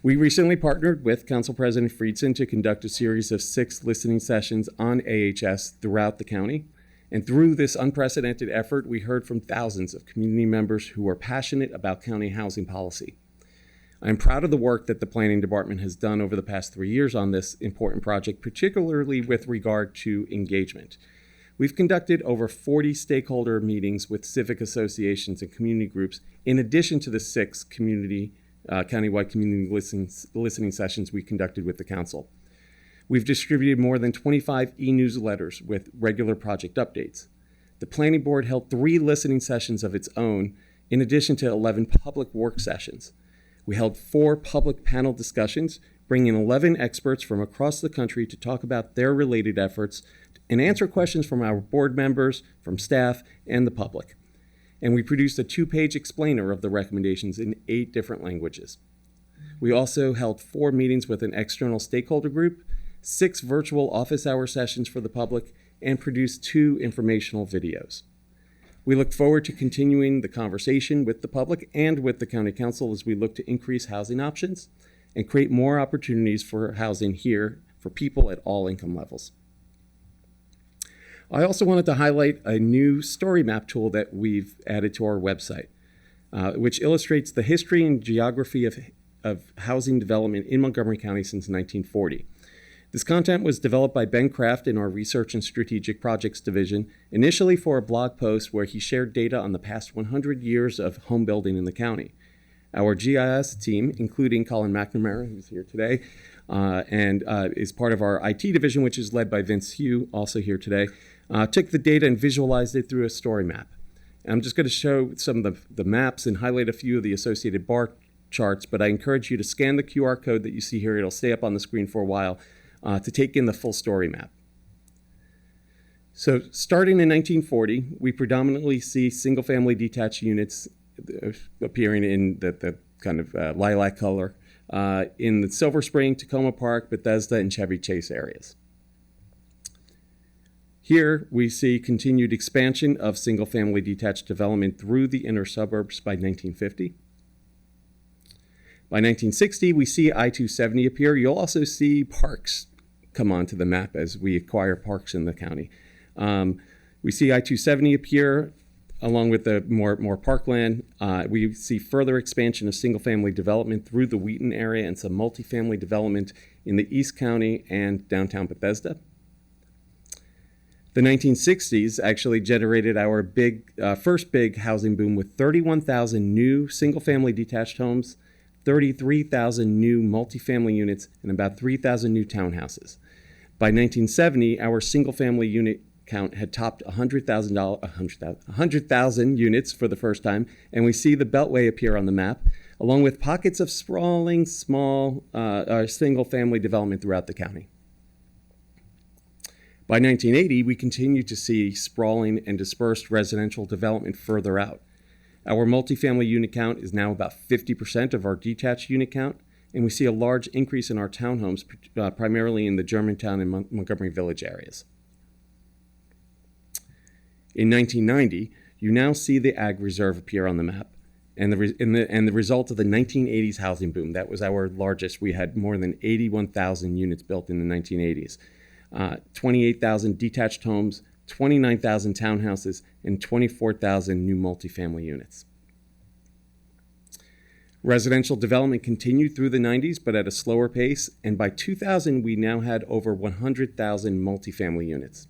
We recently partnered with Council President Friedson to conduct a series of 6 listening sessions on AHS throughout the county. And through this unprecedented effort, we heard from thousands of community members who are passionate about county housing policy. I'm proud of the work that the Planning Department has done over the past 3 years on this important project, particularly with regard to engagement. We've conducted over 40 stakeholder meetings with civic associations and community groups, in addition to the 6 countywide community listening sessions we conducted with the council. We've distributed more than 25 e-newsletters with regular project updates. The Planning Board held 3 listening sessions of its own, in addition to 11 public work sessions. We held 4 public panel discussions, bringing 11 experts from across the country to talk about their related efforts and answer questions from our board members, from staff, and the public. And we produced a 2-page explainer of the recommendations in 8 different languages. We also held 4 meetings with an external stakeholder group, 6 virtual office hour sessions for the public, and produced 2 informational videos. We look forward to continuing the conversation with the public and with the County Council as we look to increase housing options and create more opportunities for housing here for people at all income levels. I also wanted to highlight a new story map tool that we've added to our website, which illustrates the history and geography of housing development in Montgomery County since 1940. This content was developed by Ben Kraft in our Research and Strategic Projects Division, initially for a blog post where he shared data on the past 100 years of home building in the county. Our GIS team, including Colin McNamara, who's here today, and is part of our IT division, which is led by Vince Hugh, also here today, took the data and visualized it through a story map. And I'm just going to show some of the maps and highlight a few of the associated bar charts, but I encourage you to scan the QR code that you see here. It'll stay up on the screen for a while to take in the full story map. So starting in 1940, we predominantly see single-family detached units appearing in the kind of lilac color in the Silver Spring, Tacoma Park, Bethesda, and Chevy Chase areas. Here we see continued expansion of single-family detached development through the inner suburbs by 1950. By 1960, we see I-270 appear. You'll also see parks come onto the map as we acquire parks in the county. We see I-270 appear along with the more parkland. We see further expansion of single-family development through the Wheaton area and some multifamily development in the East County and downtown Bethesda. The 1960s actually generated our first big housing boom with 31,000 new single-family detached homes, 33,000 new multifamily units, and about 3,000 new townhouses. By 1970, our single-family unit count had topped 100,000 units for the first time, and we see the Beltway appear on the map, along with pockets of sprawling, small, single-family development throughout the county. By 1980, we continue to see sprawling and dispersed residential development further out. Our multifamily unit count is now about 50% of our detached unit count, and we see a large increase in our townhomes, primarily in the Germantown and Montgomery Village areas. In 1990, you now see the Ag Reserve appear on the map, and the result of the 1980s housing boom. That was our largest. We had more than 81,000 units built in the 1980s. 28,000 detached homes, 29,000 townhouses, and 24,000 new multifamily units. Residential development continued through the 90s, but at a slower pace, and by 2000, we now had over 100,000 multifamily units.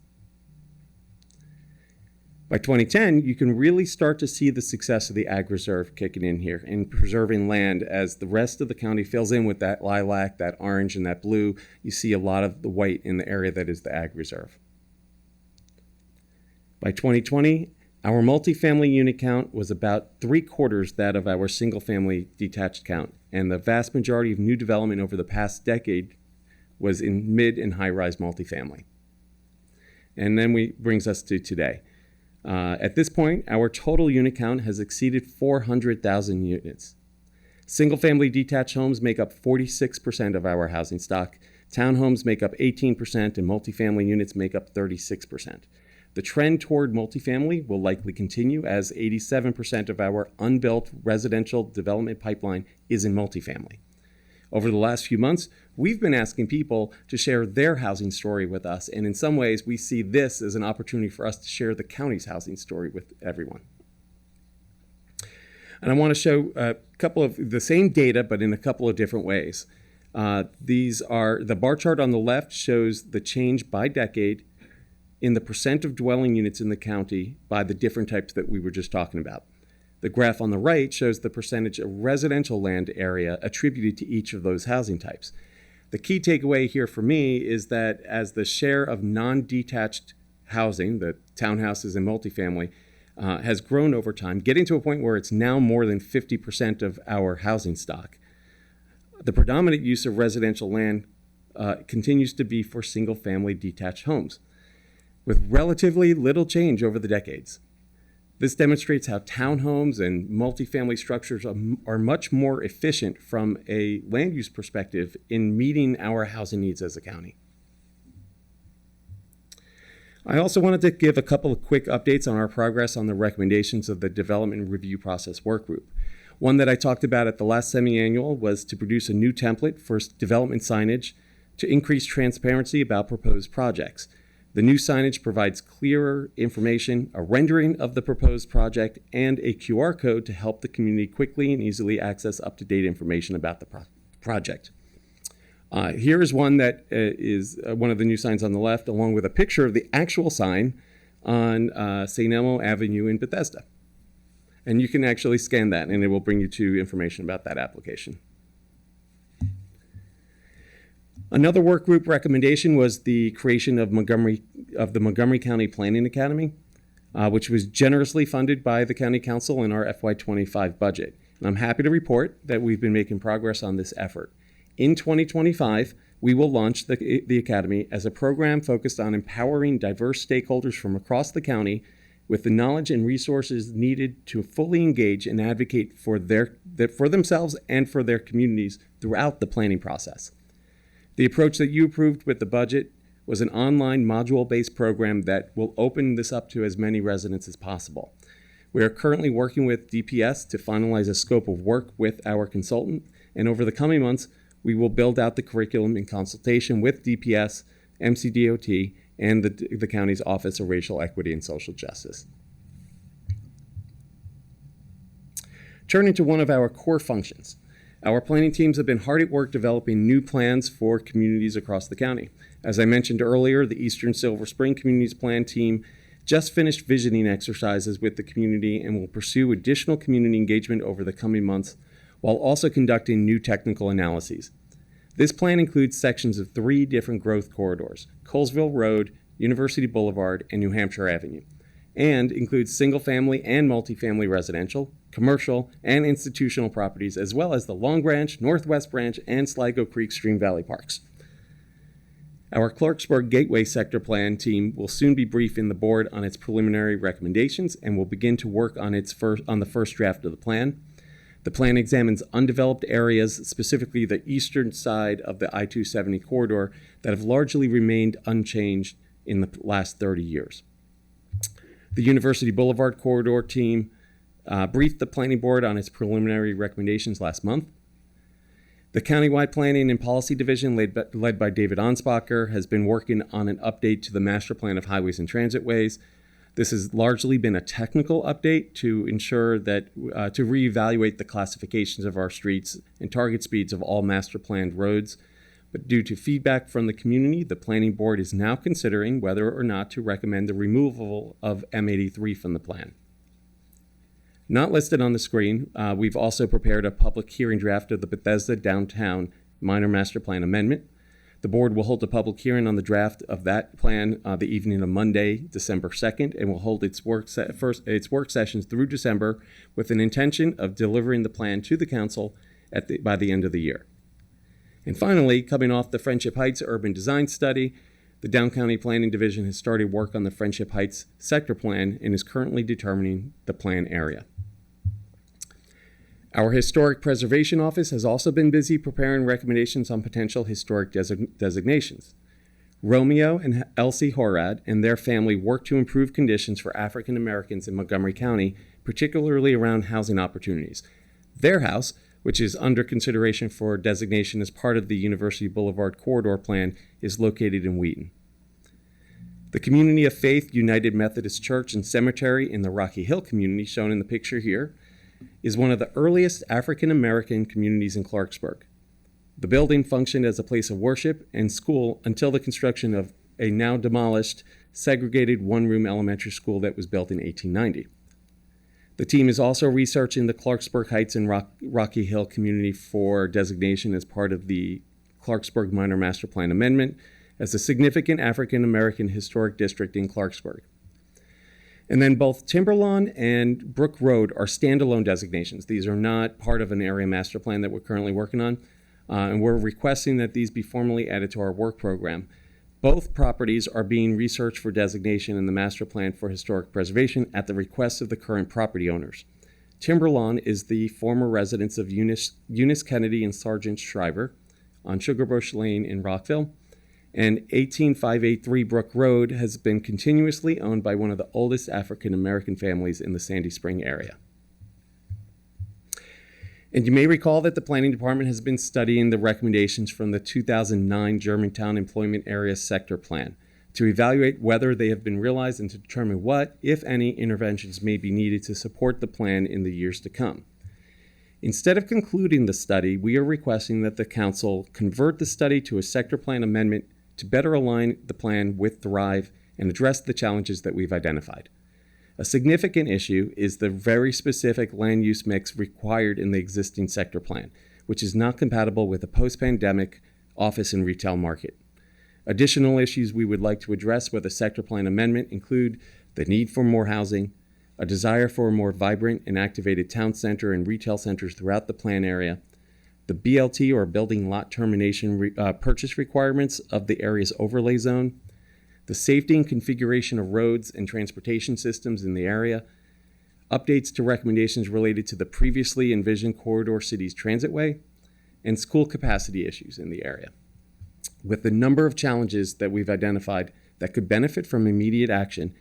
By 2010, you can really start to see the success of the Ag Reserve kicking in here and preserving land as the rest of the county fills in with that lilac, that orange, and that blue. You see a lot of the white in the area that is the Ag Reserve. By 2020, our multifamily unit count was about 3/4 that of our single-family detached count, and the vast majority of new development over the past decade was in mid and high-rise multifamily. And then brings us to today. At this point, our total unit count has exceeded 400,000 units. Single-family detached homes make up 46% of our housing stock. Townhomes make up 18%, and multifamily units make up 36%. The trend toward multifamily will likely continue as 87% of our unbuilt residential development pipeline is in multifamily. Over the last few months, we've been asking people to share their housing story with us, and in some ways, we see this as an opportunity for us to share the county's housing story with everyone. And I want to show a couple of the same data, but in a couple of different ways. These are the bar chart on the left shows the change by decade in the percent of dwelling units in the county by the different types that we were just talking about. The graph on the right shows the percentage of residential land area attributed to each of those housing types. The key takeaway here for me is that as the share of non-detached housing, the townhouses and multifamily, has grown over time, getting to a point where it's now more than 50% of our housing stock, the predominant use of residential land continues to be for single-family detached homes, with relatively little change over the decades. This demonstrates how townhomes and multifamily structures are much more efficient from a land use perspective in meeting our housing needs as a county. I also wanted to give a couple of quick updates on our progress on the recommendations of the Development Review Process Work Group. One that I talked about at the last semi-annual was to produce a new template for development signage to increase transparency about proposed projects. The new signage provides clearer information, a rendering of the proposed project, and a QR code to help the community quickly and easily access up-to-date information about the project. Here is one that is one of the new signs on the left, along with a picture of the actual sign on St. Elmo Avenue in Bethesda. And you can actually scan that, and it will bring you to information about that application. Another work group recommendation was the creation of the Montgomery County Planning Academy, which was generously funded by the County Council in our FY25 budget. And I'm happy to report that we've been making progress on this effort. In 2025, we will launch the Academy as a program focused on empowering diverse stakeholders from across the county with the knowledge and resources needed to fully engage and advocate for themselves and for their communities throughout the planning process. The approach that you approved with the budget was an online module-based program that will open this up to as many residents as possible. We are currently working with DPS to finalize a scope of work with our consultant, and over the coming months, we will build out the curriculum in consultation with DPS, MCDOT, and the county's Office of Racial Equity and Social Justice. Turning to one of our core functions, our planning teams have been hard at work developing new plans for communities across the county. As I mentioned earlier, the Eastern Silver Spring Communities Plan team just finished visioning exercises with the community and will pursue additional community engagement over the coming months while also conducting new technical analyses. This plan includes sections of 3 different growth corridors, Colesville Road, University Boulevard, and New Hampshire Avenue, and includes single-family and multifamily residential, commercial, and institutional properties, as well as the Long Branch, Northwest Branch, and Sligo Creek Stream Valley Parks. Our Clarksburg Gateway Sector Plan team will soon be briefing the board on its preliminary recommendations and will begin to work on the first draft of the plan. The plan examines undeveloped areas, specifically the eastern side of the I-270 corridor, that have largely remained unchanged in the last 30 years. The University Boulevard corridor team briefed the planning board on its preliminary recommendations last month. The Countywide Planning and Policy Division, led by David Ansbacher, has been working on an update to the Master Plan of Highways and Transitways. This has largely been a technical update to ensure that to reevaluate the classifications of our streets and target speeds of all master planned roads. But due to feedback from the community, the planning board is now considering whether or not to recommend the removal of M83 from the plan. Not listed on the screen, we've also prepared a public hearing draft of the Bethesda Downtown Minor Master Plan Amendment. The board will hold a public hearing on the draft of that plan the evening of Monday, December 2nd, and will hold its work sessions through December with an intention of delivering the plan to the council by the end of the year. And finally, coming off the Friendship Heights Urban Design Study, the Down County Planning Division has started work on the Friendship Heights Sector Plan and is currently determining the plan area. Our Historic Preservation Office has also been busy preparing recommendations on potential historic designations. Romeo and Elsie Horad and their family work to improve conditions for African Americans in Montgomery County, particularly around housing opportunities. Their house, which is under consideration for designation as part of the University Boulevard Corridor Plan, is located in Wheaton. The Community of Faith United Methodist Church and Cemetery in the Rocky Hill community, shown in the picture here, is one of the earliest African American communities in Clarksburg. The building functioned as a place of worship and school until the construction of a now demolished, segregated one-room elementary school that was built in 1890. The team is also researching the Clarksburg Heights and Rocky Hill community for designation as part of the Clarksburg Minor Master Plan Amendment as a significant African American historic district in Clarksburg. And then both Timberlawn and Brook Road are standalone designations. These are not part of an area master plan that we're currently working on, and we're requesting that these be formally added to our work program. Both properties are being researched for designation in the master plan for historic preservation at the request of the current property owners. Timberlawn is the former residence of Eunice Kennedy and Sergeant Shriver on Sugarbush Lane in Rockville. And 18583 Brook Road has been continuously owned by one of the oldest African American families in the Sandy Spring area. And you may recall that the Planning Department has been studying the recommendations from the 2009 Germantown Employment Area Sector Plan to evaluate whether they have been realized and to determine what, if any, interventions may be needed to support the plan in the years to come. Instead of concluding the study, we are requesting that the Council convert the study to a sector plan amendment to better align the plan with Thrive and address the challenges that we've identified. A significant issue is the very specific land use mix required in the existing sector plan, which is not compatible with a post-pandemic office and retail market. Additional issues we would like to address with a sector plan amendment include the need for more housing, a desire for a more vibrant and activated town center and retail centers throughout the plan area, the BLT or building lot termination purchase requirements of the area's overlay zone, the safety and configuration of roads and transportation systems in the area, updates to recommendations related to the previously envisioned Corridor Cities Transitway, and school capacity issues in the area. With the number of challenges that we've identified that could benefit from immediate action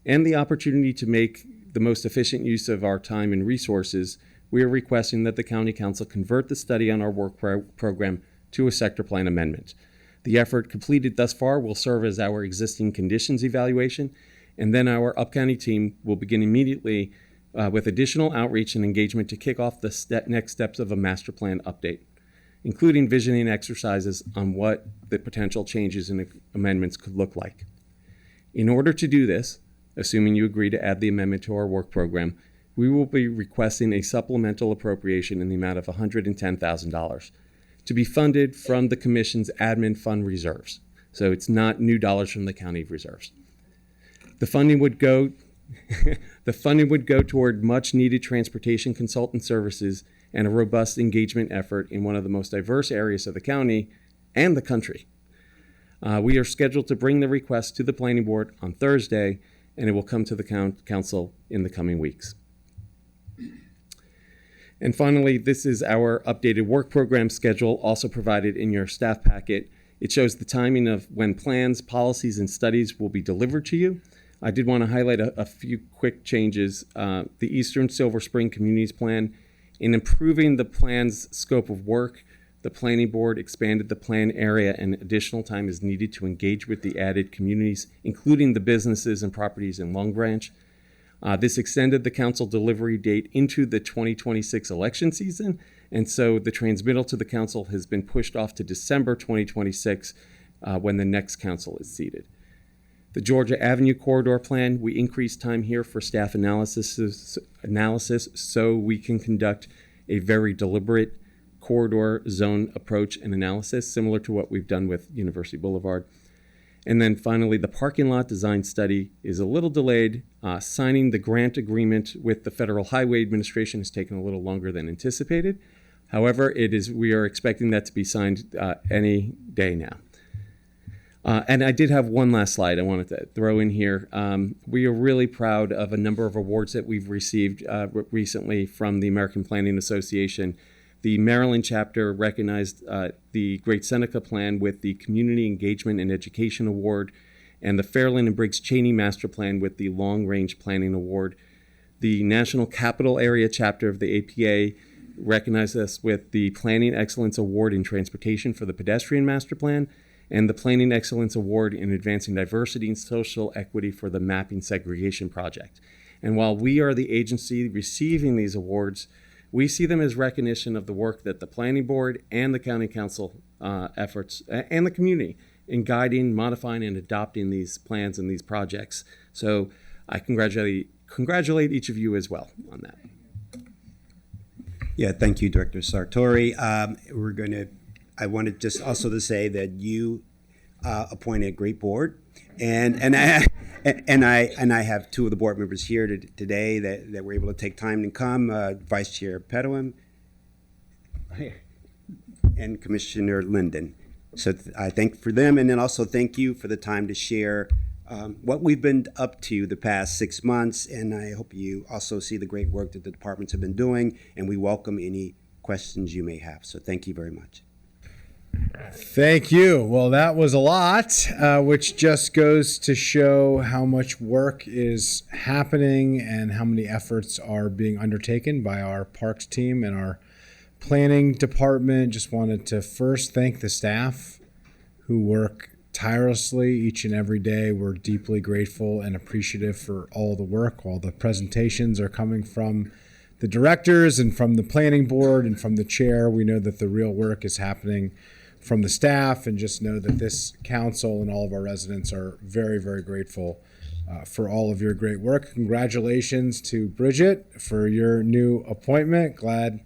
and the opportunity to make the most efficient use of our time and resources, we are requesting that the County Council convert the study on our work program to a sector plan amendment. The effort completed thus far will serve as our existing conditions evaluation, and then our up-county team will begin immediately with additional outreach and engagement to kick off the next steps of a master plan update, including visioning exercises on what the potential changes and amendments could look like. In order to do this, assuming you agree to add the amendment to our work program, we will be requesting a supplemental appropriation in the amount of $110,000 to be funded from the Commission's admin fund reserves. So it's not new dollars from the county reserves. The funding would go toward much needed transportation consultant services and a robust engagement effort in one of the most diverse areas of the county and the country. We are scheduled to bring the request to the Planning Board on Thursday, and it will come to the council in the coming weeks. And finally, this is our updated work program schedule, also provided in your staff packet. It shows the timing of when plans, policies, and studies will be delivered to you. I did want to highlight a few quick changes. The Eastern Silver Spring Communities Plan, in improving the plan's scope of work, the Planning Board expanded the plan area and additional time is needed to engage with the added communities, including the businesses and properties in Long Branch. This extended the council delivery date into the 2026 election season, and so the transmittal to the council has been pushed off to December 2026 when the next council is seated. The Georgia Avenue Corridor Plan, we increased time here for staff analysis so we can conduct a very deliberate corridor zone approach and analysis, similar to what we've done with University Boulevard. And then finally, the parking lot design study is a little delayed. Signing the grant agreement with the Federal Highway Administration has taken a little longer than anticipated. However, we are expecting that to be signed any day now. And I did have one last slide I wanted to throw in here. We are really proud of a number of awards that we've received recently from the American Planning Association. The Maryland chapter recognized the Great Seneca Plan with the Community Engagement and Education Award, and the Fairland and Briggs Cheney Master Plan with the Long Range Planning Award. The National Capital Area chapter of the APA recognized us with the Planning Excellence Award in Transportation for the Pedestrian Master Plan, and the Planning Excellence Award in Advancing Diversity and Social Equity for the Mapping Segregation Project. And while we are the agency receiving these awards, we see them as recognition of the work that the Planning Board and the County Council efforts and the community in guiding, modifying, and adopting these plans and these projects. So I congratulate each of you as well on that. Yeah, thank you, Director Sartori. I wanted just also to say that you appointed a great board, and I have two of the board members here today that were able to take time to come, Vice Chair Pedowin and Commissioner Linden. So I thank for them, and then also thank you for the time to share what we've been up to the past 6 months, and I hope you also see the great work that the departments have been doing, and we welcome any questions you may have. So thank you very much. Thank you. Well, that was a lot, which just goes to show how much work is happening and how many efforts are being undertaken by our parks team and our planning department. Just wanted to first thank the staff who work tirelessly each and every day. We're deeply grateful and appreciative for all the work. All the presentations are coming from the directors and from the planning board and from the chair. We know that the real work is happening from the staff, and just know that this council and all of our residents are very, very grateful for all of your great work. Congratulations to Bridget for your new appointment. Glad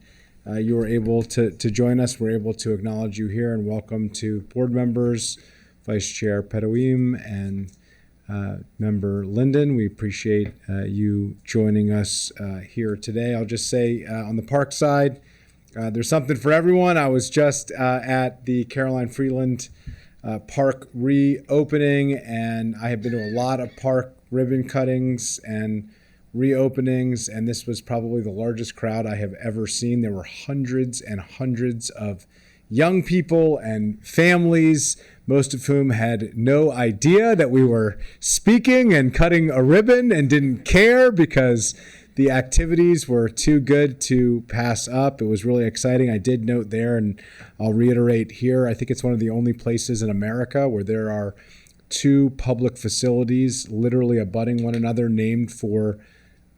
you were able to join us. We're able to acknowledge you here, and welcome to board members, Vice Chair Pedawim and Member Linden. We appreciate you joining us here today. I'll just say on the park side, there's something for everyone. I was just at the Caroline Freeland park reopening, and I have been to a lot of park ribbon cuttings and reopenings, and this was probably the largest crowd I have ever seen. There were hundreds and hundreds of young people and families, most of whom had no idea that we were speaking and cutting a ribbon and didn't care because the activities were too good to pass up. It was really exciting. I did note there, and I'll reiterate here, I think it's one of the only places in America where there are two public facilities literally abutting one another named for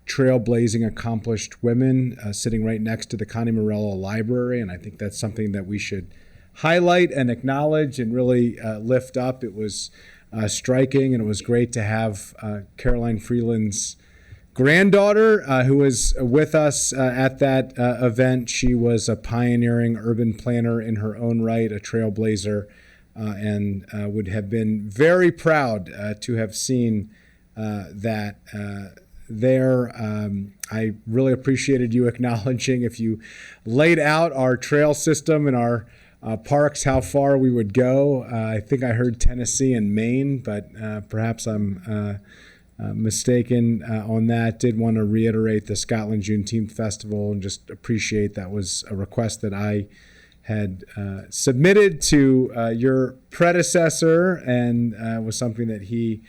trailblazing accomplished women, sitting right next to the Connie Morello Library. And I think that's something that we should highlight and acknowledge and really lift up. It was striking, and it was great to have Caroline Freeland's granddaughter who was with us at that event. She was a pioneering urban planner in her own right, a trailblazer, and would have been very proud to have seen that there. I really appreciated you acknowledging, if you laid out our trail system and our parks, how far we would go. I think I heard Tennessee and Maine, but perhaps I'm mistaken on that. Did want to reiterate the Scotland Juneteenth Festival and just appreciate that was a request that I had submitted to your predecessor, and was something that he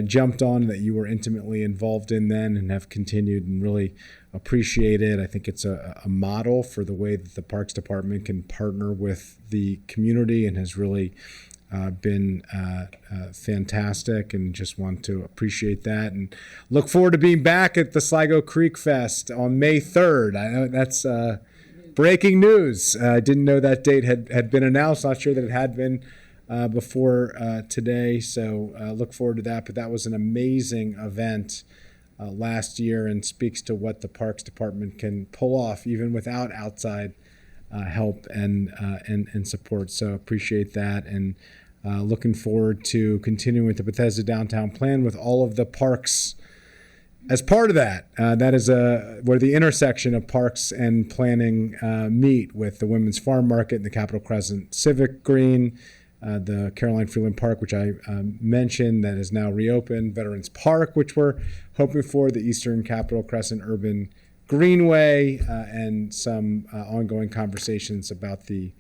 jumped on, that you were intimately involved in then and have continued, and really appreciate it. I think it's a model for the way that the Parks Department can partner with the community, and has really been fantastic, and just want to appreciate that and look forward to being back at the Sligo Creek Fest on May 3rd. I know that's breaking news. I didn't know that date had been announced. Not sure that it had been before today, so look forward to that. But that was an amazing event last year, and speaks to what the Parks Department can pull off even without outside help and support. So appreciate that, and looking forward to continuing with the Bethesda Downtown Plan with all of the parks as part of that. That is where the intersection of parks and planning meet, with the Women's Farm Market and the Capitol Crescent Civic Green, the Caroline Freeland Park, which I mentioned, that is now reopened, Veterans Park, which we're hoping for, the Eastern Capitol Crescent Urban Greenway, and some ongoing conversations about the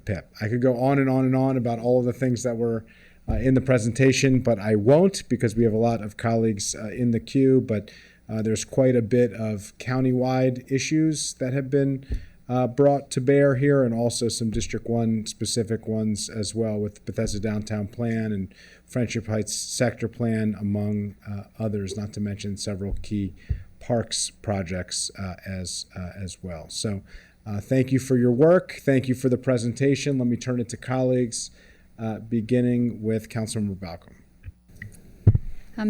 PIP. I could go on and on and on about all of the things that were in the presentation, but I won't, because we have a lot of colleagues in the queue. But there's quite a bit of countywide issues that have been brought to bear here, and also some District 1 specific ones as well, with Bethesda Downtown Plan and Friendship Heights Sector Plan, among others, not to mention several key parks projects as well. So thank you for your work. Thank you for the presentation. Let me turn it to colleagues, beginning with Councilmember Balcom.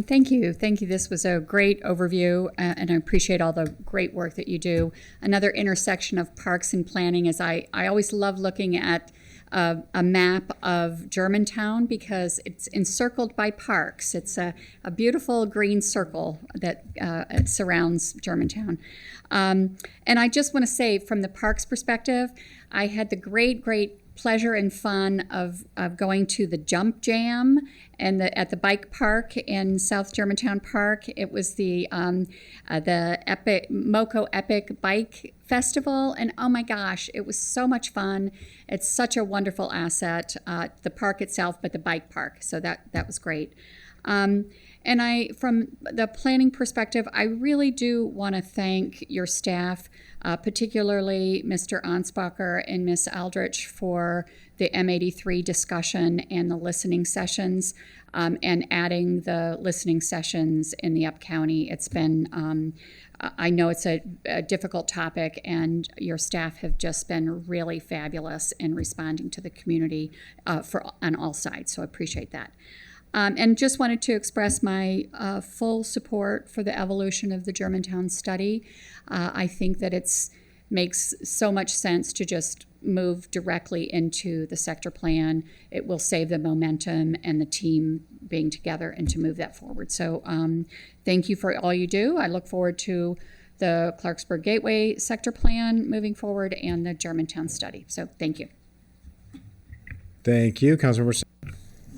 Thank you. This was a great overview, and I appreciate all the great work that you do. Another intersection of parks and planning is I always love looking at a map of Germantown, because it's encircled by parks. It's a beautiful green circle that surrounds Germantown. And I just want to say, from the parks perspective, I had the great pleasure and fun of going to the Jump Jam and at the bike park in South Germantown Park. It was the Epic Moco Epic Bike Festival, and oh my gosh, it was so much fun. It's such a wonderful asset, the park itself, but the bike park. So that was great. And from the planning perspective, I really do want to thank your staff, particularly Mr. Ansbacher and Ms. Aldrich, for the M83 discussion and the listening sessions, and adding the listening sessions in the Up-County. It's been, I know it's a difficult topic, and your staff have just been really fabulous in responding to the community on all sides, so I appreciate that. And just wanted to express my full support for the evolution of the Germantown study. I think that it's makes so much sense to just move directly into the sector plan. It will save the momentum and the team being together and to move that forward. So thank you for all you do. I look forward to the Clarksburg Gateway sector plan moving forward and the Germantown study. So thank you. Thank you, Councilmember.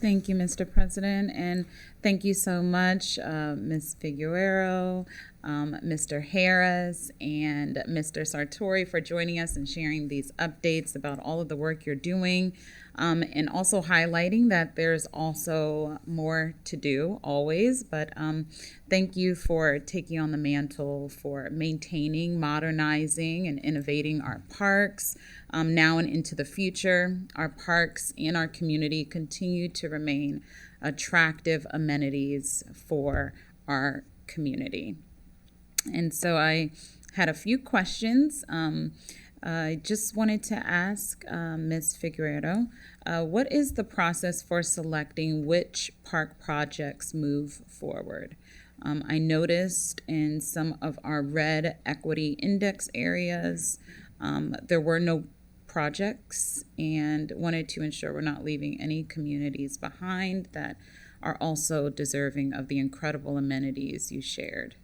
Thank you, Mr. President, and thank you so much, Ms. Figueroa, Mr. Harris, and Mr. Sartori for joining us and sharing these updates about all of the work you're doing, and also highlighting that there's also more to do always, but thank you for taking on the mantle for maintaining, modernizing, and innovating our parks. Now and into the future, our parks and our community continue to remain attractive amenities for our community. And so I had a few questions. I just wanted to ask Ms. Figueroa, what is the process for selecting which park projects move forward? I noticed in some of our red equity index areas, there were no projects, and wanted to ensure we're not leaving any communities behind that are also deserving of the incredible amenities you shared.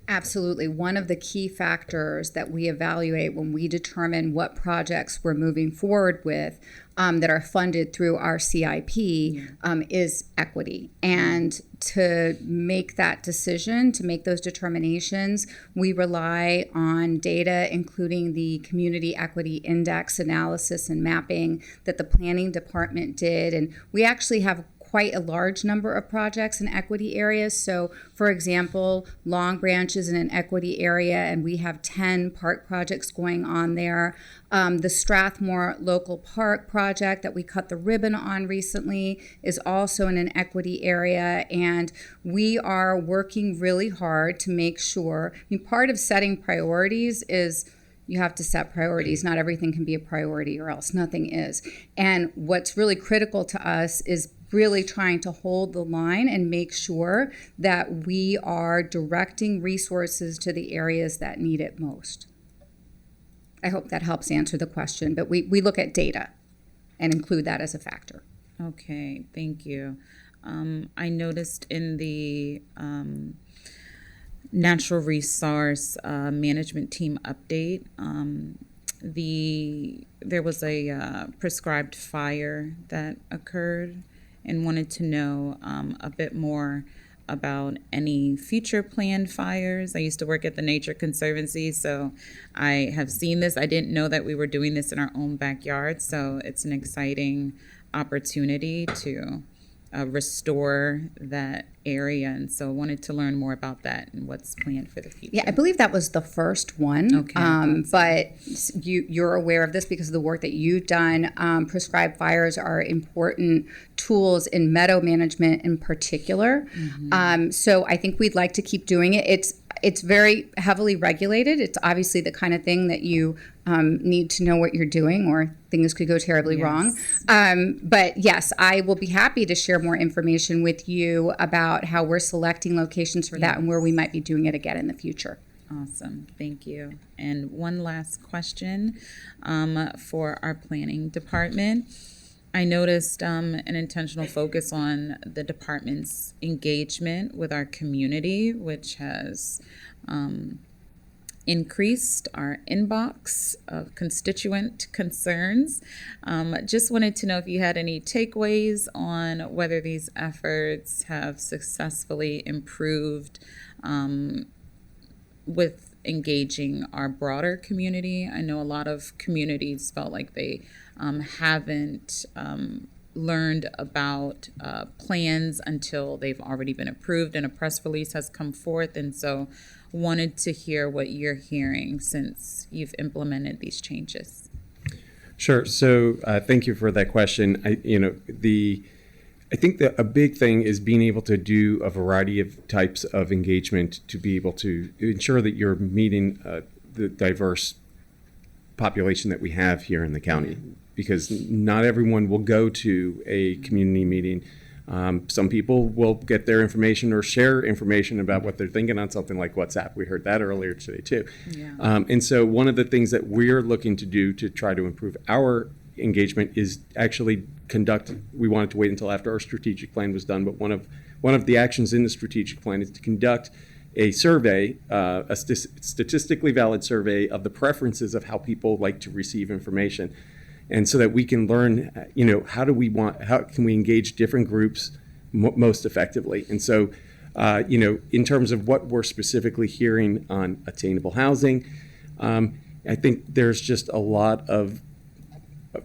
Absolutely. One of the key factors that we evaluate when we determine what projects we're moving forward with that are funded through our CIP is equity. And to make that decision, to make those determinations, we rely on data, including the Community Equity Index analysis and mapping that the planning department did. And we actually have quite a large number of projects in equity areas. So, for example, Long Branch is in an equity area, and we have 10 park projects going on there. The Strathmore Local Park project that we cut the ribbon on recently is also in an equity area, and we are working really hard to make sure, part of setting priorities is you have to set priorities. Not everything can be a priority or else nothing is. And what's really critical to us is really trying to hold the line and make sure that we are directing resources to the areas that need it most. I hope that helps answer the question, but we look at data and include that as a factor. Okay, thank you. I noticed in the natural resource management team update, there was a prescribed fire that occurred, and wanted to know a bit more about any future planned fires. I used to work at the Nature Conservancy, so I have seen this. I didn't know that we were doing this in our own backyard, so it's an exciting opportunity to restore that area, and so wanted to learn more about that and what's planned for the future. Yeah, I believe that was the first one. Okay. But you're aware of this because of the work that you've done. Prescribed fires are important tools in meadow management in particular. So I think we'd like to keep doing it. It's very heavily regulated. It's obviously the kind of thing that you need to know what you're doing, or things could go terribly wrong. But yes, I will be happy to share more information with you about how we're selecting locations for that and where we might be doing it again in the future. Awesome, thank you. And one last question for our planning department. I noticed an intentional focus on the department's engagement with our community, which has increased our inbox of constituent concerns. Just wanted to know if you had any takeaways on whether these efforts have successfully improved with engaging our broader community. I know a lot of communities felt like they haven't learned about plans until they've already been approved and a press release has come forth, and so wanted to hear what you're hearing since you've implemented these changes. Sure. So thank you for that question. I think that a big thing is being able to do a variety of types of engagement to be able to ensure that you're meeting the diverse population that we have here in the county, because not everyone will go to a community meeting Some people will get their information or share information about what they're thinking on something like WhatsApp. We heard that earlier today too. Yeah. And so one of the things that we're looking to do to try to improve our engagement is actually we wanted to wait until after our strategic plan was done, but one of the actions in the strategic plan is to conduct a survey, a statistically valid survey of the preferences of how people like to receive information. And so that we can learn, how can we engage different groups most effectively? And so, in terms of what we're specifically hearing on attainable housing, I think there's just a lot of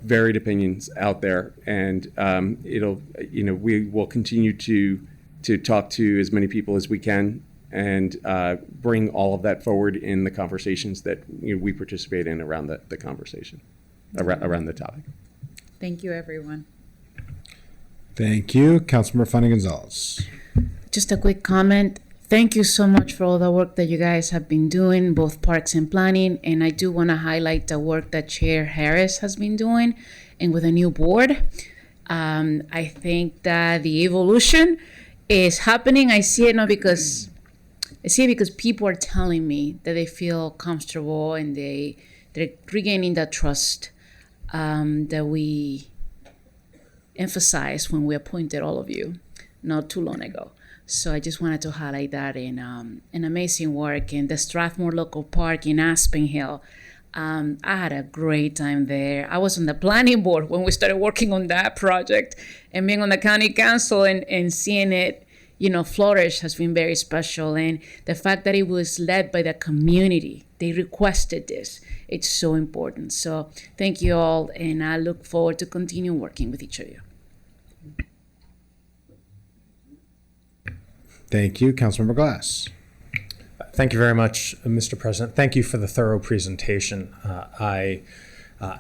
varied opinions out there, and we will continue to talk to as many people as we can and bring all of that forward in the conversations that we participate in around the conversation. Around the topic. Thank you, everyone. Thank you. Councilmember Fanny Gonzalez. Just a quick comment. Thank you so much for all the work that you guys have been doing, both parks and planning. And I do want to highlight the work that Chair Harris has been doing and with a new board. I think that the evolution is happening. I see it because people are telling me that they feel comfortable and they're regaining that trust that we emphasized when we appointed all of you not too long ago. So I just wanted to highlight that in amazing work in the Strathmore Local Park in Aspen Hill. I had a great time there. I was on the planning board when we started working on that project, and being on the county council and seeing it, flourish has been very special. And the fact that it was led by the community, they requested this. It's so important. So thank you all, and I look forward to continue working with each of you. Thank you. Councilmember Glass. Thank you very much, Mr. President. Thank you for the thorough presentation.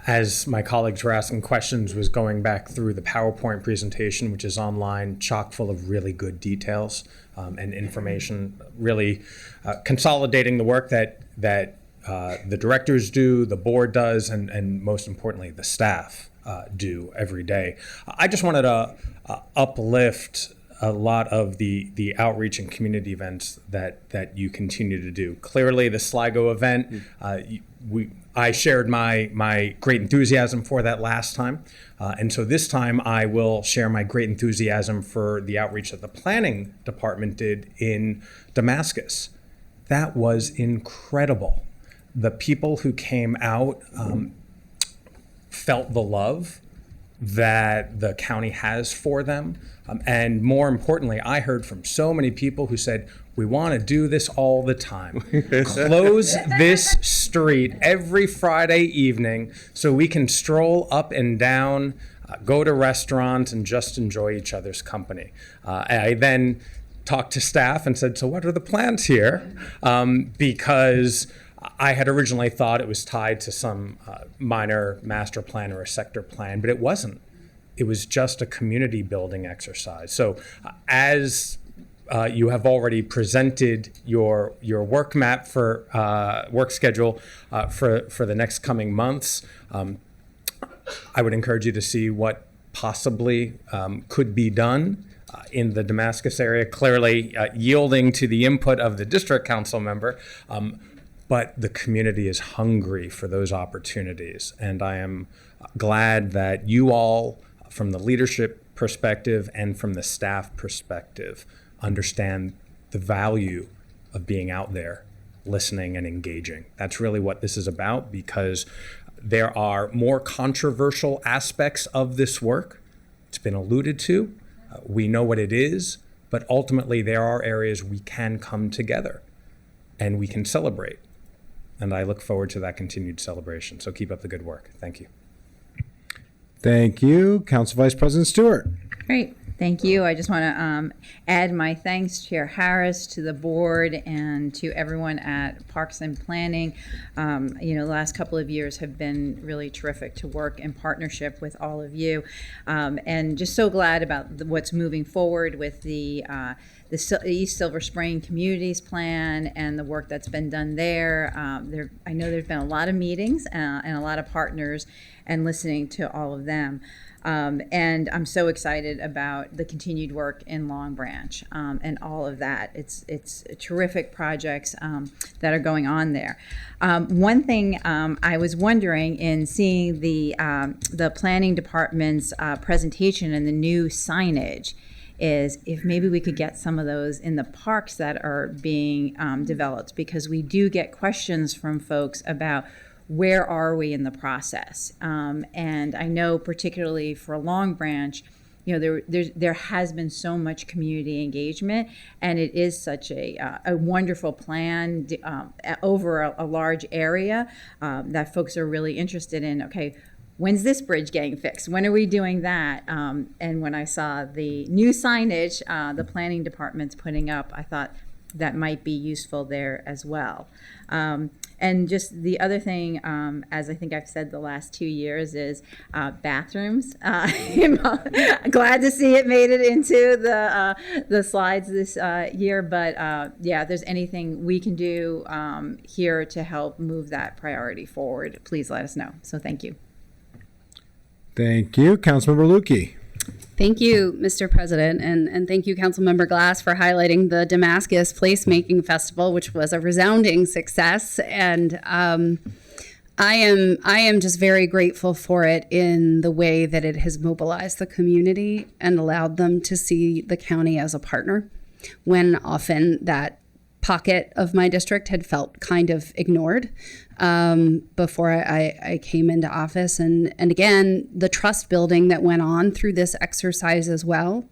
As my colleagues were asking questions, was going back through the PowerPoint presentation, which is online, chock full of really good details and information, really consolidating the work that the directors do, the board does, and most importantly, the staff do every day. I just wanted to uplift a lot of the outreach and community events that you continue to do. Clearly, the Sligo event, I shared my great enthusiasm for that last time. And so this time I will share my great enthusiasm for the outreach that the planning department did in Damascus. That was incredible. The people who came out felt the love that the county has for them. And more importantly, I heard from so many people who said, we want to do this all the time. Close this street every Friday evening so we can stroll up and down, go to restaurants, and just enjoy each other's company. I then talked to staff and said, so what are the plans here? Because I had originally thought it was tied to some minor master plan or a sector plan, but it wasn't. It was just a community building exercise. So as you have already presented your work map for work schedule for the next coming months, I would encourage you to see what possibly could be done in the Damascus area, clearly yielding to the input of the district council member. But the community is hungry for those opportunities. And I am glad that you all, from the leadership perspective and from the staff perspective, understand the value of being out there, listening and engaging. That's really what this is about, because there are more controversial aspects of this work. It's been alluded to. We know what it is, but ultimately there are areas we can come together and we can celebrate. And I look forward to that continued celebration. So keep up the good work. Thank you. Thank you. Council Vice President Stewart. Great. Thank you. I just want to add my thanks, Chair Harris, to the board and to everyone at Parks and Planning. The last couple of years have been really terrific to work in partnership with all of you. And just so glad about what's moving forward with the the East Silver Spring Communities Plan and the work that's been done there. I know there's been a lot of meetings and a lot of partners, and listening to all of them. And I'm so excited about the continued work in Long Branch and all of that. It's terrific projects that are going on there. One thing I was wondering in seeing the planning department's presentation and the new signage is if maybe we could get some of those in the parks that are being developed, because we do get questions from folks about where are we in the process? And I know particularly for Long Branch, there has been so much community engagement, and it is such a wonderful plan over a large area that folks are really interested in. Okay, when's this bridge getting fixed? When are we doing that? And when I saw the new signage the planning department's putting up, I thought that might be useful there as well. And just the other thing, as I think I've said the last 2 years, is bathrooms. I'm glad to see it made it into the slides this year. But yeah, if there's anything we can do here to help move that priority forward, please let us know. So thank you. Thank you. Councilmember Lukey. Thank you, Mr. President, and thank you, Councilmember Glass, for highlighting the Damascus Placemaking Festival, which was a resounding success. And I am just very grateful for it in the way that it has mobilized the community and allowed them to see the county as a partner, when often that pocket of my district had felt kind of ignored before I came into office. And again, the trust building that went on through this exercise as well,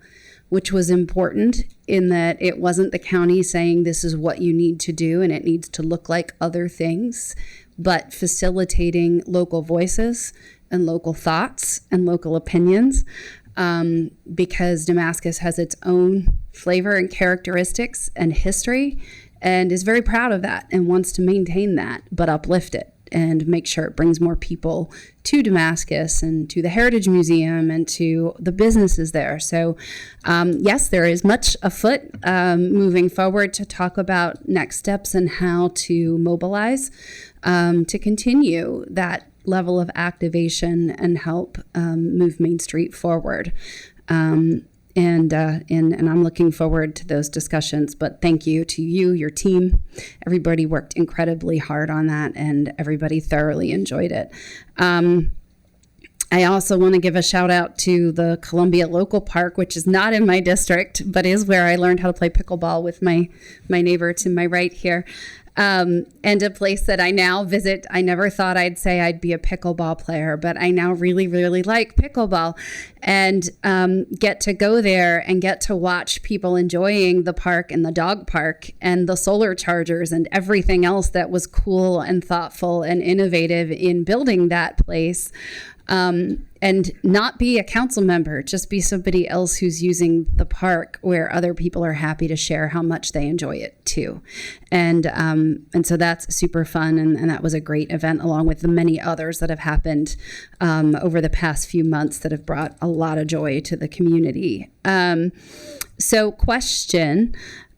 which was important in that it wasn't the county saying this is what you need to do and it needs to look like other things, but facilitating local voices and local thoughts and local opinions. Because Damascus has its own flavor and characteristics and history, and is very proud of that and wants to maintain that, but uplift it and make sure it brings more people to Damascus and to the Heritage Museum and to the businesses there. So yes, there is much afoot moving forward to talk about next steps and how to mobilize to continue that level of activation and help move Main Street forward. And I'm looking forward to those discussions. But thank you to you, your team. Everybody worked incredibly hard on that, and everybody thoroughly enjoyed it. I also want to give a shout out to the Columbia Local Park, which is not in my district, but is where I learned how to play pickleball with my neighbor to my right here. And a place that I now visit. I never thought I'd say I'd be a pickleball player, but I now really, really like pickleball, and get to go there and get to watch people enjoying the park and the dog park and the solar chargers and everything else that was cool and thoughtful and innovative in building that place. And not be a council member, just be somebody else who's using the park where other people are happy to share how much they enjoy it too. And so that's super fun. And that was a great event, along with the many others that have happened over the past few months that have brought a lot of joy to the community. So question.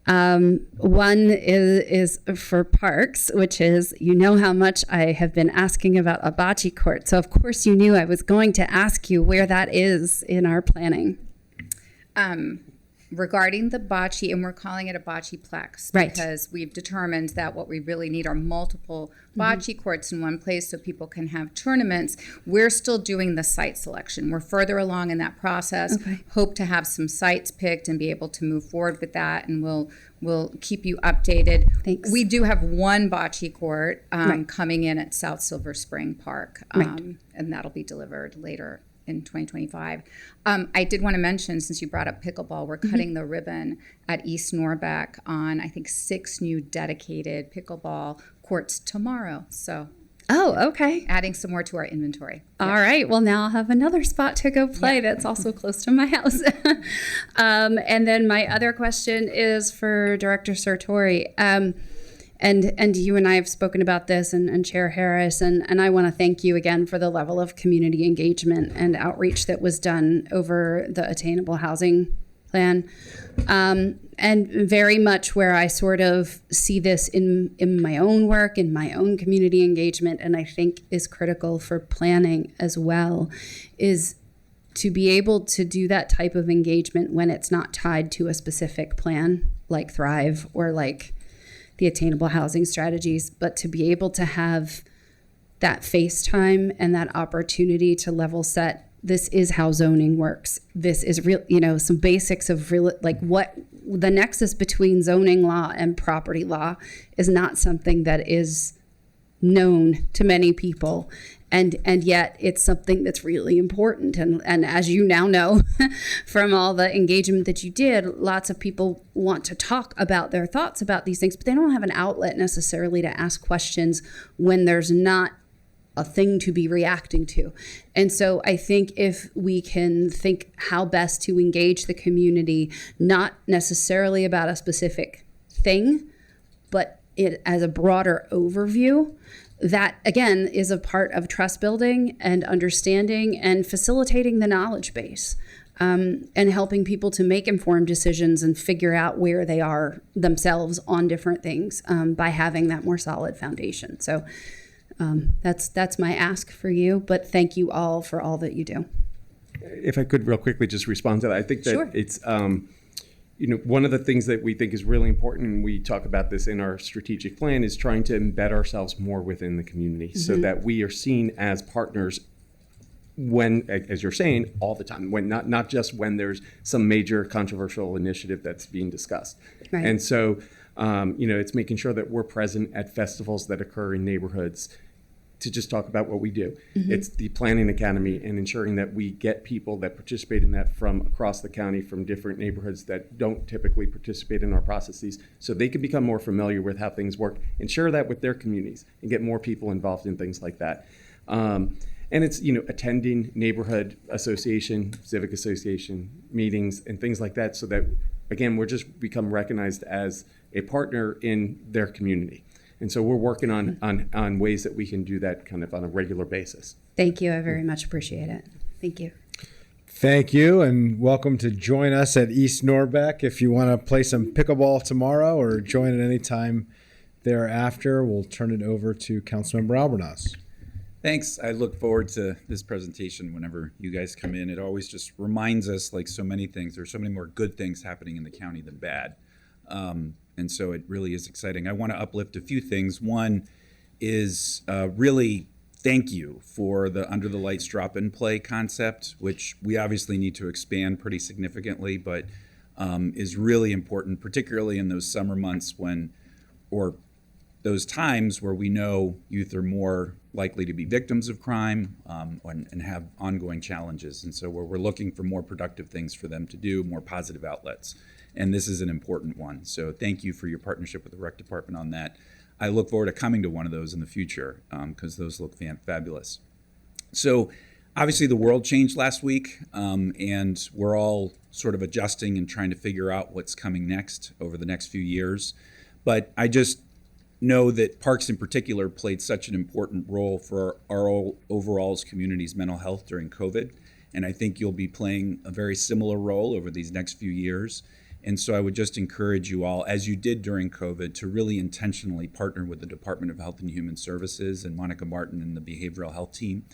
One is for parks, which is, you know how much I have been asking about a bocce court. So of course you knew I was going to ask you where that is in our planning. Regarding the bocce, and we're calling it a bocceplex because we've determined that what we really need are multiple bocce courts in one place so people can have tournaments. We're still doing the site selection. We're further along in that process. Hope to have some sites picked and be able to move forward with that, and we'll keep you updated. Thanks. We do have one bocce court coming in at South Silver Spring Park, and that'll be delivered later in 2025. I did want to mention, since you brought up pickleball, we're cutting the ribbon at East Norbeck on, I think, 6 new dedicated pickleball courts tomorrow. So, adding some more to our inventory. All right. Well, now I'll have another spot to go play that's also close to my house. And then my other question is for Director Sartori. And you and I have spoken about this, and Chair Harris, and I want to thank you again for the level of community engagement and outreach that was done over the Attainable Housing plan. And very much where I sort of see this in my own work, in my own community engagement, and I think is critical for planning as well, is to be able to do that type of engagement when it's not tied to a specific plan like Thrive or like the attainable housing strategies, but to be able to have that face time and that opportunity to level set. This is how zoning works. This is real, some basics of real, like what the nexus between zoning law and property law is not something that is known to many people. And yet it's something that's really important. And as you now know from all the engagement that you did, lots of people want to talk about their thoughts about these things, but they don't have an outlet necessarily to ask questions when there's not a thing to be reacting to. And so I think if we can think how best to engage the community, not necessarily about a specific thing, but it as a broader overview, that again is a part of trust building and understanding and facilitating the knowledge base, and helping people to make informed decisions and figure out where they are themselves on different things, by having that more solid foundation. So that's my ask for you, but thank you all for all that you do. If I could real quickly just respond to that. I think that Sure. it's, one of the things that we think is really important, and we talk about this in our strategic plan, is trying to embed ourselves more within the community so that we are seen as partners when, as you're saying, all the time, when not just when there's some major controversial initiative that's being discussed. Right. And so, it's making sure that we're present at festivals that occur in neighborhoods to just talk about what we do. It's the Planning Academy and ensuring that we get people that participate in that from across the county, from different neighborhoods that don't typically participate in our processes, so they can become more familiar with how things work and share that with their communities and get more people involved in things like that. And it's, attending neighborhood association, civic association meetings and things like that, so that, again, we're just become recognized as a partner in their community. And so we're working on ways that we can do that kind of on a regular basis. Thank you. I very much appreciate it. Thank you. Thank you, and welcome to join us at East Norbeck. If you want to play some pickleball tomorrow or join at any time thereafter, we'll turn it over to Councilmember Albornoz. Thanks. I look forward to this presentation whenever you guys come in. It always just reminds us, like so many things, there's so many more good things happening in the county than bad. And so it really is exciting. I want to uplift a few things. One is really thank you for the Under the Lights drop-in play concept, which we obviously need to expand pretty significantly, but is really important, particularly in those summer months or those times where we know youth are more likely to be victims of crime and have ongoing challenges. And so we're looking for more productive things for them to do, more positive outlets. And this is an important one. So thank you for your partnership with the Rec Department on that. I look forward to coming to one of those in the future because those look fabulous. So obviously the world changed last week, and we're all sort of adjusting and trying to figure out what's coming next over the next few years. But I just know that parks in particular played such an important role for our overall as community's mental health during COVID. And I think you'll be playing a very similar role over these next few years. And so I would just encourage you all, as you did during COVID, to really intentionally partner with the Department of Health and Human Services and Monica Martin and the behavioral health team,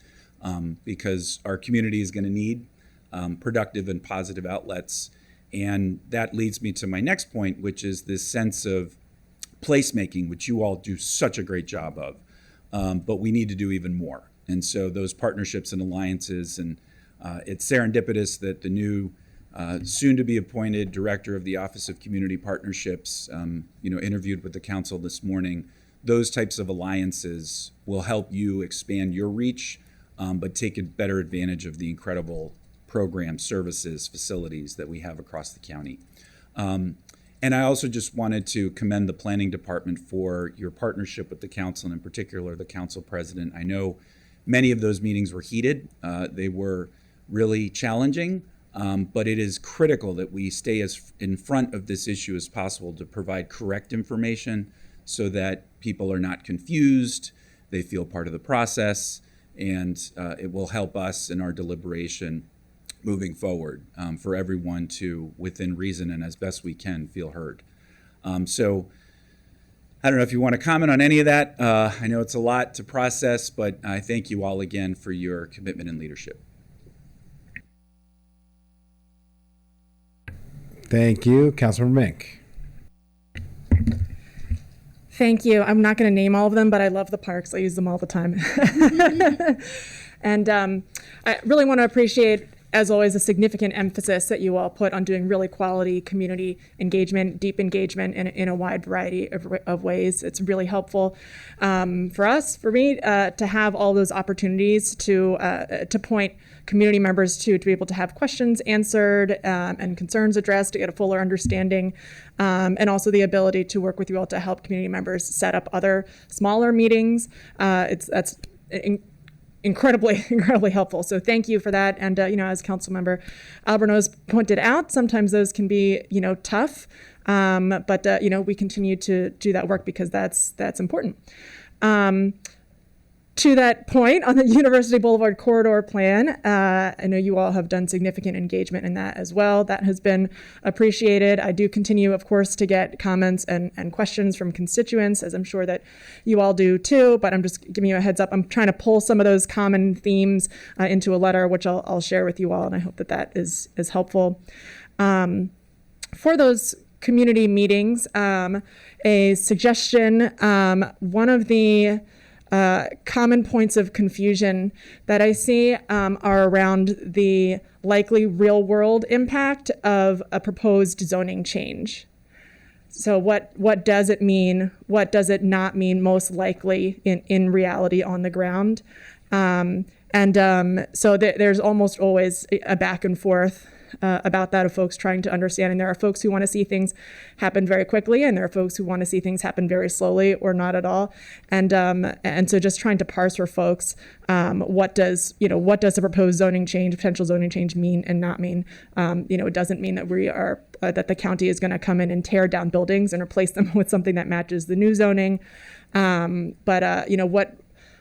because our community is going to need productive and positive outlets. And that leads me to my next point, which is this sense of placemaking, which you all do such a great job of, but we need to do even more. And so those partnerships and alliances, and it's serendipitous that the new soon-to-be appointed director of the Office of Community Partnerships, interviewed with the council this morning. Those types of alliances will help you expand your reach, but take a better advantage of the incredible programs, services, facilities that we have across the county. And I also just wanted to commend the Planning Department for your partnership with the council, and in particular the council president. I know many of those meetings were heated. They were really challenging. But it is critical that we stay as in front of this issue as possible to provide correct information so that people are not confused, they feel part of the process, and it will help us in our deliberation moving forward for everyone to, within reason and as best we can, feel heard. So I don't know if you want to comment on any of that. I know it's a lot to process, but I thank you all again for your commitment and leadership. Thank you. Councilmember Mink. Thank you. I'm not going to name all of them, but I love the parks. I use them all the time. And I really want to appreciate, as always, a significant emphasis that you all put on doing really quality community engagement, deep engagement in a wide variety of ways. It's really helpful for us, for me, to have all those opportunities to point community members to be able to have questions answered and concerns addressed, to get a fuller understanding, and also the ability to work with you all to help community members set up other smaller meetings. That's incredibly helpful. So thank you for that. And as Councilmember Albornoz pointed out, sometimes those can be tough, but we continue to do that work because that's important. To that point, on the University Boulevard Corridor Plan, I know you all have done significant engagement in that as well. That has been appreciated. I do continue, of course, to get comments and questions from constituents, as I'm sure that you all do too, but I'm just giving you a heads up. I'm trying to pull some of those common themes into a letter, which I'll share with you all, and I hope that is helpful. For those community meetings, a suggestion, one of the common points of confusion that I see are around the likely real-world impact of a proposed zoning change. So what does it mean? What does it not mean most likely in reality on the ground? So there's almost always a back and forth about that, of folks trying to understand. And there are folks who want to see things happen very quickly, and there are folks who want to see things happen very slowly or not at all. And so just trying to parse for folks what does a proposed zoning change, potential zoning change mean and not mean. It doesn't mean that we are that the county is going to come in and tear down buildings and replace them with something that matches the new zoning.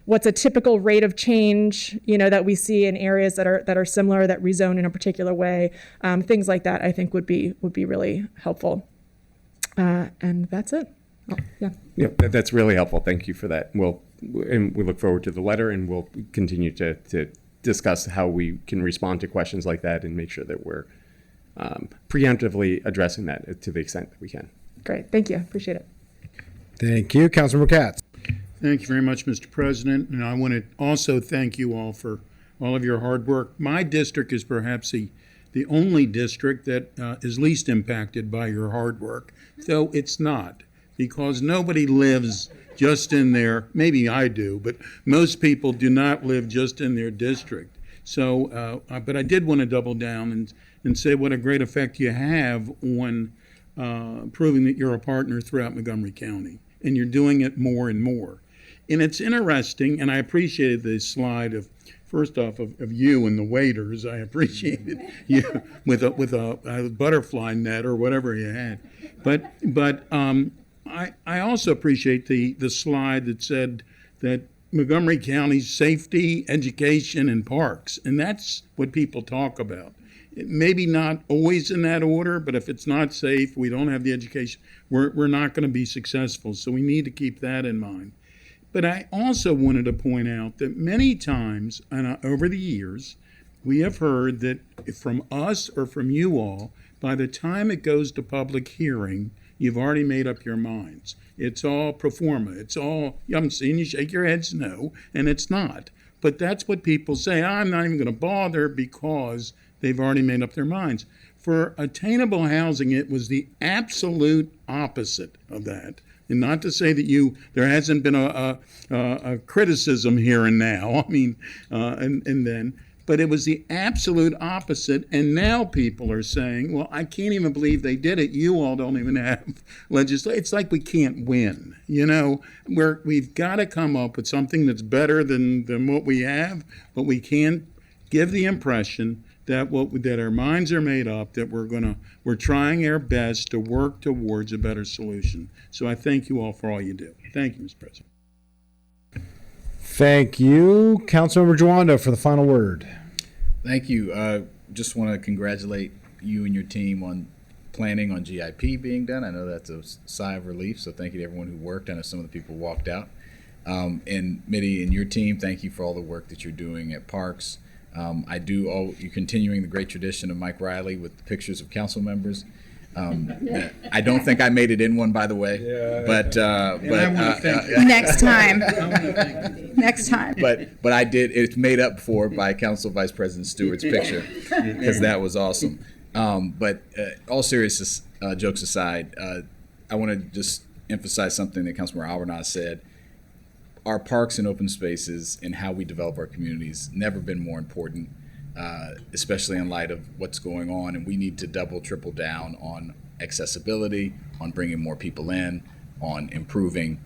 What's a typical rate of change, that we see in areas that are similar, that rezone in a particular way, things like that, I think would be really helpful. And that's it. Oh, yeah. Yeah, that's really helpful. Thank you for that. And we look forward to the letter, and we'll continue to discuss how we can respond to questions like that and make sure that we're preemptively addressing that to the extent that we can. Great. Thank you. Appreciate it. Thank you. Councilmember Katz. Thank you very much, Mr. President. And I want to also thank you all for all of your hard work. My district is perhaps the only district that is least impacted by your hard work, though it's not, because nobody lives just in their, maybe I do, but most people do not live just in their district. So, but I did want to double down and say what a great effect you have on proving that you're a partner throughout Montgomery County, and you're doing it more and more. And it's interesting, and I appreciated the slide of, first off, of you and the waiters. I appreciated you with a butterfly net or whatever you had. But I also appreciate the slide that said that Montgomery County's safety, education, and parks, and that's what people talk about. Maybe not always in that order, but if it's not safe, we don't have the education, we're not going to be successful. So we need to keep that in mind. But I also wanted to point out that many times over the years, we have heard that from us or from you all, by the time it goes to public hearing, you've already made up your minds. It's all pro forma. It's all, I'm seeing you shake your heads no, and it's not. But that's what people say. I'm not even going to bother because they've already made up their minds. For attainable housing, it was the absolute opposite of that. And not to say that there hasn't been a criticism here and now, and then, but it was the absolute opposite. And now people are saying, well, I can't even believe they did it. You all don't even have legislation. It's like we can't win. We've got to come up with something that's better than what we have, but we can't give the impression that our minds are made up, that we're trying our best to work towards a better solution. So I thank you all for all you do. Thank you, Mr. President. Thank you. Councilmember Joando for the final word. Thank you. just want to congratulate you and your team on planning on GIP being done. I know that's a sigh of relief, so thank you to everyone who worked. I know some of the people walked out. And Mitty and your team, thank you for all the work that you're doing at Parks. You're continuing the great tradition of Mike Riley with the pictures of council members. I don't think I made it in one, by the way. But Next time. Next time. But I did. It's made up for by Council Vice President Stewart's picture, because that was awesome. But all serious jokes aside, I want to just emphasize something that Councilmember Albornoz said. Our parks and open spaces and how we develop our communities never been more important, especially in light of what's going on. And we need to double, triple down on accessibility, on bringing more people in, on improving.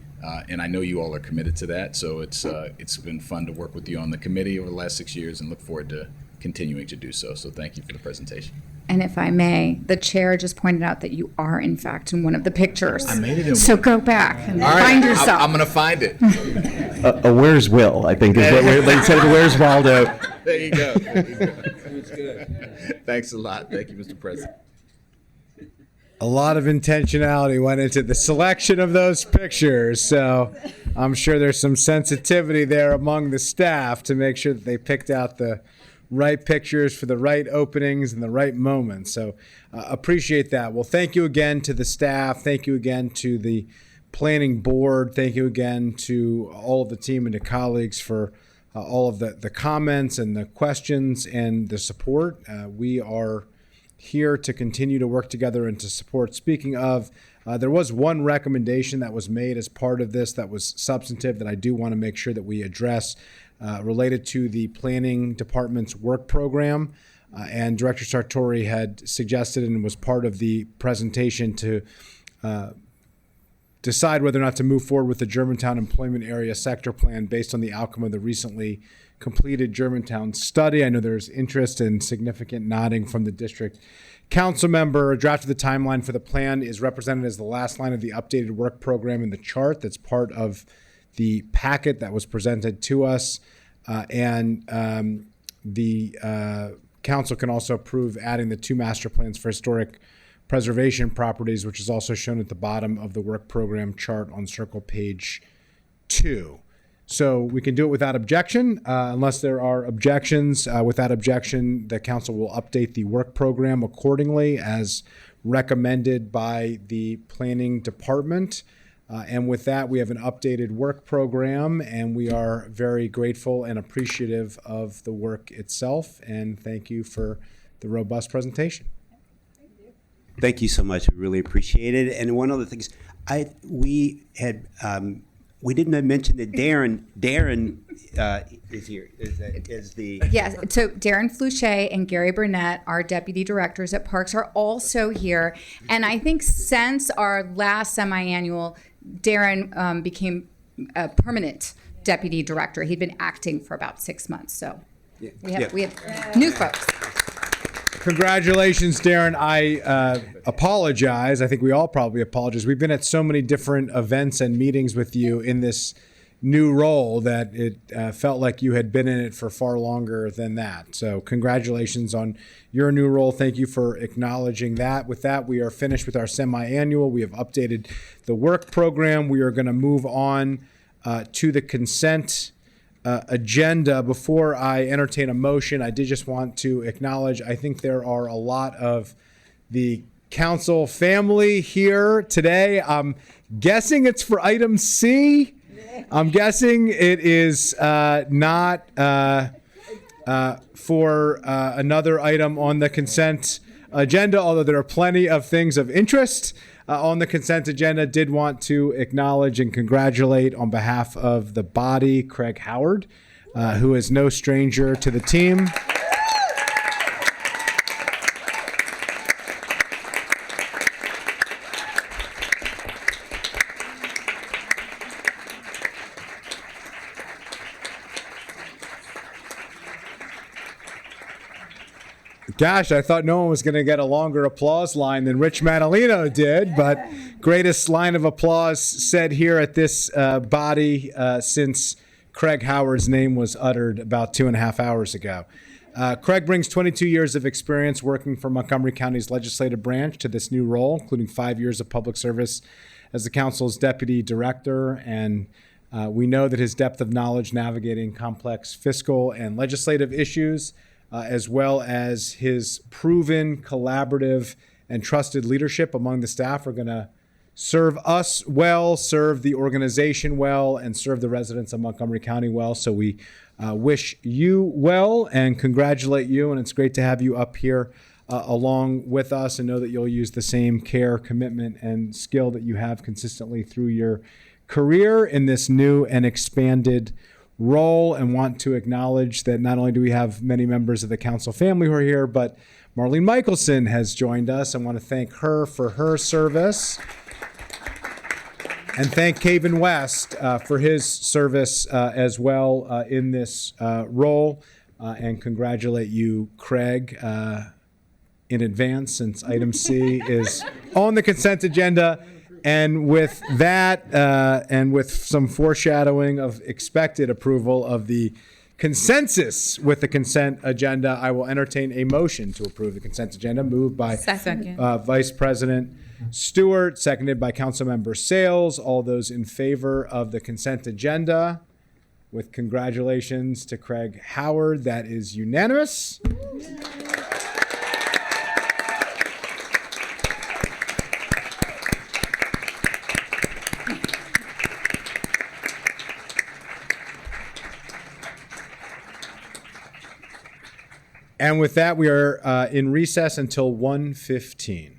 And I know you all are committed to that. So it's been fun to work with you on the committee over the last 6 years, and look forward to continuing to do so. So thank you for the presentation. And if I may, the chair just pointed out that you are, in fact, in one of the pictures. I made it in So one. go back and All right, find yourself. I'm going to find it. Where's Will, I think, is what instead of where's Waldo. There you go. That's good. Thanks a lot. Thank you, Mr. President. A lot of intentionality went into the selection of those pictures, so I'm sure there's some sensitivity there among the staff to make sure that they picked out the right pictures for the right openings and the right moments. So appreciate that. Well, thank you again to the staff. Thank you again to the planning board. Thank you again to all of the team and the colleagues for all of the comments and the questions and the support. We are here to continue to work together and to support. Speaking of, there was one recommendation that was made as part of this that was substantive that I do want to make sure that we address, related to the planning department's work program. And Director Sartori had suggested and was part of the presentation to decide whether or not to move forward with the Germantown Employment Area Sector Plan based on the outcome of the recently completed Germantown study. I know there's interest and significant nodding from the district council member. A draft of the timeline for the plan is represented as the last line of the updated work program in the chart that's part of the packet that was presented to us. The council can also approve adding the 2 master plans for historic preservation properties, which is also shown at the bottom of the work program chart on circle page 2. So we can do it without objection, unless there are objections. Without objection, the council will update the work program accordingly as recommended by the planning department. And with that, we have an updated work program, and we are very grateful and appreciative of the work itself. And thank you for the robust presentation. Thank you so much. We really appreciate it. And one of the things we didn't mention that Darren is here. Is the Yes, so Darren Fluchet and Gary Burnett, our deputy directors at Parks, are also here. And I think since our last semi-annual, Darren became a permanent deputy director. He'd been acting for about 6 months. So we have new folks. Congratulations, Darren. I apologize. I think we all probably apologize. We've been at so many different events and meetings with you in this new role that it felt like you had been in it for far longer than that. So congratulations on your new role. Thank you for acknowledging that. With that, we are finished with our semi-annual. We have updated the work program. We are going to move on to the consent agenda. Before I entertain a motion, I did just want to acknowledge, I think there are a lot of the council family here today. I'm guessing it's for item C. I'm guessing it is not for another item on the consent agenda, although there are plenty of things of interest on the consent agenda. Did want to acknowledge and congratulate on behalf of the body, Craig Howard, who is no stranger to the team. Gosh, I thought no one was going to get a longer applause line than Rich Madalino did, but greatest line of applause said here at this body since Craig Howard's name was uttered about 2.5 hours ago. Craig brings 22 years of experience working for Montgomery County's legislative branch to this new role, including 5 years of public service as the council's deputy director. And we know that his depth of knowledge navigating complex fiscal and legislative issues, as well as his proven collaborative and trusted leadership among the staff, are going to serve us well, serve the organization well, and serve the residents of Montgomery County well. So we wish you well and congratulate you. And it's great to have you up here along with us, and know that you'll use the same care, commitment, and skill that you have consistently through your career in this new and expanded role. And want to acknowledge that not only do we have many members of the council family who are here, but Marlene Michelson has joined us. I want to thank her for her service. And thank Caven West for his service as well in this role. And congratulate you, Craig, in advance, since item C is on the consent agenda. And with that, and with some foreshadowing of expected approval of the consensus with the consent agenda, I will entertain a motion to approve the consent agenda, moved by Vice President Stewart, seconded by Councilmember Sales. All those in favor of the consent agenda, with congratulations to Craig Howard, that is unanimous. And with that, we are in recess until 1:15.